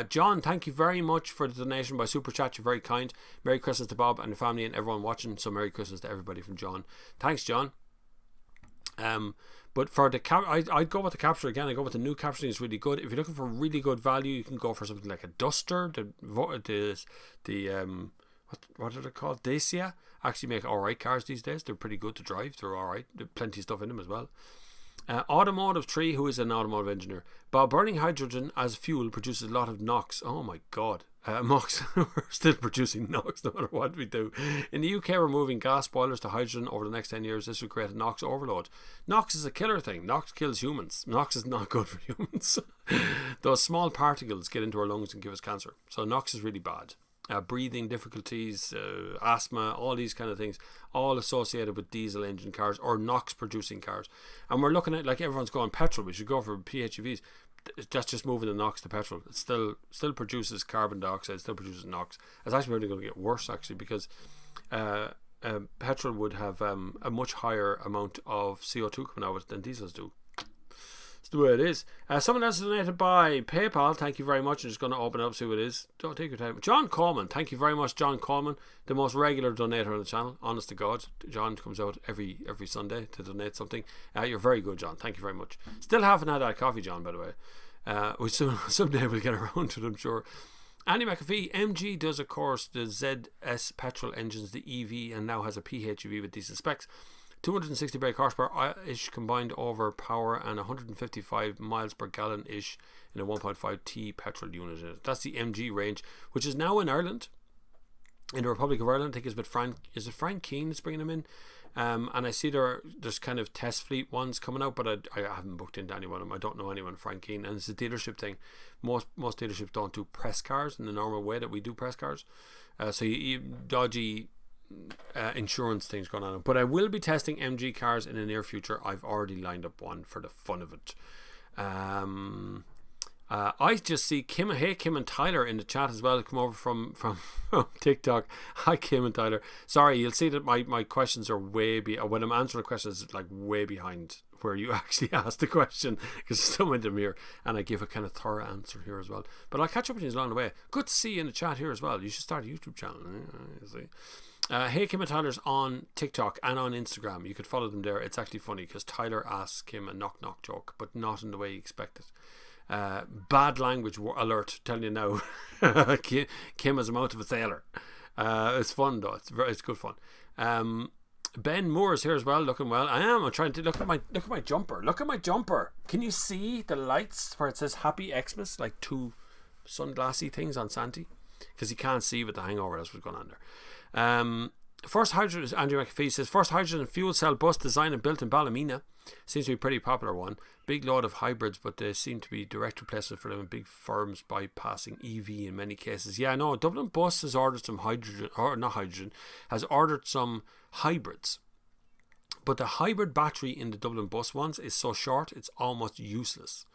John, thank you very much for the donation by Super Chat. You're very kind. Merry Christmas to Bob and the family and everyone watching. So Merry Christmas to everybody from John. Thanks, John. But for the I'd go with the Capture again. I go with the new Capture. It's really good. If you're looking for really good value, you can go for something like a Duster. What are they called? Dacia actually make alright cars these days. They're pretty good to drive. They're alright. There's plenty of stuff in them as well. Automotive 3, who is an automotive engineer. Bob, burning hydrogen as fuel produces a lot of NOx. Oh my god. NOx. We're still producing NOx no matter what we do. In the UK, we're moving gas boilers to hydrogen over the next 10 years. This will create a NOx overload. NOx is a killer thing. NOx kills humans. NOx is not good for humans. Those small particles get into our lungs and give us cancer. So NOx is really bad. Breathing difficulties, asthma, all these kind of things, all associated with diesel engine cars or NOx producing cars. And we're looking at, like, everyone's going petrol. We should go for PHEVs. That's just moving the NOx to petrol. It still produces carbon dioxide, still produces NOx. It's actually really going to get worse, actually, because petrol would have a much higher amount of CO2 coming out of it than diesels do. It's the way it is. Someone else is donated by PayPal. Thank you very much. I'm just going to open it up, see what it is. Don't take your time. John Coleman. Thank you very much, John Coleman, the most regular donator on the channel. Honest to God, John comes out every Sunday to donate something. You're very good, John. Thank you very much. Still haven't had that coffee, John, by the way. We someday we'll get around to it, I'm sure. Andy McAfee. MG does, of course, the ZS petrol engines, the EV, and now has a PHEV with decent specs. 260 brake horsepower ish combined over power and 155 miles per gallon ish in a 1.5T petrol unit. That's the MG range, which is now in Ireland, in the Republic of Ireland. I think it's with Frank. Is it Frank Keane that's bringing them in? And I see there's kind of test fleet ones coming out, but I haven't booked into any one of them. I don't know anyone Frank Keane, and it's a dealership thing. Most dealerships don't do press cars in the normal way that we do press cars. So you dodgy insurance things going on. But I will be testing MG cars in the near future. I've already lined up one for the fun of it. I just see Kim and Tyler in the chat as well, come over from TikTok. Hi Kim and Tyler. Sorry, you'll see that my questions are when I'm answering questions, it's like way behind where you actually asked the question, because someone in them here and I give a kind of thorough answer here as well. But I'll catch up with you along the way. Good to see you in the chat here as well. You should start a YouTube channel. See. Hey Kim and Tyler's on TikTok and on Instagram. You could follow them there. It's actually funny because Tyler asks Kim a knock joke, but not in the way you expect it. Bad language alert, telling you now. Kim is a mouth of a sailor. It's fun though. It's good fun. Ben Moore is here as well, looking well. I'm trying to look at my jumper. Look at my jumper. Can you see the lights where it says Happy Xmas, like two sunglassy things on Santi? Because you can't see with the hangover. That's what's going on there. First hydrogen, as Andrew McAfee says, first hydrogen fuel cell bus designed and built in Ballymena. Seems to be a pretty popular one. Big load of hybrids, but they seem to be direct replacement for them in big firms bypassing EV in many cases. Yeah, no, Dublin Bus has ordered some has ordered some hybrids. But the hybrid battery in the Dublin Bus ones is so short, it's almost useless.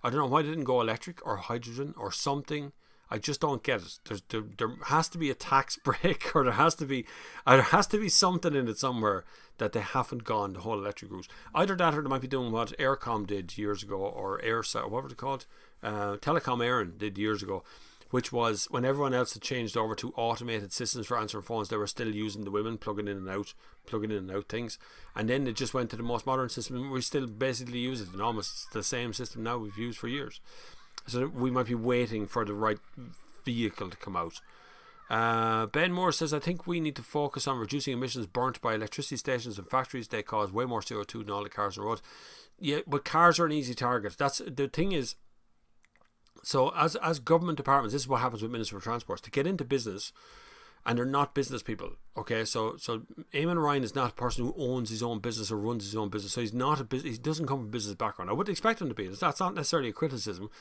I don't know why they didn't go electric or hydrogen or something. I just don't get it. There has to be a tax break, or there has to be something in it somewhere that they haven't gone the whole electric route. Either that, or they might be doing what Aircom did years ago, or Airsa, what was it called? Telecom Éireann did years ago, which was when everyone else had changed over to automated systems for answering phones, they were still using the women plugging in and out things, and then they just went to the most modern system, and we still basically use it, and almost the same system now we've used for years. So we might be waiting for the right vehicle to come out. Ben Moore says, I think we need to focus on reducing emissions burnt by electricity stations and factories. They cause way more CO2 than all the cars on the road. Yeah, but cars are an easy target. That's the thing is, so as government departments, this is what happens with Minister for Transport. To get into business, and they're not business people. Okay, so Eamon Ryan is not a person who owns his own business or runs his own business. So he doesn't come from a business background. I would expect him to be. That's not necessarily a criticism,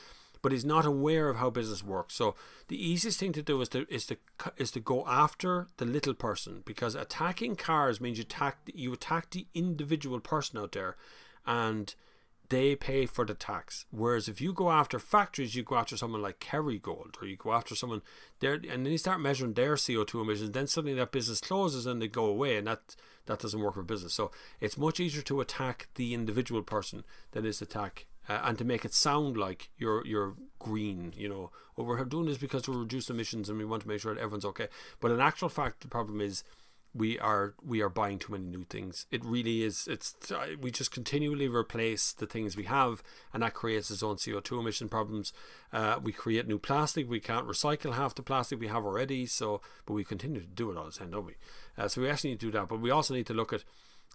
but he's not aware of how business works. So the easiest thing to do is to go after the little person, because attacking cars means you attack the individual person out there, and they pay for the tax. Whereas if you go after factories, you go after someone like Kerrygold, or you go after someone there, and then you start measuring their CO2 emissions, then suddenly that business closes and they go away, and that doesn't work for business. So it's much easier to attack the individual person than it is to attack and to make it sound like you're green, or we're doing this because we reduce emissions and we want to make sure that everyone's okay. But in actual fact, the problem is we are buying too many new things. It really is. We just continually replace the things we have, and that creates its own CO2 emission problems. We create new plastic. We can't recycle half the plastic we have already. But we continue to do it all the time, don't we? So we actually need to do that. But we also need to look at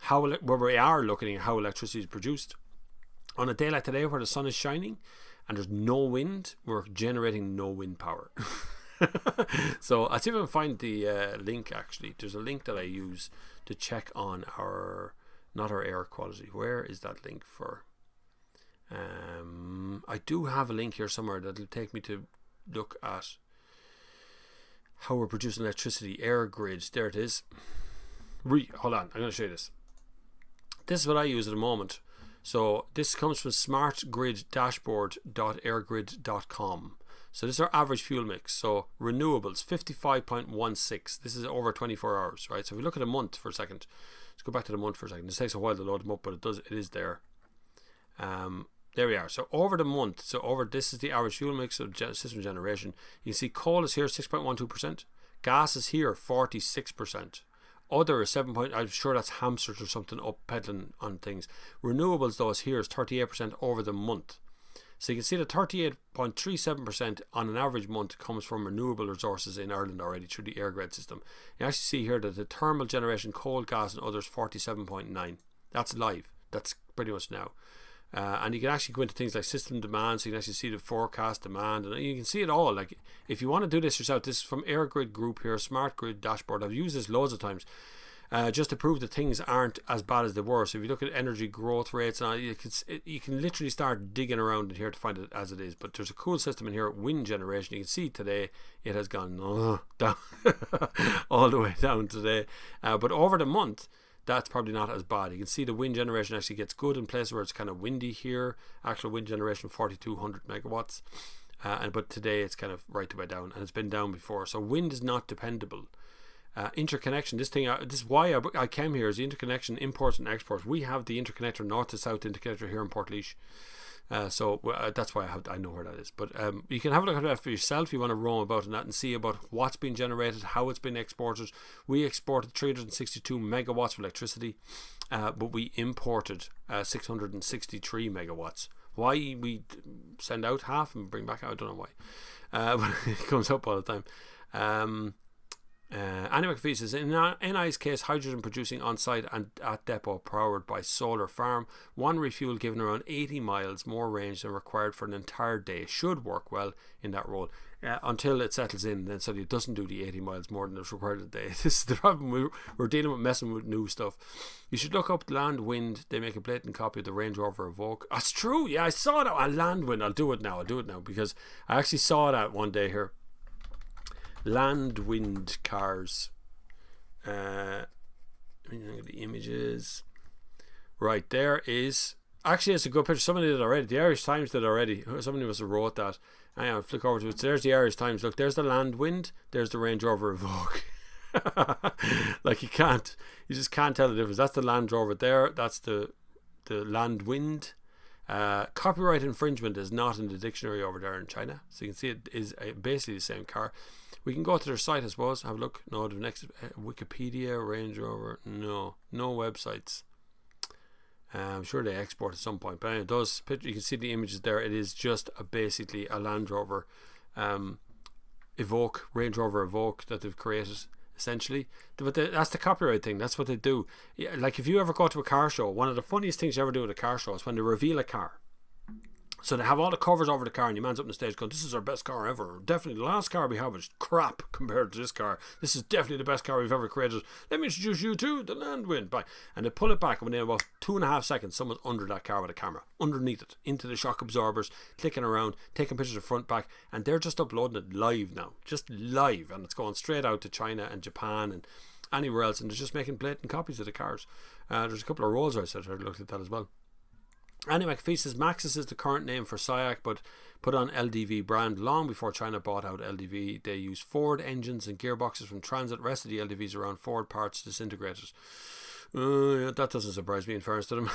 where we are looking at how electricity is produced. On a day like today, where the sun is shining and there's no wind, we're generating no wind power. So I'll see if I can find the link. Actually, there's a link that I use to check on not our air quality. Where is that link for? I do have a link here somewhere that'll take me to look at how we're producing electricity. Air grids. There it is. Hold on, I'm going to show you this. This is what I use at the moment. So this comes from smartgriddashboard.airgrid.com. So this is our average fuel mix. So renewables, 55.16. This is over 24 hours, right? So if we look at a month for a second, let's go back to the month for a second. This takes a while to load them up, but it is there. There we are. So over the month, this is the average fuel mix of system generation. You can see coal is here, 6.12%. Gas is here, 46%. Other is 7. I'm sure that's hamsters or something up peddling on things. Renewables, though, is here is 38% over the month. So you can see that 38.37% on an average month comes from renewable resources in Ireland already through the air grid system. You actually see here that the thermal generation, coal, gas and others, 47.9. That's live. That's pretty much now. And you can actually go into things like system demand, so you can actually see the forecast demand, and you can see it all. Like, if you want to do this yourself, this is from Air Grid Group here, Smart Grid Dashboard. I've used this loads of times just to prove that things aren't as bad as they were. So if you look at energy growth rates, and all, you can literally start digging around in here to find it as it is. But there's a cool system in here, wind generation. You can see today it has gone down all the way down today. But over the month, that's probably not as bad. You can see the wind generation actually gets good in places where it's kind of windy here. Actual wind generation 4,200 megawatts. But today it's kind of right the way down, and it's been down before. So wind is not dependable. Interconnection, this is why I came here, is the interconnection, imports and exports. We have the interconnector, north to south interconnector here in Portlaoise. So that's why I know where that is. But you can have a look at that for yourself. You want to roam about in that and see about what's been generated, how it's been exported. We exported 362 megawatts of electricity, but we imported 663 megawatts. Why we send out half and bring back out, I don't know why. But it comes up all the time. Anyway, says in NI's case, hydrogen producing on site and at depot powered by solar farm. One refuel given around 80 miles more range than required for an entire day should work well in that role until it settles in. Then suddenly it doesn't do the 80 miles more than it's required a day. This is the problem. We're dealing with messing with new stuff. You should look up Land Wind. They make a blatant copy of the Range Rover Evoque. That's true. Yeah, I saw that on Land Wind. I'll do it now because I actually saw that one day here. Land Wind cars. The images. Right, there is. Actually, it's a good picture. Somebody did it already. The Irish Times did it already. Somebody must have wrote that. Hang on, flick over to it. There's the Irish Times. Look, there's the Land Wind. There's the Range Rover Evoque. Like you just can't tell the difference. That's the Land Rover there. That's the Land Wind. Copyright infringement is not in the dictionary over there in China, so you can see it is basically the same car. We can go to their site, I suppose, have a look. No, the next Wikipedia, Range Rover, no websites. I'm sure they export at some point, but anyway, those pictures, you can see the images there. It is just basically a Land Rover Evoque, Range Rover Evoque that they've created, essentially. But that's the copyright thing. That's what they do. Yeah, like if you ever go to a car show, one of the funniest things you ever do at a car show is when they reveal a car. So they have all the covers over the car, and your man's up on the stage going, "This is our best car ever. Definitely the last car we have is crap compared to this car. This is definitely the best car we've ever created. Let me introduce you to the Land Wind." And they pull it back, and within about 2.5 seconds, someone's under that car with a camera, underneath it, into the shock absorbers, clicking around, taking pictures of front, back, and they're just uploading it live now, just live, and it's going straight out to China and Japan and anywhere else, and they're just making blatant copies of the cars. There's a couple of Rolls Royces that I looked at that as well. Annie McPhee says Maxus is the current name for SIAC, but put on LDV brand long before China bought out LDV. They use Ford engines and gearboxes from Transit. Rest of the LDVs around Ford parts disintegrated. That doesn't surprise me, in fairness to them.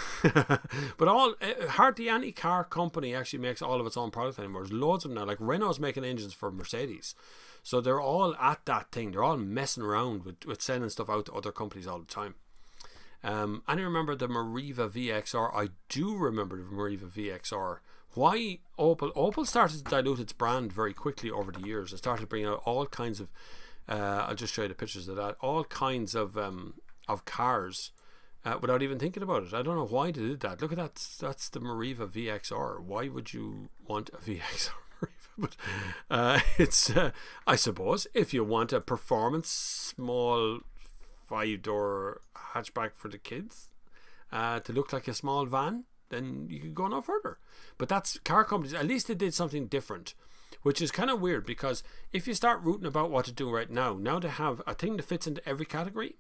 But hardly any car company actually makes all of its own product anymore. There's loads of them now. Like Renault's making engines for Mercedes. So they're all at that thing. They're all messing around with sending stuff out to other companies all the time. And I remember the Meriva VXR. I do remember the Meriva VXR. Why Opel started to dilute its brand very quickly over the years. It started bringing out all kinds of I'll just show you the pictures of that, all kinds of cars without even thinking about it. I don't know why they did that. Look at that. That's the Meriva VXR. Why would you want a VXR Meriva? But it's I suppose if you want a performance small 5-door hatchback for the kids to look like a small van, then you can go no further. But that's car companies. At least they did something different, which is kind of weird, because if you start rooting about what to do right now they have a thing that fits into every category,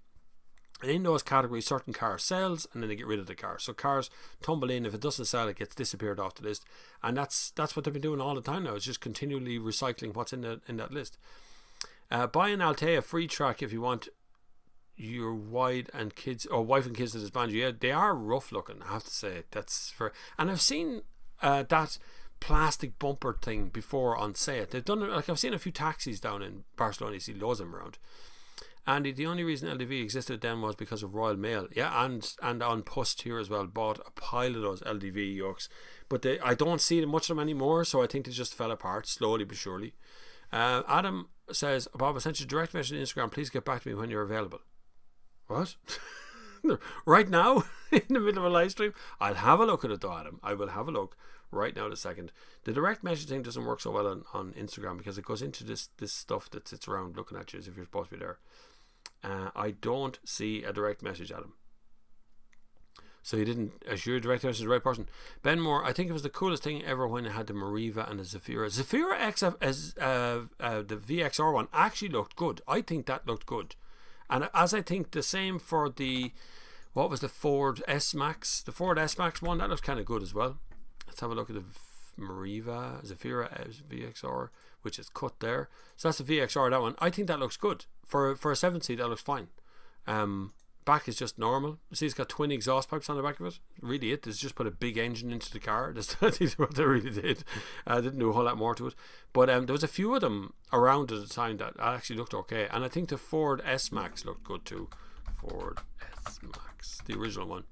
and in those categories certain cars sells, and then they get rid of the car. So cars tumble in. If it doesn't sell, it gets disappeared off the list, and that's what they've been doing all the time now. It's just continually recycling what's in that list. Buy an Altea free track if you want your wife and kids to this banjo. Yeah, they are rough looking, I have to say. And I've seen that plastic bumper thing before on sale. They've done it, like I've seen a few taxis down in Barcelona. You see loads of them around. And the only reason LDV existed then was because of Royal Mail. Yeah, and on Pust here as well, bought a pile of those LDV yokes. But I don't see much of them anymore, so I think they just fell apart slowly but surely. Adam says, Bob, I sent you a direct message on Instagram. Please get back to me when you're available. What? Right now? In the middle of a live stream? I'll have a look at it though, Adam. I will have a look right now in a second. The direct message thing doesn't work so well on Instagram, because it goes into this stuff that sits around looking at you as if you're supposed to be there. I don't see a direct message, Adam. So you didn't assure direct message to the right person. Ben Moore, I think it was the coolest thing ever when it had the Meriva and the Zafira. Zafira X, the VXR one, actually looked good. I think that looked good. And as I think the same for the Ford S-Max? The Ford S-Max one, that looks kind of good as well. Let's have a look at the Meriva Zafira VXR, which is cut there. So that's the VXR, that one. I think that looks good. For a 7-seat, that looks fine. Back is just normal. You see, it's got twin exhaust pipes on the back of it. Really, it's just put a big engine into the car. That's what they really did. Didn't do a whole lot more to it. But there was a few of them around at the time that actually looked okay. And I think the Ford S-Max looked good too. Ford S-Max, the original one.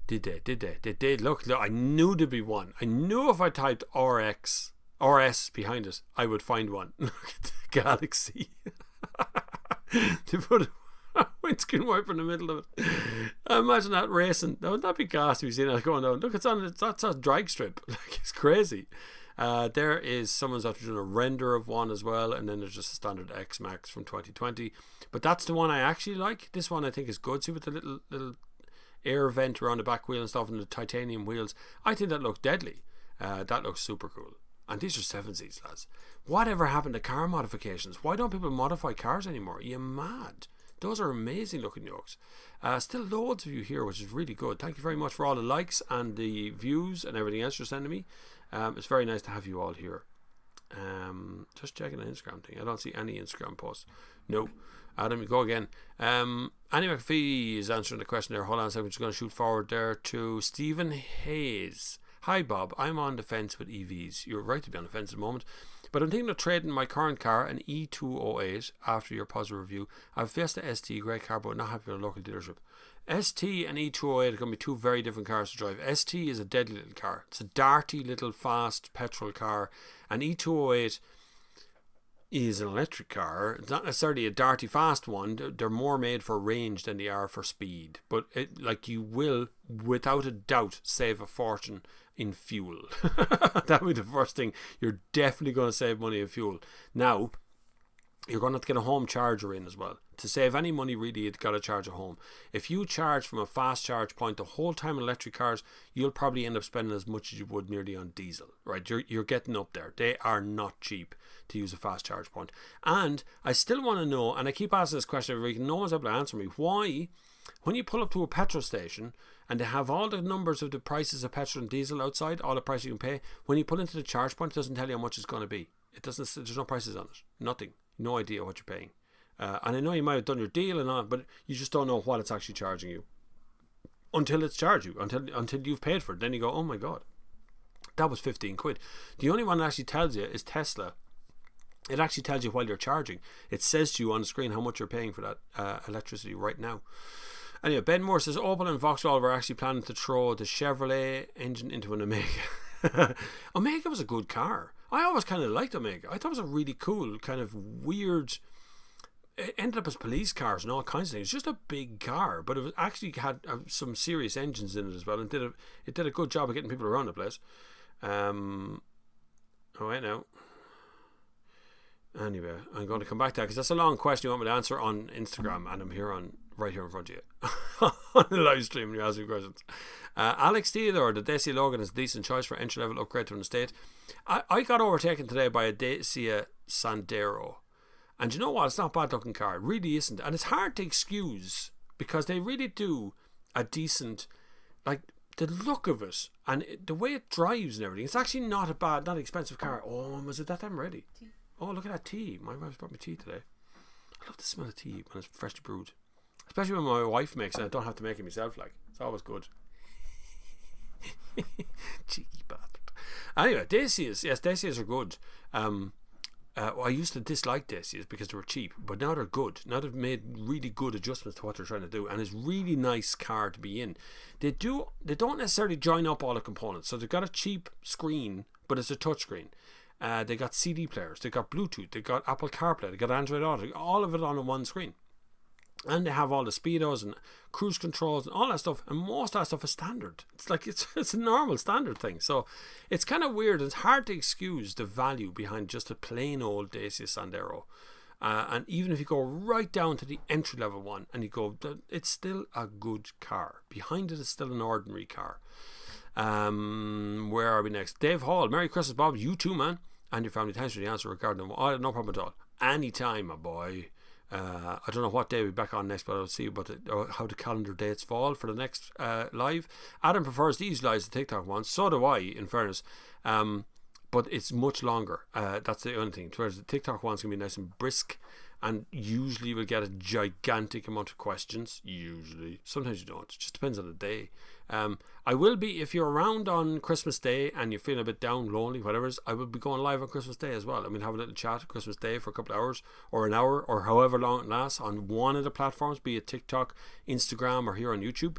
Did they? Look, I knew there'd be one. I knew if I typed RS behind it, I would find one. Look at the Galaxy. They put a windscreen wiper in the middle of it. Imagine that racing. Wouldn't that be gas if you seen that going down? Look, that's a drag strip. Like, it's crazy. There is someone's after doing a render of one as well, and then there's just a standard X Max from 2020. But that's the one I actually like. This one I think is good. See, with the little air vent around the back wheel and stuff, and the titanium wheels. I think that looks deadly. That looks super cool. And these are 7-seats, lads. Whatever happened to car modifications? Why don't people modify cars anymore? Are you mad? Those are amazing looking yokes. Still loads of you here, which is really good. Thank you very much for all the likes and the views and everything else you're sending me. It's very nice to have you all here. Just checking an Instagram thing. I don't see any Instagram posts. No. Adam, you go again. Annie McPhee is answering the question there. Hold on a second. I'm just going to shoot forward there to Stephen Hayes. Hi Bob, I'm on the fence with EVs. You're right to be on the fence at the moment, but I'm thinking of trading my current car, an E208, after your positive review. I have Fiesta ST, great car, but not happy with a local dealership. ST and E208 are going to be two very different cars to drive. ST is a deadly little car. It's a darty little fast petrol car, and E208 is an electric car. It's not necessarily a darty fast one. They're more made for range than they are for speed, but you will without a doubt save a fortune in fuel. That would be the first thing. You're definitely going to save money in fuel. Now you're going to have to get a home charger in as well. To save any money, really, you've got to charge at home. If you charge from a fast charge point the whole time in electric cars, you'll probably end up spending as much as you would nearly on diesel, right? You're getting up there. They are not cheap to use a fast charge point. And I still want to know, and I keep asking this question every week, no one's able to answer me, why When you pull up to a petrol station and they have all the numbers of the prices of petrol and diesel outside, all the price you can pay, when you pull into the charge point, it doesn't tell you how much it's going to be. It doesn't. There's no prices on it. Nothing. No idea what you're paying. And I know you might have done your deal and all, but you just don't know what it's actually charging you until it's charged you, until you've paid for it. Then you go, oh my God, that was 15 quid. The only one that actually tells you is Tesla. It actually tells you while you're charging. It says to you on the screen how much you're paying for that electricity right now. Anyway, Ben Moore says Opel and Vauxhall were actually planning to throw the Chevrolet engine into an Omega. Omega was a good car. I always kind of liked Omega. I thought it was a really cool, kind of weird. It ended up as police cars and all kinds of things. It's just a big car, but it was actually had some serious engines in it as well, and it did a good job of getting people around the place. Oh wait now. Anyway, I'm going to come back to that because that's a long question you want me to answer on Instagram, and I'm right here in front of you on the live stream. You ask me questions. Alex Theodore, the Dacia Logan is a decent choice for entry level upgrade to an estate. I got overtaken today by a Dacia Sandero, and you know what? It's not a bad looking car. It really isn't, and it's hard to excuse because they really do a decent, like the look of it and the way it drives and everything. It's actually not a bad, not an expensive car. Oh, was it that time ready? Oh, look at that tea. My wife's brought me tea today. I love the smell of tea when it's freshly brewed. Especially when my wife makes it and I don't have to make it myself. Like, it's always good. Cheeky bastard. Anyway, Dacias. Yes, Dacias are good. I used to dislike Dacias because they were cheap, but now they're good. Now they've made really good adjustments to what they're trying to do, and it's really nice car to be in. They don't necessarily join up all the components. So they've got a cheap screen, but it's a touch screen. They got CD players, they got Bluetooth, they got Apple CarPlay, they got Android Auto, all of it on one screen. And they have all the speedos and cruise controls and all that stuff, and most of that stuff is standard. It's like it's a normal standard thing. So it's kind of weird. It's hard to excuse the value behind just a plain old Dacia Sandero. And even if you go right down to the entry level one and you go, it's still a good car. Behind it is still an ordinary car. Where are we next? Dave Hall, Merry Christmas, Bob. You too, man, and your family. Thanks for the answer regarding them. Oh, no problem at all. Anytime, my boy. I don't know what day we'll be back on next, but I'll see about how the calendar dates fall for the next live. Adam prefers these lives to TikTok ones. So do I, in fairness. But it's much longer. That's the only thing. Whereas the TikTok ones can be nice and brisk, and usually we'll get a gigantic amount of questions. Usually, sometimes you don't. It just depends on the day. I will be, if you're around on Christmas Day and you're feeling a bit down, lonely, whatever it is, I will be going live on Christmas Day as well. I mean, have a little chat Christmas Day for a couple of hours or an hour or however long it lasts on one of the platforms, be it TikTok, Instagram, or here on YouTube.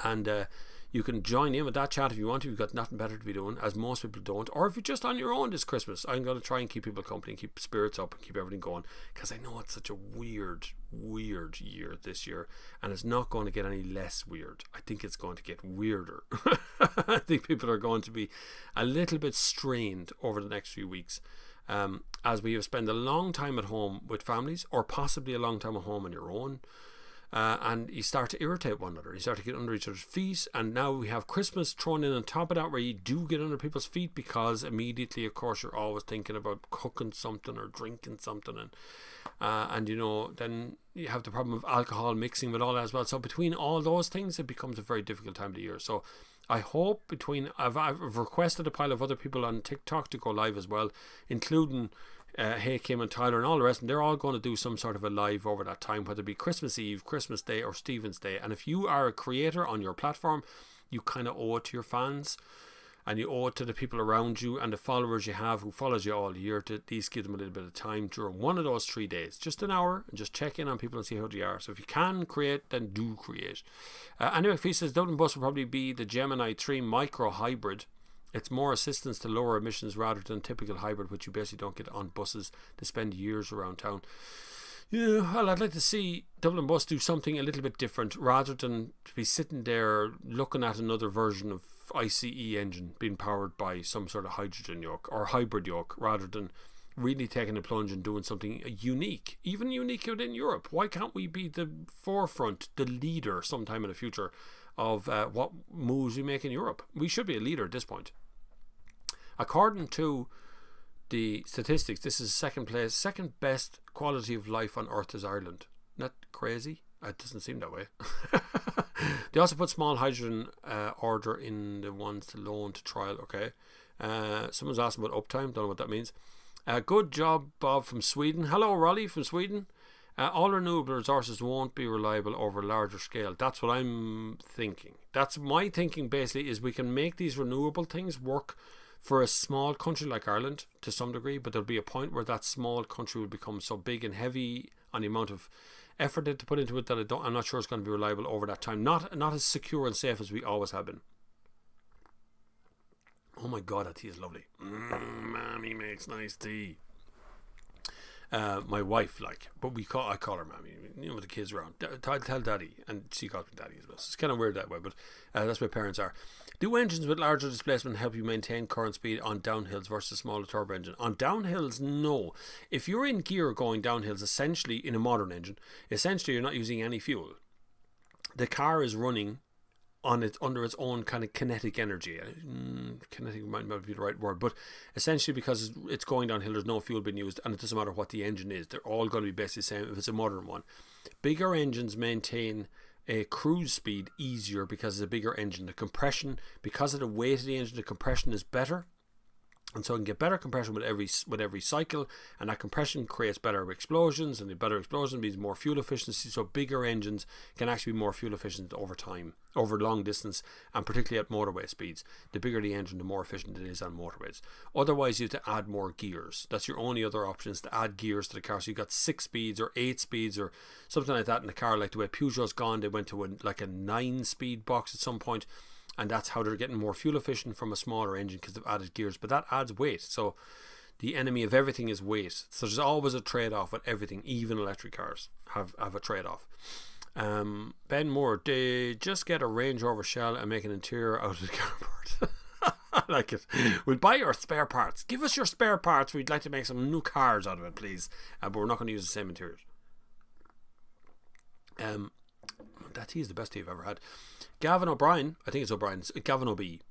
And you can join in with that chat if you want to. You've got nothing better to be doing, as most people don't. Or if you're just on your own this Christmas, I'm going to try and keep people company and keep spirits up and keep everything going, because I know it's such a weird year this year, and it's not going to get any less weird. I think it's going to get weirder. I think people are going to be a little bit strained over the next few weeks, as we have spent a long time at home with families, or possibly a long time at home on your own. And you start to irritate one another. You start to get under each other's feet, and now we have Christmas thrown in on top of that, where you do get under people's feet, because immediately, of course, you're always thinking about cooking something or drinking something, and you know, then you have the problem of alcohol mixing with all that as well. So between all those things, it becomes a very difficult time of the year. So I hope I've requested a pile of other people on TikTok to go live as well, including Hey Kim and Tyler and all the rest, and they're all going to do some sort of a live over that time, whether it be Christmas Eve, Christmas Day, or Stephen's Day. And if you are a creator on your platform, you kind of owe it to your fans, and you owe it to the people around you and the followers you have who follows you all year, to at least give them a little bit of time during one of those 3 days, just an hour, and just check in on people and see how they are. So if you can create, then do create. Anyway, Fee says Dublin Bus will probably be the Gemini 3 Micro Hybrid. It's more assistance to lower emissions rather than typical hybrid, which you basically don't get on buses to spend years around town. Yeah, well, I'd like to see Dublin Bus do something a little bit different, rather than to be sitting there looking at another version of ICE engine being powered by some sort of hydrogen yoke or hybrid yoke, rather than really taking a plunge and doing something unique, even unique within Europe. Why can't we be the forefront, the leader sometime in the future of what moves we make in Europe? We should be a leader at this point. According to the statistics, this is second best quality of life on earth is Ireland. Isn't that crazy? It doesn't seem that way. They also put small hydrogen order in the ones to loan to trial. Okay. Someone's asking about uptime. Don't know what that means. Good job, Bob from Sweden. Hello, Rolly from Sweden. All renewable resources won't be reliable over a larger scale. That's what I'm thinking. That's my thinking, basically, is we can make these renewable things work for a small country like Ireland to some degree, but there'll be a point where that small country will become so big and heavy on the amount of effort to put into it that I'm not sure it's going to be reliable over that time. Not as secure and safe as we always have been. Oh my God, that tea is lovely. Mommy makes nice tea. My wife, but I call her Mommy, with the kids around. Tell Daddy, and she calls me Daddy as well. So it's kind of weird that way, but that's where parents are. Do engines with larger displacement help you maintain current speed on downhills versus smaller turbo engine? On downhills, no. If you're in gear going downhills, essentially in a modern engine, essentially you're not using any fuel. The car is running under its own kind of kinetic energy. Kinetic might not be the right word, but essentially because it's going downhill, there's no fuel being used, and it doesn't matter what the engine is. They're all going to be basically the same if it's a modern one. Bigger engines maintain a cruise speed easier because it's a bigger engine. The compression, because of the weight of the engine, the compression is better. And so you can get better compression with every cycle, and that compression creates better explosions, and the better explosion means more fuel efficiency. So bigger engines can actually be more fuel efficient over time, over long distance, and particularly at motorway speeds. The bigger the engine, the more efficient it is on motorways. Otherwise, you have to add more gears. That's your only other option, is to add gears to the car. So you've got 6 speeds or 8 speeds or something like that in the car. Like the way Peugeot's gone, they went to a 9-speed box at some point. And that's how they're getting more fuel efficient from a smaller engine, because they've added gears. But that adds weight. So the enemy of everything is weight. So there's always a trade-off with everything. Even electric cars have a trade-off. Ben Moore, they just get a Range Rover shell and make an interior out of the carport. I like it. We'll buy your spare parts. Give us your spare parts. We'd like to make some new cars out of it, please. But we're not going to use the same materials. That tea is the best tea I've ever had. Gavin O'Brien, I think it's O'Brien's, Gavin O'B.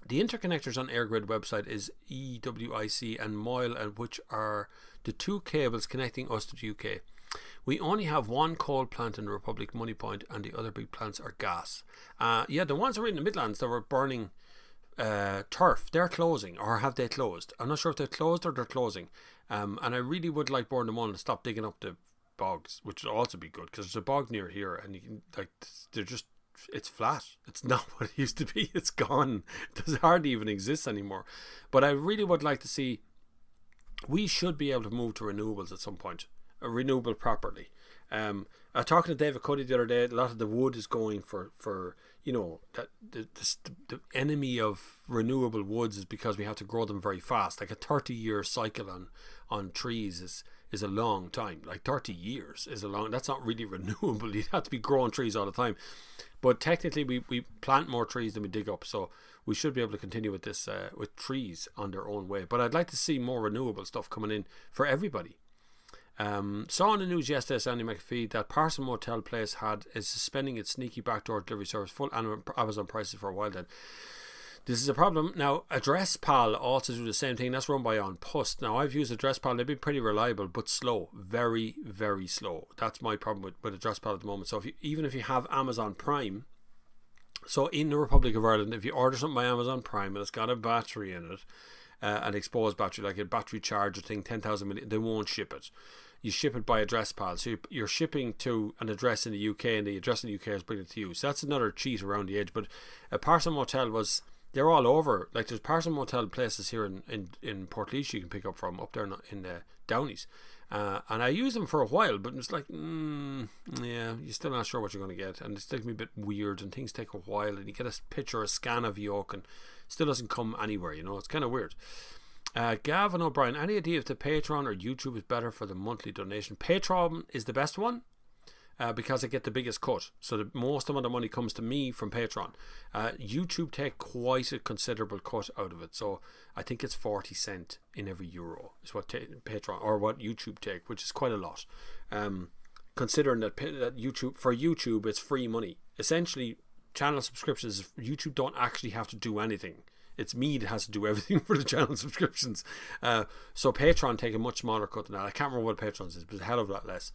The interconnectors on AirGrid website is EWIC and Moyle, and which are the 2 cables connecting us to the UK. We only have 1 coal plant in the Republic, Moneypoint, and the other big plants are gas. The ones that were in the Midlands that were burning turf, they're closing, or have they closed? I'm not sure if they're closed or they're closing. And I really would like Bournemouth to stop digging up the bogs, which would also be good, because there's a bog near here, and you can it's flat. It's not what it used to be. It's gone. It does hardly even exist anymore. But I really would like to see, we should be able to move to renewables at some point, renewable properly. I was talking to David Cuddy the other day. A lot of the wood is going for that the enemy of renewable woods is because we have to grow them very fast. Like a 30-year cycle on trees is a long time. Like 30 years is a long, that's not really renewable. You'd have to be growing trees all the time. But technically we plant more trees than we dig up, so we should be able to continue with this with trees on their own way. But I'd like to see more renewable stuff coming in for everybody. Saw on the news yesterday, Sandy McAfee, that Parson Motel Place is suspending its sneaky backdoor delivery service, full Amazon prices for a while then. This is a problem. Now, AddressPal also do the same thing. That's run by On Post. Now, I've used AddressPal. They've been pretty reliable, but slow. Very, very slow. That's my problem with AddressPal at the moment. So even if you have Amazon Prime, so in the Republic of Ireland, if you order something by Amazon Prime and it's got a battery in it, an exposed battery, like a battery charger thing, 10,000 million, they won't ship it. You ship it by AddressPal. So you're shipping to an address in the UK, and the address in the UK is bringing it to you. So that's another cheat around the edge. But a Parson Motel they're all over. Like there's Parson Motel places here in Portlaoise you can pick up from, up there in the Downies. And I used them for a while, but it's like, you're still not sure what you're going to get. And it's still going to be a bit weird, and things take a while, and you get a picture, a scan of yoke, and still doesn't come anywhere, It's kind of weird. Gavin O'Brien, any idea if the Patreon or YouTube is better for the monthly donation? Patreon is the best one. Because I get the biggest cut, so the most amount of money comes to me from Patreon. YouTube take quite a considerable cut out of it, so I think it's 40 cents in every euro is what Patreon or what YouTube take, which is quite a lot. Considering that YouTube it's free money. Essentially, channel subscriptions, YouTube don't actually have to do anything. It's me that has to do everything for the channel subscriptions. So Patreon take a much smaller cut than that. I can't remember what Patreon's is, but it's a hell of a lot less.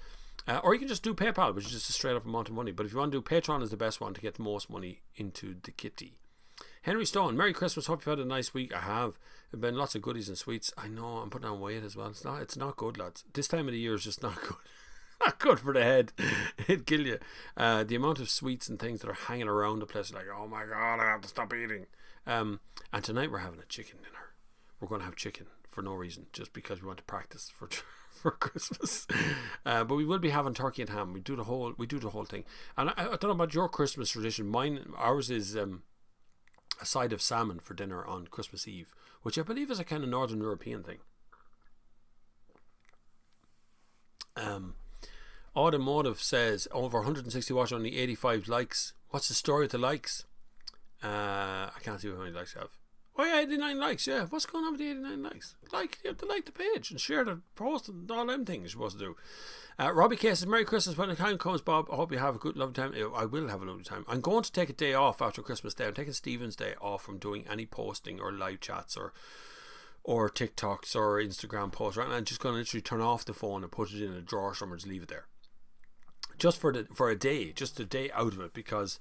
Or you can just do PayPal, which is just a straight up amount of money. But if you want to do Patreon, is the best one to get the most money into the kitty. Henry Stone, Merry Christmas. Hope you've had a nice week. I have. There've been lots of goodies and sweets. I know I'm putting on weight as well. It's not good, lads. This time of the year is just not good. Not good for the head. It'd kill you. The amount of sweets and things that are hanging around the place, like, oh my god, I have to stop eating. And tonight we're having a chicken dinner. We're going to have chicken for no reason, just because we want to practice for Christmas. But we will be having turkey and ham. We do the whole thing. And I don't know about your Christmas tradition. Ours is a side of salmon for dinner on Christmas Eve, which I believe is a kind of Northern European thing. Automotive says over 160 watch, only 85 likes. What's the story with the likes? I can't see how many likes I have. Oh yeah, 89 likes. Yeah, what's going on with the 89 likes? You have to like the page and share the post and all them things you're supposed to do. Robbie K says, Merry Christmas when the time comes, Bob. I hope you have a good lovely time. I will have a lovely time. I'm going to take a day off after Christmas Day. I'm taking Stephen's Day off from doing any posting or live chats or TikToks or Instagram posts. Right, and I'm just going to literally turn off the phone and put it in a drawer somewhere and just leave it there. Just for a day, just a day out of it, because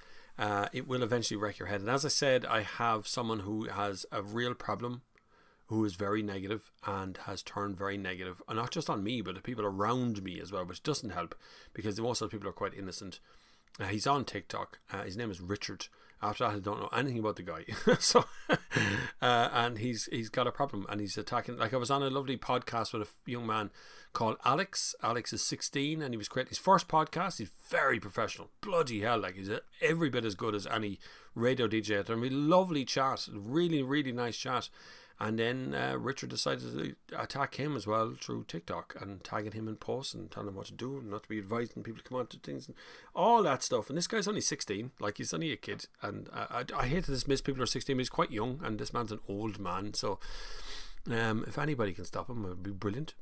it will eventually wreck your head. And as I said, I have someone who has a real problem, who is very negative and has turned very negative, and not just on me, but the people around me as well, which doesn't help, because most of the people are quite innocent. He's on TikTok. His name is Richard. After that, I don't know anything about the guy. So, and he's got a problem, and he's attacking. Like, I was on a lovely podcast with a young man called Alex. Alex is 16, and he was creating his first podcast. He's very professional. Bloody hell, like, he's every bit as good as any radio DJ out there. And we lovely chat, really, really nice chat. And then Richard decided to attack him as well through TikTok and tagging him in posts and telling him what to do and not to be advising people to come on to things and all that stuff. And this guy's only 16, like, he's only a kid. And I hate to dismiss people who are 16, but he's quite young, and this man's an old man. So if anybody can stop him, it would be brilliant.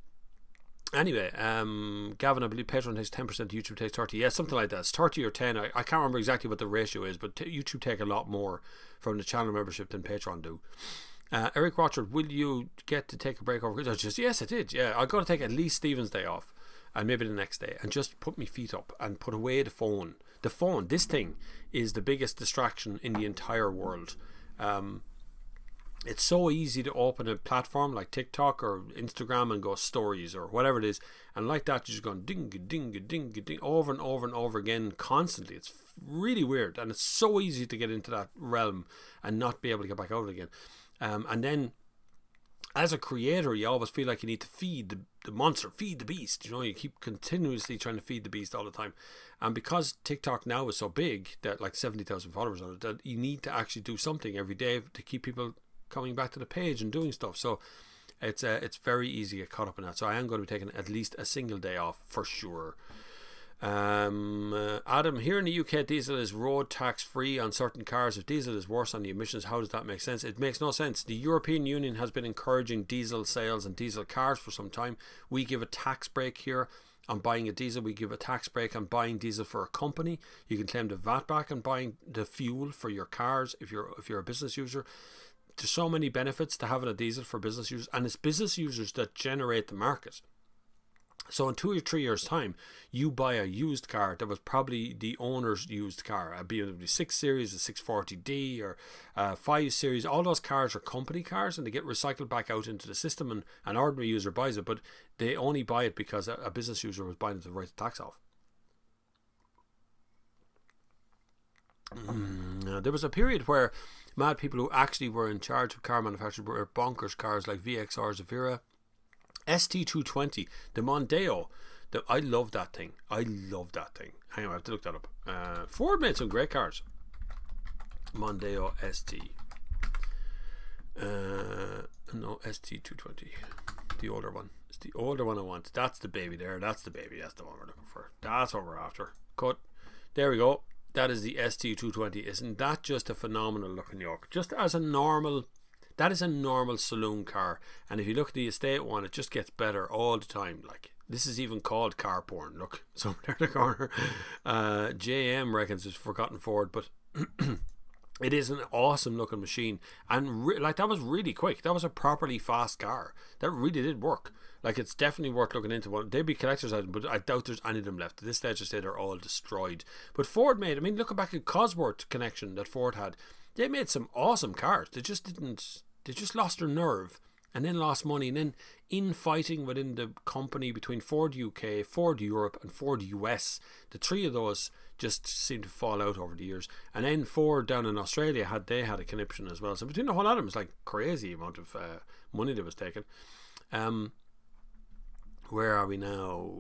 Anyway, Gavin, I believe Patreon takes 10%, YouTube takes 30%. Yeah, something like that. It's 30 or 10. I can't remember exactly what the ratio is, but YouTube take a lot more from the channel membership than Patreon do. Eric Rochard, will you get to take a break over Christmas? Yes, I did. Yeah, I got to take at least Stephen's Day off, and maybe the next day, and just put my feet up and put away the phone. The phone, this thing, is the biggest distraction in the entire world. It's so easy to open a platform like TikTok or Instagram and go stories or whatever it is, and like that, you're just going ding, ding, ding, ding, over and over and over again constantly. It's really weird, and it's so easy to get into that realm and not be able to get back out again. And then, as a creator, you always feel like you need to feed the monster, feed the beast. You know, you keep continuously trying to feed the beast all the time. And because TikTok now is so big, that like 70,000 followers on it, that you need to actually do something every day to keep people coming back to the page and doing stuff. So it's very easy to get caught up in that. So I am going to be taking at least a single day off for sure. Adam, here in the UK, diesel is road tax free on certain cars. If diesel is worse on the emissions, how does that make sense? It makes no sense. The European Union has been encouraging diesel sales and diesel cars for some time. We give a tax break here on buying a diesel. We give a tax break on buying diesel for a company. You can claim the VAT back on buying the fuel for your cars if you're a business user. There's so many benefits to having a diesel for business users, and it's business users that generate the market. So in 2 or 3 years' time, you buy a used car that was probably the owner's used car, a BMW 6 Series, a 640D, or a 5 Series. All those cars are company cars, and they get recycled back out into the system, and an ordinary user buys it, but they only buy it because a business user was buying it to write the tax off. There was a period where mad people who actually were in charge of car manufacturers were bonkers cars like VXR, Zafira, ST220, the Mondeo. I love that thing. Hang on, I have to look that up. Ford made some great cars. Mondeo ST. No, ST220. The older one. It's the older one I want. That's the baby there. That's the baby. That's the one we're looking for. That's what we're after. Cut. There we go. That is the ST220. Isn't that just a phenomenal looking yoke? Just as a normal... That is a normal saloon car, and if you look at the estate one, it just gets better all the time. Like, this is even called car porn. Look, somewhere there in the corner. JM reckons it's forgotten Ford, but It is an awesome looking machine, and like that was really quick. That was a properly fast car. That really did work. Like, it's definitely worth looking into. One, they'd be collector's items, but I doubt there's any of them left. At this stage, I say they're all destroyed. But Ford made, I mean, looking back at Cosworth connection that Ford had, they made some awesome cars. They just lost their nerve, and then lost money, and then infighting within the company between Ford UK, Ford Europe, and Ford US. The three of those just seemed to fall out over the years. And then Ford down in Australia had a conniption as well. So between the whole lot of them, it's like crazy amount of money that was taken. Where are we now?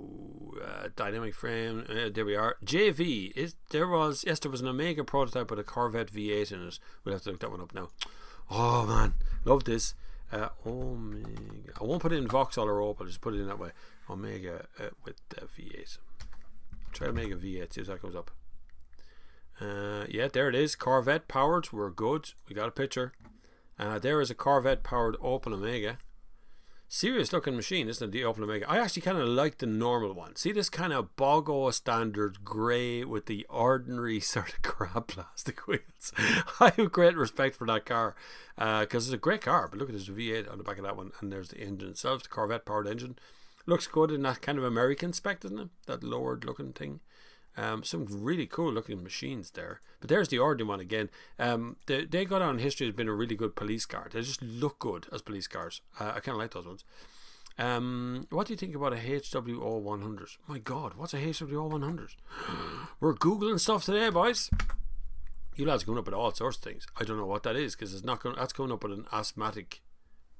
Dynamic frame. There we are. JV. There was an Omega prototype with a Corvette V8 in it. We'll have to look that one up now. Oh man, love this. Omega. I won't put it in Vauxhall or Opel. I'll just put it in that way. Omega with V8. Try Omega V8. See if that comes up. Yeah, there it is. Corvette powered. We're good. We got a picture. There is a Corvette powered Opel Omega. Serious looking machine, isn't it, the Opel Omega? I actually kind of like the normal one. See this kind of bogo standard grey with the ordinary sort of crap plastic wheels. I have great respect for that car because it's a great car. But look at this V8 on the back of that one, and there's the engine itself, the Corvette powered engine. Looks good in that kind of American spec, doesn't it? That lowered looking thing. Some really cool looking machines there. But there's the ordinary one again. They got on history as being a really good police car. They just look good as police cars. I kind of like those ones. What do you think about a HWO 100? My God, what's a HWO 100? We're Googling stuff today, boys. You lads are going up with all sorts of things. I don't know what that is, because it's not going. That's going up with an asthmatic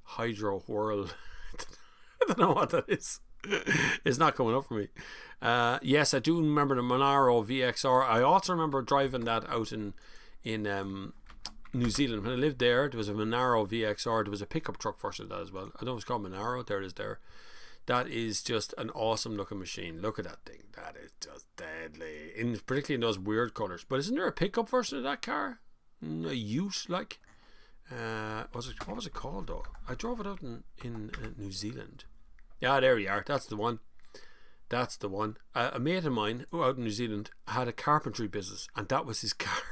hydro whirl. I don't know what that is. It's not coming up for me. Yes, I do remember the Monaro VXR. I also remember driving that out in New Zealand. When I lived there was a Monaro VXR. There was a pickup truck version of that as well. I know it's called Monaro. There it is there. That is just an awesome looking machine. Look at that thing. That is just deadly. Particularly in those weird colours. But isn't there a pickup version of that car? A Ute, like? What was it called though? I drove it out in New Zealand. Yeah, there we are. That's the one. That's the one. A mate of mine who out in New Zealand had a carpentry business, and that was his car.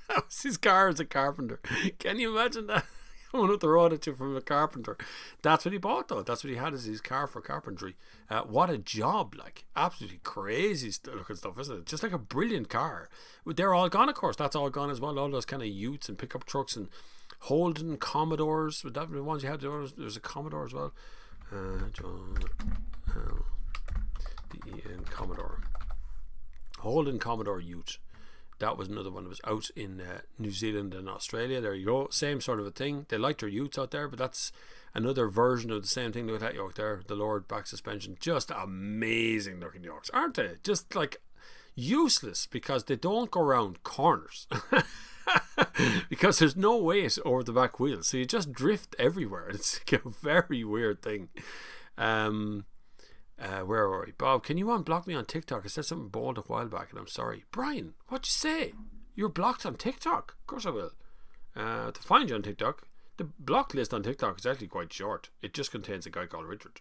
That was his car as a carpenter. Can you imagine that? Going up the road at you from a carpenter. That's what he bought though. That's what he had as his car for carpentry. What a job, like. Absolutely crazy looking stuff, isn't it? Just like a brilliant car. They're all gone, of course. That's all gone as well. All those kind of Utes and pickup trucks and Holden Commodores. Would that be the ones you had? There was a Commodore as well. John L. D-E-N Commodore. Holden Commodore Ute. That was another one that was out in New Zealand and Australia. There you go. Same sort of a thing. They like their Utes out there, but that's another version of the same thing with that yoke there. The lowered back suspension. Just amazing looking yokes, aren't they? Just like useless because they don't go around corners. Because there's no weight over the back wheel, so you just drift everywhere. It's like a very weird thing. Where are we? Bob, can you unblock me on TikTok? I said something bold a while back and I'm sorry. Brian, what'd you say? You're blocked on TikTok? Of course I will. To find you on TikTok, the block list on TikTok is actually quite short. It just contains a guy called Richard.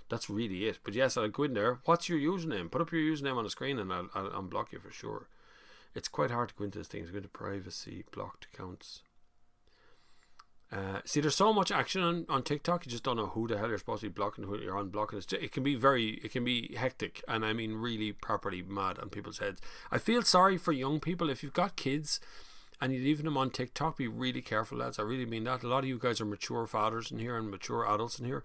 That's really it. But yes, I'll go in there. What's your username? Put up your username on the screen and I'll unblock you for sure. It's quite hard to go into this thing. Go into privacy, blocked accounts. See, there's so much action on TikTok. You just don't know who the hell you're supposed to be blocking, who you're unblocking. It can be hectic, and I mean really properly mad on people's heads. I feel sorry for young people. If you've got kids and you're leaving them on TikTok, be really careful, lads. I really mean that. A lot of you guys are mature fathers in here and mature adults in here.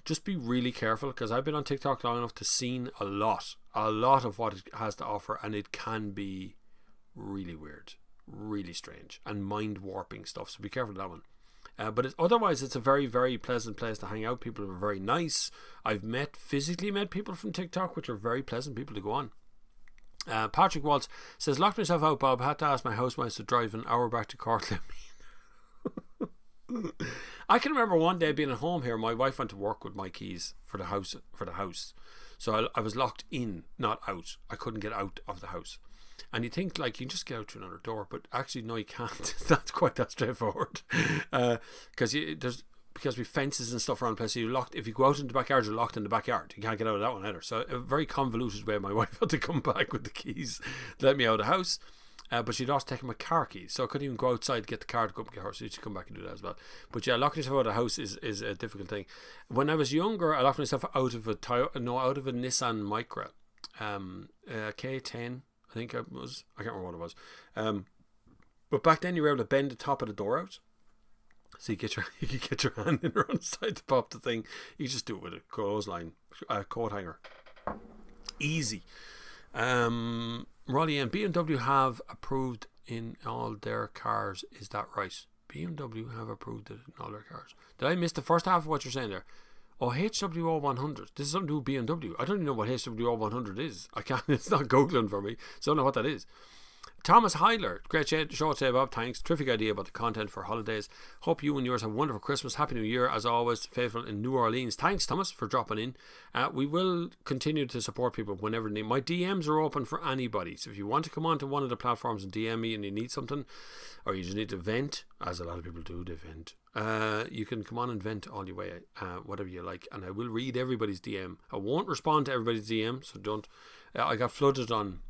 Just be really careful, because I've been on TikTok long enough to see a lot of what it has to offer, and it can be really weird, really strange, and mind warping stuff. So be careful of that one. But otherwise, it's a very, very pleasant place to hang out. People are very nice. I've physically met people from TikTok, which are very pleasant people to go on. Patrick Waltz says, locked myself out, Bob. Had to ask my housemates to drive an hour back to Cork. I can remember one day being at home here. My wife went to work with my keys for the house. So I was locked in, not out. I couldn't get out of the house. And you think like you can just get out through another door, but actually no, you can't. It's not quite that straightforward. Because we fences and stuff around the place. So you're locked. If you go out in the backyard, you're locked in the backyard. You can't get out of that one either. So a very convoluted way my wife had to come back with the keys to let me out of the house. But she'd also taken my car keys, so I couldn't even go outside to get the car to go up and get her, so she'd come back and do that as well. But yeah, locking yourself out of the house is a difficult thing. When I was younger, I locked myself out of a Nissan Micra, K10, I think it was. I can't remember what it was. But back then you were able to bend the top of the door out, so you could get your hand in or on the side to pop the thing. You just do it with a clothesline, coat hanger. Easy. Rolly and BMW have approved in all their cars. Is that right? BMW have approved it in all their cars. Did I miss the first half of what you're saying there? Oh, HWO100. This is something to do with BMW. I don't even know what HWO100 is. I can't. It's not Googling for me, so I don't know what that is. Thomas Heiler, great show today, Bob. Thanks. Terrific idea about the content for holidays. Hope you and yours have a wonderful Christmas. Happy New Year, as always. Faithful in New Orleans. Thanks, Thomas, for dropping in. We will continue to support people whenever they need. My DMs are open for anybody. So if you want to come onto one of the platforms and DM me and you need something, or you just need to vent, as a lot of people do, they vent. You can come on and vent all your way, whatever you like, and I will read everybody's DM. I won't respond to everybody's DM, so don't. I got flooded on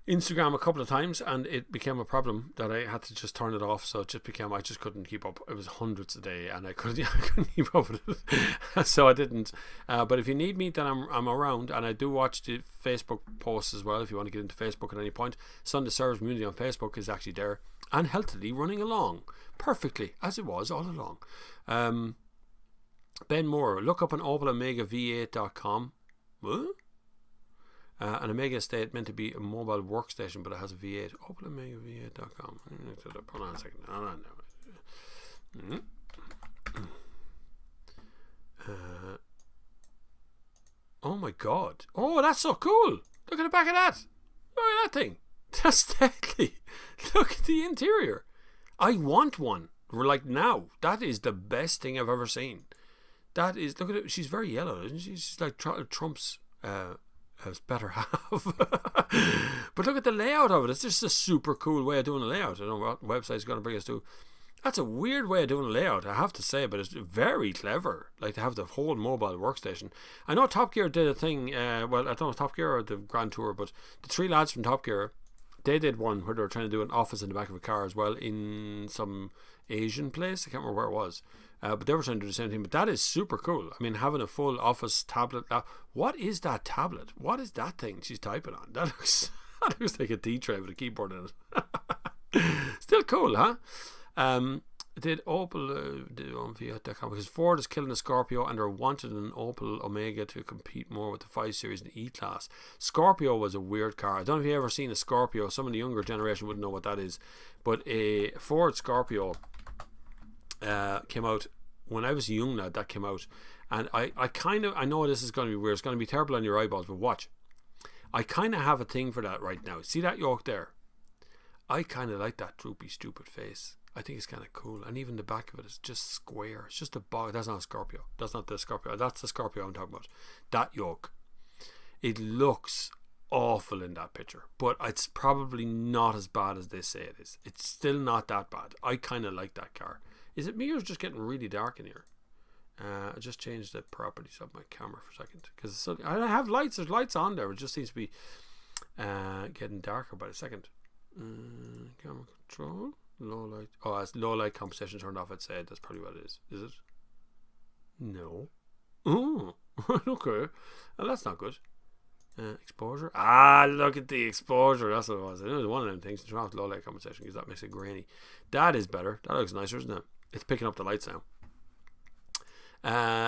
Instagram a couple of times, and it became a problem that I had to just turn it off. So it just became, I just couldn't keep up. It was hundreds a day, and I couldn't keep up with it. So I didn't. But if you need me, then I'm around, and I do watch the Facebook posts as well. If you want to get into Facebook at any point, Sunday Service Community on Facebook is actually there and healthily running along perfectly as it was all along. Ben Moore, look up on OpelOmega-V8.com. What? An Omega Estate meant to be a mobile workstation, but it has a V8. OpelOmega-V8.com. Hold on a second. Oh my god. Oh, that's so cool. Look at the back of that. Look at that thing. That's deadly. Look at the interior. I want one. Like now. That is the best thing I've ever seen. That is, look at it. She's very yellow, isn't she? She's like Trump's his better half. But look at the layout of it. It's just a super cool way of doing a layout. I don't know what website's going to bring us to. That's a weird way of doing a layout, I have to say, but it's very clever. Like to have the whole mobile workstation. I know Top Gear did a thing, well, I don't know if Top Gear or the Grand Tour, but the three lads from Top Gear, they did one where they were trying to do an office in the back of a car as well in some Asian place. I can't remember where it was. But they were trying to do the same thing. But that is super cool. I mean, having a full office tablet. What is that tablet? What is that thing she's typing on? That looks like a D-tray with a keyboard in it. Still cool, huh? Did Opel did on Fiat.com, because Ford is killing the Scorpio and they're wanting an Opel Omega to compete more with the 5 Series and E-Class. Scorpio was a weird car. I don't know if you've ever seen a Scorpio. Some of the younger generation wouldn't know what that is. But a Ford Scorpio came out when I was a young lad. That came out, and I know this is going to be weird. It's going to be terrible on your eyeballs, but watch. I kind of have a thing for that right now. See that yoke there? I kind of like that droopy, stupid face. I think it's kind of cool, and even the back of it is just square. It's just a bog. That's not a Scorpio. That's not the Scorpio. That's the Scorpio I'm talking about. That yoke. It looks awful in that picture, but it's probably not as bad as they say it is. It's still not that bad. I kind of like that car. Is it me or is it just getting really dark in here? I just changed the properties of my camera for a second, because I have lights. There's lights on there. It just seems to be getting darker by the second. Camera control. Low light. Oh, as low light composition turned off, I'd say that's probably what it is. Is it? No. Oh, okay. Well, that's not good. Exposure. Look at the exposure. That's what it was. It was one of them things to turn off low light compensation, because that makes it grainy. That is better. That looks nicer, isn't it? It's picking up the lights now.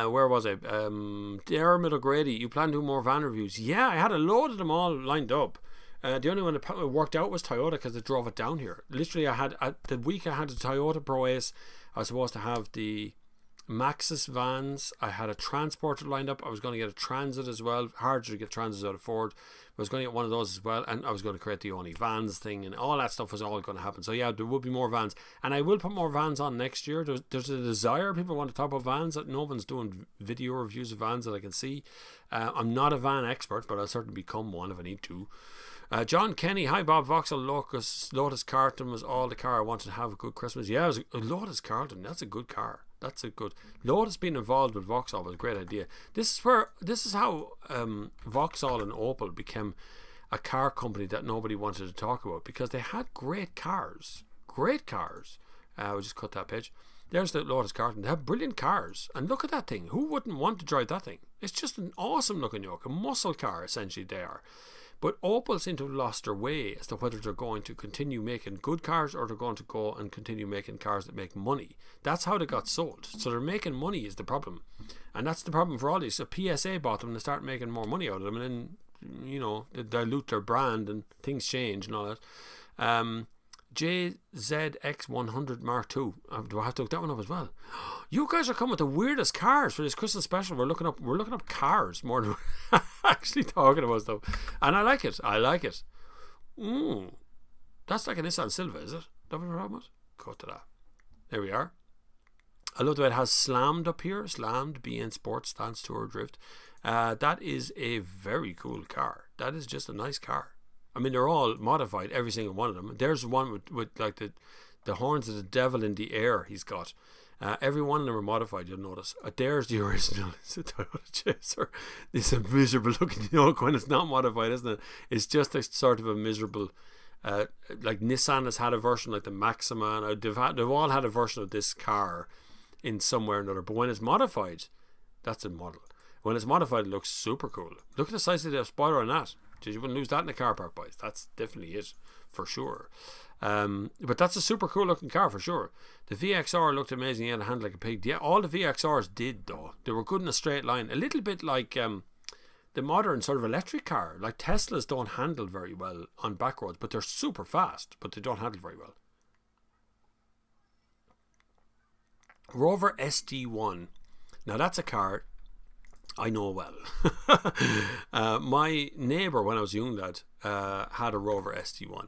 Where was I? Dermot O'Grady, you plan to do more van reviews? Yeah, I had a load of them all lined up. The only one that worked out was Toyota, because they drove it down here. Literally, I had the week I had the Toyota Pro Ace, I was supposed to have the Maxus vans. I had a Transporter lined up. I was going to get a Transit as well. Harder to get Transits out of Ford. I was going to get one of those as well, and I was going to create the Only Vans thing, and all that stuff was all going to happen. So yeah, there will be more vans, and I will put more vans on next year. There's a desire. People want to talk about vans. That no one's doing video reviews of vans that I can see. I'm not a van expert, but I'll certainly become one if I need to. John Kenny, hi Bob. Vauxhall Lotus Carlton was all the car I wanted to have a good Christmas. Yeah, it was a Lotus Carlton. That's a good car. That's a good. Lotus being involved with Vauxhall was a great idea. This is how Vauxhall and Opel became a car company that nobody wanted to talk about because they had great cars. We'll just cut that page. There's the Lotus Carton. They have brilliant cars. And look at that thing. Who wouldn't want to drive that thing? It's just an awesome looking yoke. A muscle car, essentially, they are. But Opel seem to have lost their way as to whether they're going to continue making good cars or they're going to go and continue making cars that make money. That's how they got sold. So they're making money is the problem. And that's the problem for all these. So PSA bought them and they start making more money out of them. And then, they dilute their brand and things change and all that. JZX100 Mark II. Do I have to look that one up as well? You guys are coming with the weirdest cars for this Christmas special. We're looking up cars more than we're actually talking about stuff. And I like it. That's like a Nissan Silva, is it? That what we're talking about? Go to that. There we are. I love the way it has slammed up here. Slammed, BN Sports, Stance Tour, Drift. That is a very cool car. That is just a nice car. I mean, they're all modified, every single one of them. There's one with like the horns of the devil in the air he's got. Every one of them are modified, you'll notice. There's the original. It's a Toyota Chaser. It's a miserable looking yoke when it's not modified, isn't it? It's just a sort of a miserable... like Nissan has had a version like the Maxima, and they've all had a version of this car in somewhere or another. But when it's modified, that's a model. When it's modified, it looks super cool. Look at the size of the spoiler on that. You wouldn't lose that in a car park, boys. That's definitely it, for sure. But that's a super cool looking car, for sure. The VXR looked amazing. He had a hand like a pig. Yeah, all the VXRs did, though. They were good in a straight line. A little bit like the modern sort of electric car. Like Teslas don't handle very well on back roads, but they're super fast, but they don't handle very well. Rover SD1. Now, that's a car I know well. My neighbour, when I was a young lad, had a Rover SD1,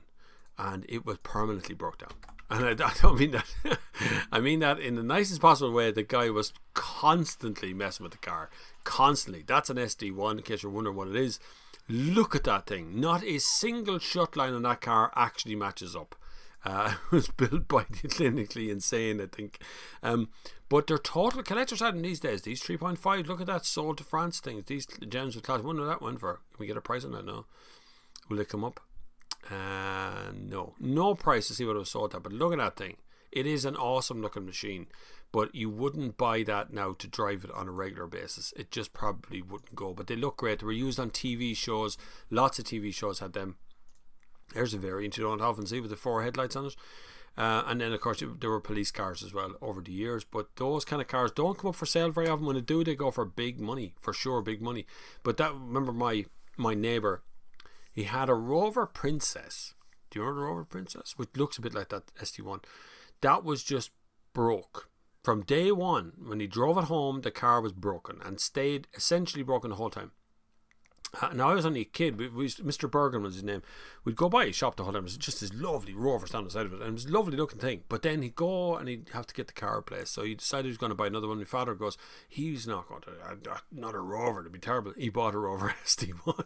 and it was permanently broke down. And I don't mean that. I mean that in the nicest possible way. The guy was constantly messing with the car. Constantly. That's an SD1, in case you're wondering what it is. Look at that thing. Not a single shut line on that car actually matches up. It was built by the clinically insane, I think. But they're total collector's item these days. These 3.5, look at that, sold to France things. These gems with class. I wonder what that went for. Can we get a price on that now? Will it come up? No price to see what it was sold at. But look at that thing. It is an awesome looking machine. But you wouldn't buy that now to drive it on a regular basis. It just probably wouldn't go. But they look great. They were used on TV shows. Lots of TV shows had them. There's a variant you don't often see with the 4 headlights on it. And then, of course, there were police cars as well over the years. But those kind of cars don't come up for sale very often. When they do, they go for big money. For sure, big money. But that, remember my neighbour, he had a Rover Princess. Do you remember the Rover Princess? Which looks a bit like that SD1. That was just broke. From day one, when he drove it home, the car was broken and stayed essentially broken the whole time. Now, I was only a kid. Mr. Bergen was his name. We'd go by his shop the whole time. It was just this lovely Rover down the side of it. And it was a lovely looking thing. But then he'd go and he'd have to get the car replaced. So he decided he was going to buy another one. My father goes, he's not going to, not a Rover. It'd be terrible. He bought a Rover SD1.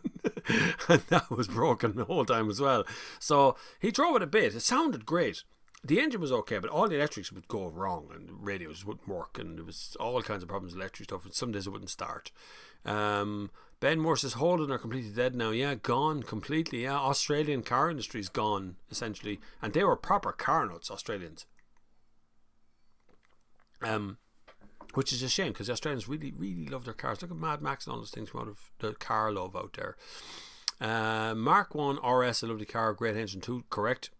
And that was broken the whole time as well. So he drove it a bit. It sounded great. The engine was okay, but all the electrics would go wrong and the radios wouldn't work, and there was all kinds of problems with electric stuff, and some days it wouldn't start. Ben Moore says Holden are completely dead now. Yeah, gone completely. Yeah, Australian car industry's gone essentially, and they were proper car nuts, Australians. Which is a shame because the Australians really, really love their cars. Look at Mad Max and all those things come out of the car love out there. Mark 1 RS, a lovely car, great engine too. Correct.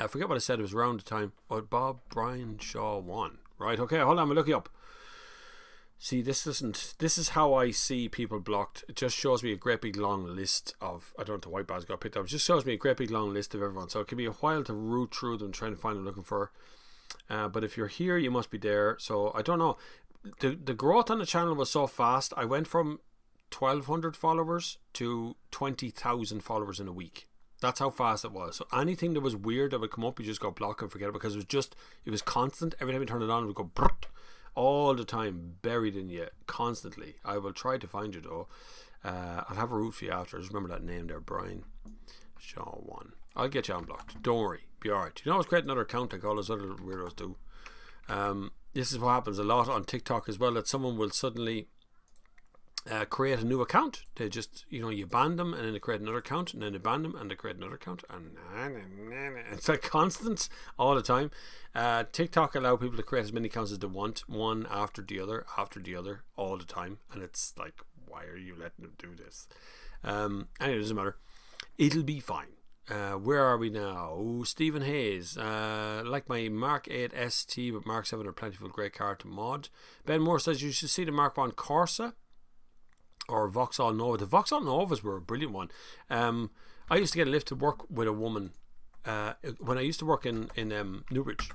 I forget what I said. It was around the time. But Bob Brian Shaw 1. Right, okay, hold on, we'll look you up. See, this is how I see people blocked. It just shows me a great big long list of, I don't know if the white bars got picked up. It just shows me a great big long list of everyone. So it can be a while to root through them trying to find what I'm looking for. But if you're here, you must be there. So I don't know. The growth on the channel was so fast. I went from 1,200 followers to 20,000 followers in a week. That's how fast it was. So anything that was weird that would come up, you just go block and forget it, because it was constant. Every time you turn it on, it would go brrrt, all the time, buried in you constantly. I will try to find you though. I'll have a route for you after. Just remember that name there, Brian Shaw 1. I'll get you unblocked. Don't worry, be alright. You know, it's create another account like all those other weirdos do. This is what happens a lot on TikTok as well, that someone will suddenly create a new account. They just, you ban them and then they create another account and then they ban them and they create another account, and it's like constant all the time. TikTok allow people to create as many accounts as they want, one after the other all the time, and it's like, why are you letting them do this? Anyway, it doesn't matter, it'll be fine. Where are we now? Oh, Stephen Hayes. Like my Mark 8 ST, but Mark 7 are plentiful, great car to mod. Ben Moore says you should see the Mark 1 Corsa or Vauxhall Nova. The Vauxhall Novas were a brilliant one. I used to get a lift to work with a woman when I used to work in Newbridge,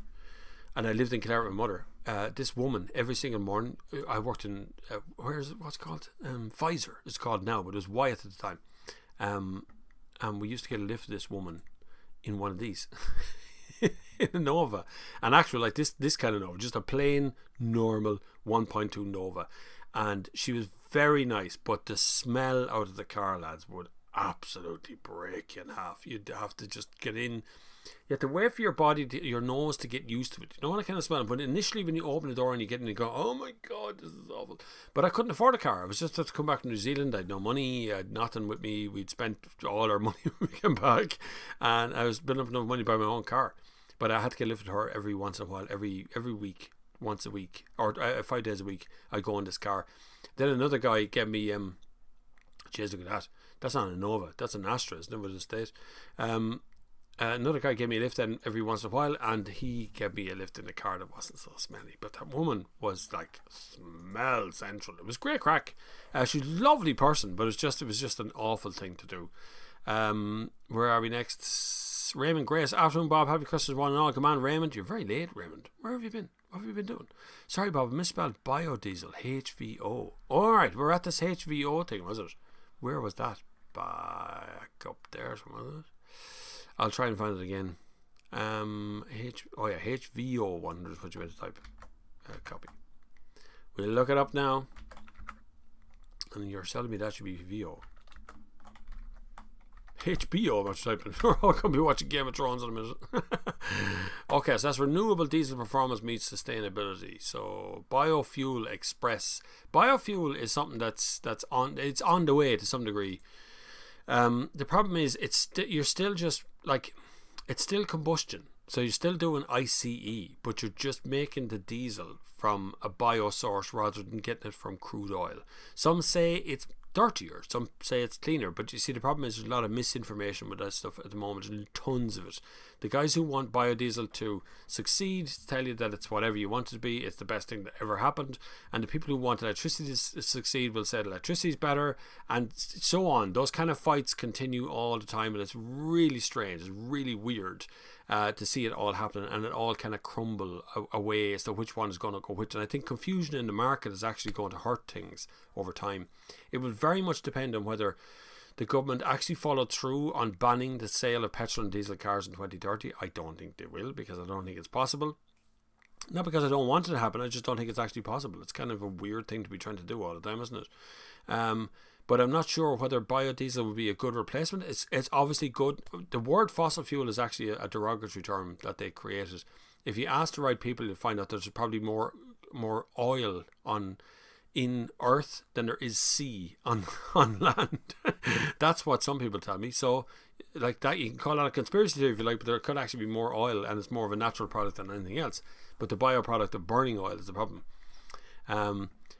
and I lived in Kildare with my mother. This woman, every single morning, I worked in what's it called? Pfizer it's called now, but it was Wyatt at the time. And we used to get a lift to this woman in one of these in a Nova, and actually like this kind of Nova, just a plain normal 1.2 Nova, and she was very nice, but the smell out of the car, lads, would absolutely break you in half. You'd have to just get in. You have to wait for your body, your nose to get used to it. You know what I kind of smell? But initially when you open the door and you get in, you go, oh my God, this is awful. But I couldn't afford a car. I was just to come back from New Zealand. I had no money. I had nothing with me. We'd spent all our money when we came back. And I was building up enough money to buy my own car. But I had to get lifted to her every once in a while, every week, once a week, or 5 days a week. I'd go in this car. Then another guy gave me, jeez, look at that. That's not a Nova. That's an Astra. It's never the state. Another guy gave me a lift then every once in a while, and he gave me a lift in a car that wasn't so smelly. But that woman was like smell central. It was great crack. She's a lovely person, but it was just an awful thing to do. Where are we next? Raymond Grace. Afternoon, Bob. Happy Christmas, one and all. Come on, Raymond. You're very late, Raymond. Where have you been? What have you been doing? Sorry, Bob. I misspelled biodiesel. HVO. All right, we're at this HVO thing, was it? Where was that? Back up there, somewhere, was it? I'll try and find it again. HVO 100 is what you meant to type. Copy. We'll look it up now. And you're telling me that should be VO. HBO, I'm not typing. We're all going to be watching Game of Thrones in a minute. Okay, so that's renewable diesel performance meets sustainability. So Biofuel Express. Biofuel is something it's on the way to some degree. The problem is you're still just like, it's still combustion, so you're still doing ICE, but you're just making the diesel from a bio source rather than getting it from crude oil. Some say it's dirtier, some say it's cleaner, but you see the problem is there's a lot of misinformation with that stuff at the moment, and tons of it. The guys who want biodiesel to succeed tell you that it's whatever you want it to be, it's the best thing that ever happened, and the people who want electricity to succeed will say electricity is better, and so on. Those kind of fights continue all the time, and it's really strange, it's really weird to see it all happening, and it all kind of crumble away as to which one is going to go which. And I think confusion in the market is actually going to hurt things over time. It will very much depend on whether the government actually followed through on banning the sale of petrol and diesel cars in 2030. I don't think they will, because I don't think it's possible. Not because I don't want it to happen, I just don't think it's actually possible. It's kind of a weird thing to be trying to do all the time, isn't it? But I'm not sure whether biodiesel would be a good replacement. It's obviously good. The word fossil fuel is actually a derogatory term that they created. If you ask the right people, you'll find out there's probably more oil in earth than there is sea on land. That's what some people tell me. So like that, you can call that a conspiracy theory if you like, but there could actually be more oil, and it's more of a natural product than anything else. But the bioproduct of burning oil is the problem.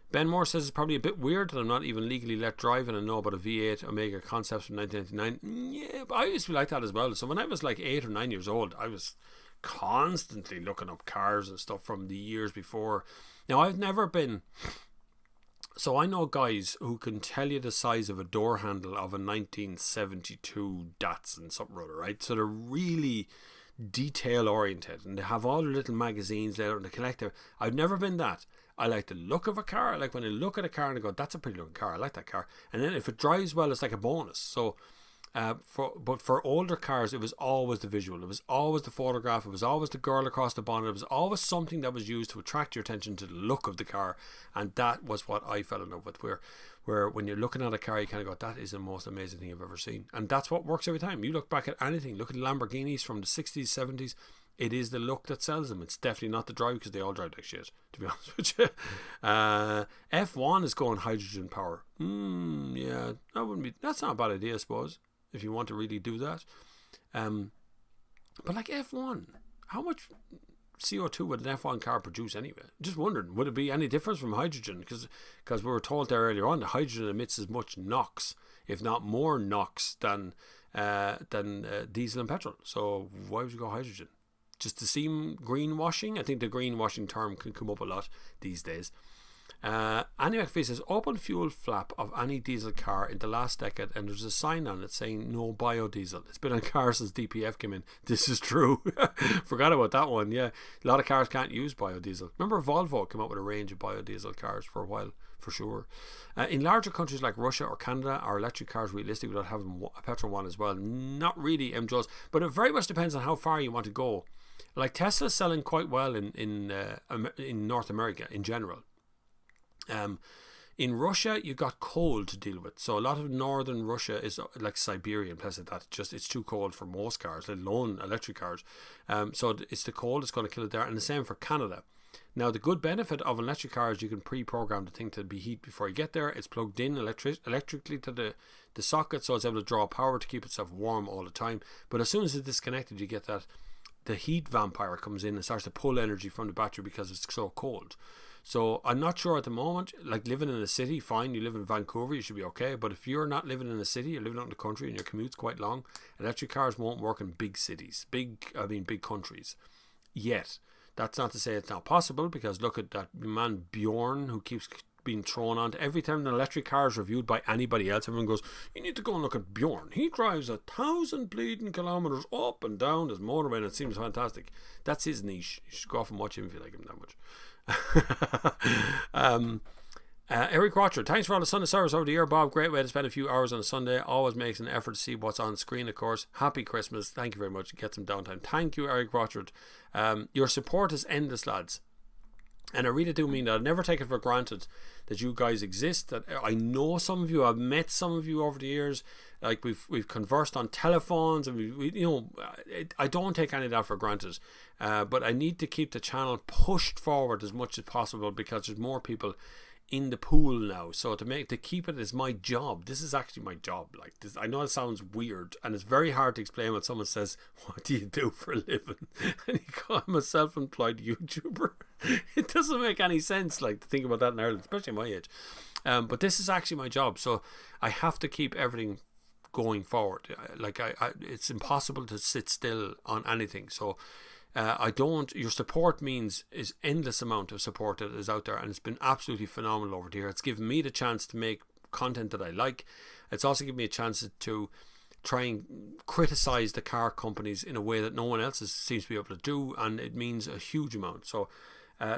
Ben Moore says it's probably a bit weird that I'm not even legally let drive and I know about a V8 Omega Concepts from 1999. Yeah, but I used to be like that as well. So when I was like 8 or 9 years old, I was constantly looking up cars and stuff from the years before. Now, I've never been... So I know guys who can tell you the size of a door handle of a 1972 Datsun something or other, right? So they're really detail oriented, and they have all their little magazines there and they collect them. I've never been that. I like the look of a car. I like when I look at a car and I go, that's a pretty looking car, I like that car. And then if it drives well, it's like a bonus. So but for older cars, it was always the visual, it was always the photograph, it was always the girl across the bonnet, it was always something that was used to attract your attention to the look of the car. And that was what I fell in love with, where when you're looking at a car, you kind of go, that is the most amazing thing I've ever seen. And that's what works every time. You look back at anything, look at Lamborghinis from the 60s, 70s, It is the look that sells them. It's definitely not the drive, because they all drive like shit, to be honest with you. F1 is going hydrogen power. Yeah, that's not a bad idea, I suppose, if you want to really do that. But like F1, how much CO2 would an F1 car produce anyway? Just wondering, would it be any difference from hydrogen? Because we were told there earlier on that hydrogen emits as much NOx, if not more NOx, than diesel and petrol. So why would you go hydrogen? Just to seem greenwashing? I think the greenwashing term can come up a lot these days. Annie McPhee says, open fuel flap of any diesel car in the last decade and there's a sign on it saying no biodiesel. It's been on cars since DPF came in. This is true. Forgot about that one. Yeah, a lot of cars can't use biodiesel. Remember Volvo came out with a range of biodiesel cars for a while, for sure. In larger countries like Russia or Canada, are electric cars realistic without having a petrol one as well? Not really, Joes, but it very much depends on how far you want to go. Like Tesla's selling quite well in North America in general. In Russia, you got cold to deal with, so a lot of northern Russia is like Siberia and places like that. It's too cold for most cars, let alone electric cars. So it's the cold that's going to kill it there, and the same for Canada. Now, the good benefit of an electric car is you can pre-program the thing to be heat before you get there. It's plugged in electrically to the socket, so it's able to draw power to keep itself warm all the time. But as soon as it's disconnected, you get that the heat vampire comes in and starts to pull energy from the battery because it's so cold. So I'm not sure at the moment. Like living in a city, fine, you live in Vancouver, you should be okay. But if you're not living in a city, you're living out in the country and your commute's quite long, electric cars won't work in big cities, big countries yet. That's not to say it's not possible, because look at that man Bjorn, who keeps being thrown on. Every time an electric car is reviewed by anybody else, everyone goes, you need to go and look at Bjorn. He drives 1,000 bleeding kilometres up and down his motorway and it seems fantastic. That's his niche. You should go off and watch him if you like him that much. Eric Rocher, thanks for all the Sunday service over the year, Bob. Great way to spend a few hours on a Sunday. Always makes an effort to see what's on screen, of course. Happy Christmas. Thank you very much. Get some downtime. Thank you, Eric Rocher. Your support is endless, lads. And I really do mean that. I never take it for granted that you guys exist. That I know some of you. I've met some of you over the years. Like we've conversed on telephones, and we I don't take any of that for granted. But I need to keep the channel pushed forward as much as possible, because there's more people in the pool now. So to keep it as my job. This is actually my job. Like this, I know it sounds weird, and it's very hard to explain when someone says, "What do you do for a living?" And you call him a self-employed YouTuber. It doesn't make any sense, like, to think about that in Ireland, especially my age. But this is actually my job, so I have to keep everything going forward. Like it's impossible to sit still on anything. So your support is endless amount of support that is out there, and it's been absolutely phenomenal over the year. It's given me the chance to make content that I like. It's also given me a chance to try and criticize the car companies in a way that no one else seems to be able to do, and it means a huge amount. So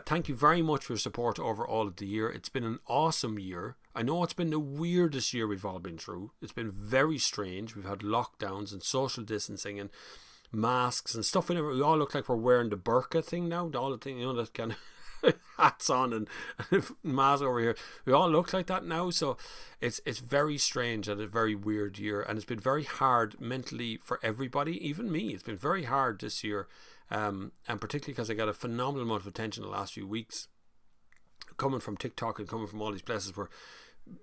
thank you very much for your support over all of the year. It's been an awesome year. I know it's been the weirdest year we've all been through. It's been very strange. We've had lockdowns and social distancing and masks and stuff. We all look like we're wearing the burqa thing now. All the thing, that kind of hats on and mask over here. We all look like that now. So it's very strange and a very weird year. And it's been very hard mentally for everybody, even me. It's been very hard this year. And particularly because I got a phenomenal amount of attention the last few weeks, coming from TikTok and coming from all these places where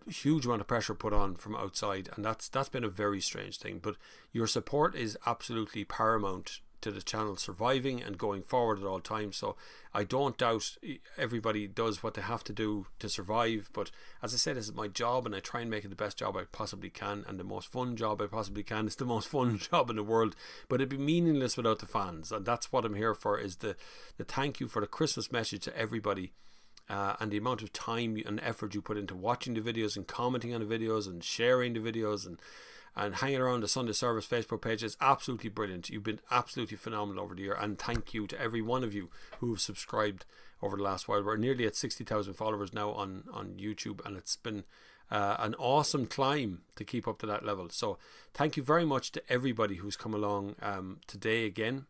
huge amount of pressure put on from outside, and that's been a very strange thing. But your support is absolutely paramount to the channel surviving and going forward at all times. So I don't doubt everybody does what they have to do to survive, but as I said, this is my job, and I try and make it the best job I possibly can, and the most fun job I possibly can. It's the most fun job in the world, but it'd be meaningless without the fans, and that's what I'm here for, is the thank you for the Christmas message to everybody. And the amount of time and effort you put into watching the videos and commenting on the videos and sharing the videos and hanging around the Sunday Service Facebook page is absolutely brilliant. You've been absolutely phenomenal over the year, and thank you to every one of you who have subscribed over the last while. We're nearly at 60,000 followers now on YouTube, and it's been an awesome climb to keep up to that level. So thank you very much to everybody who's come along today again.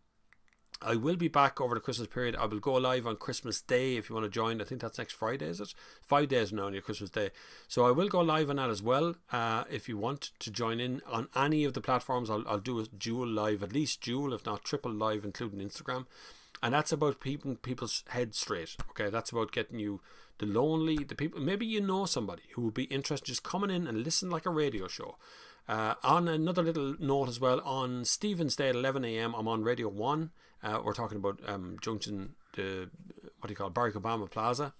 I will be back over the Christmas period. I will go live on Christmas Day if you want to join. I think that's next Friday, is it? 5 days now on your Christmas Day. So I will go live on that as well. If you want to join in on any of the platforms, I'll do a dual live, at least dual, if not triple live, including Instagram. And that's about keeping people's heads straight. Okay, that's about getting you the lonely, the people. Maybe you know somebody who would be interested just coming in and listen like a radio show. On another little note as well, on Stephen's Day at 11 a.m. I'm on Radio 1. We're talking about Junction, Barack Obama Plaza.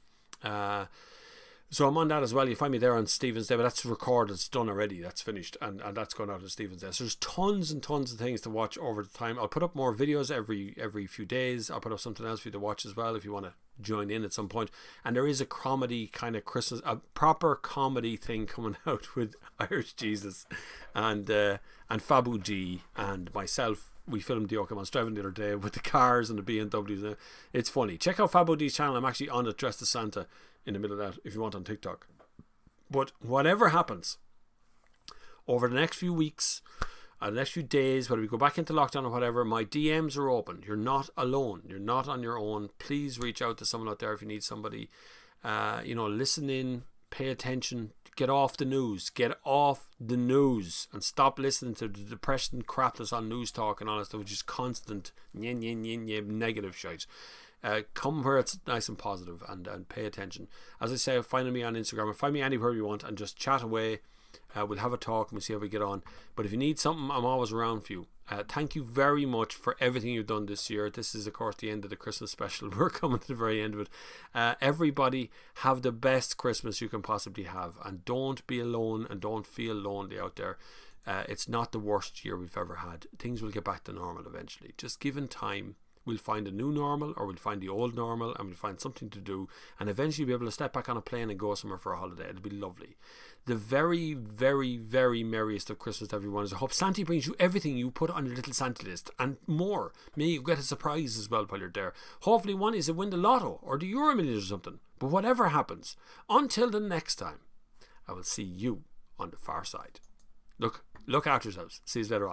So I'm on that as well. You find me there on Stephen's Day, but that's recorded, it's done already, that's finished, and that's going out on Stephen's Day. So there's tons and tons of things to watch over the time. I'll put up more videos every few days. I'll put up something else for you to watch as well if you want to join in at some point. And there is a comedy kind of Christmas, a proper comedy thing coming out with Irish Jesus and Fabu G and myself. We filmed the Okamon Strevin the other day with the cars and the BMWs. It's funny. Check out Fabu D's channel. I'm actually on it dressed as Santa in the middle of that if you want, on TikTok. But whatever happens over the next few weeks, the next few days, whether we go back into lockdown or whatever, my DMs are open. You're not alone. You're not on your own. Please reach out to someone out there if you need somebody. Listen in, pay attention, get off the news. Get off the news and stop listening to the depression crap that's on News Talk and all that stuff, which is constant negative shite. Come where it's nice and positive and pay attention. As I say, find me on Instagram or find me anywhere you want and just chat away. We'll have a talk and we'll see how we get on. But if you need something, I'm always around for you. Thank you very much for everything you've done this year. This is, of course, the end of the Christmas special. We're coming to the very end of it. Everybody have the best Christmas you can possibly have. And don't be alone and don't feel lonely out there. It's not the worst year we've ever had. Things will get back to normal eventually. Just given time, we'll find a new normal, or we'll find the old normal, and we'll find something to do, and eventually be able to step back on a plane and go somewhere for a holiday. It'll be lovely. The very, very, very merriest of Christmas to everyone. I hope Santa brings you everything you put on your little Santa list and more. May you get a surprise as well while you're there. Hopefully one is to win the lotto or the Euro Millions or something. But whatever happens, until the next time, I will see you on the far side. Look after yourselves. See you later on.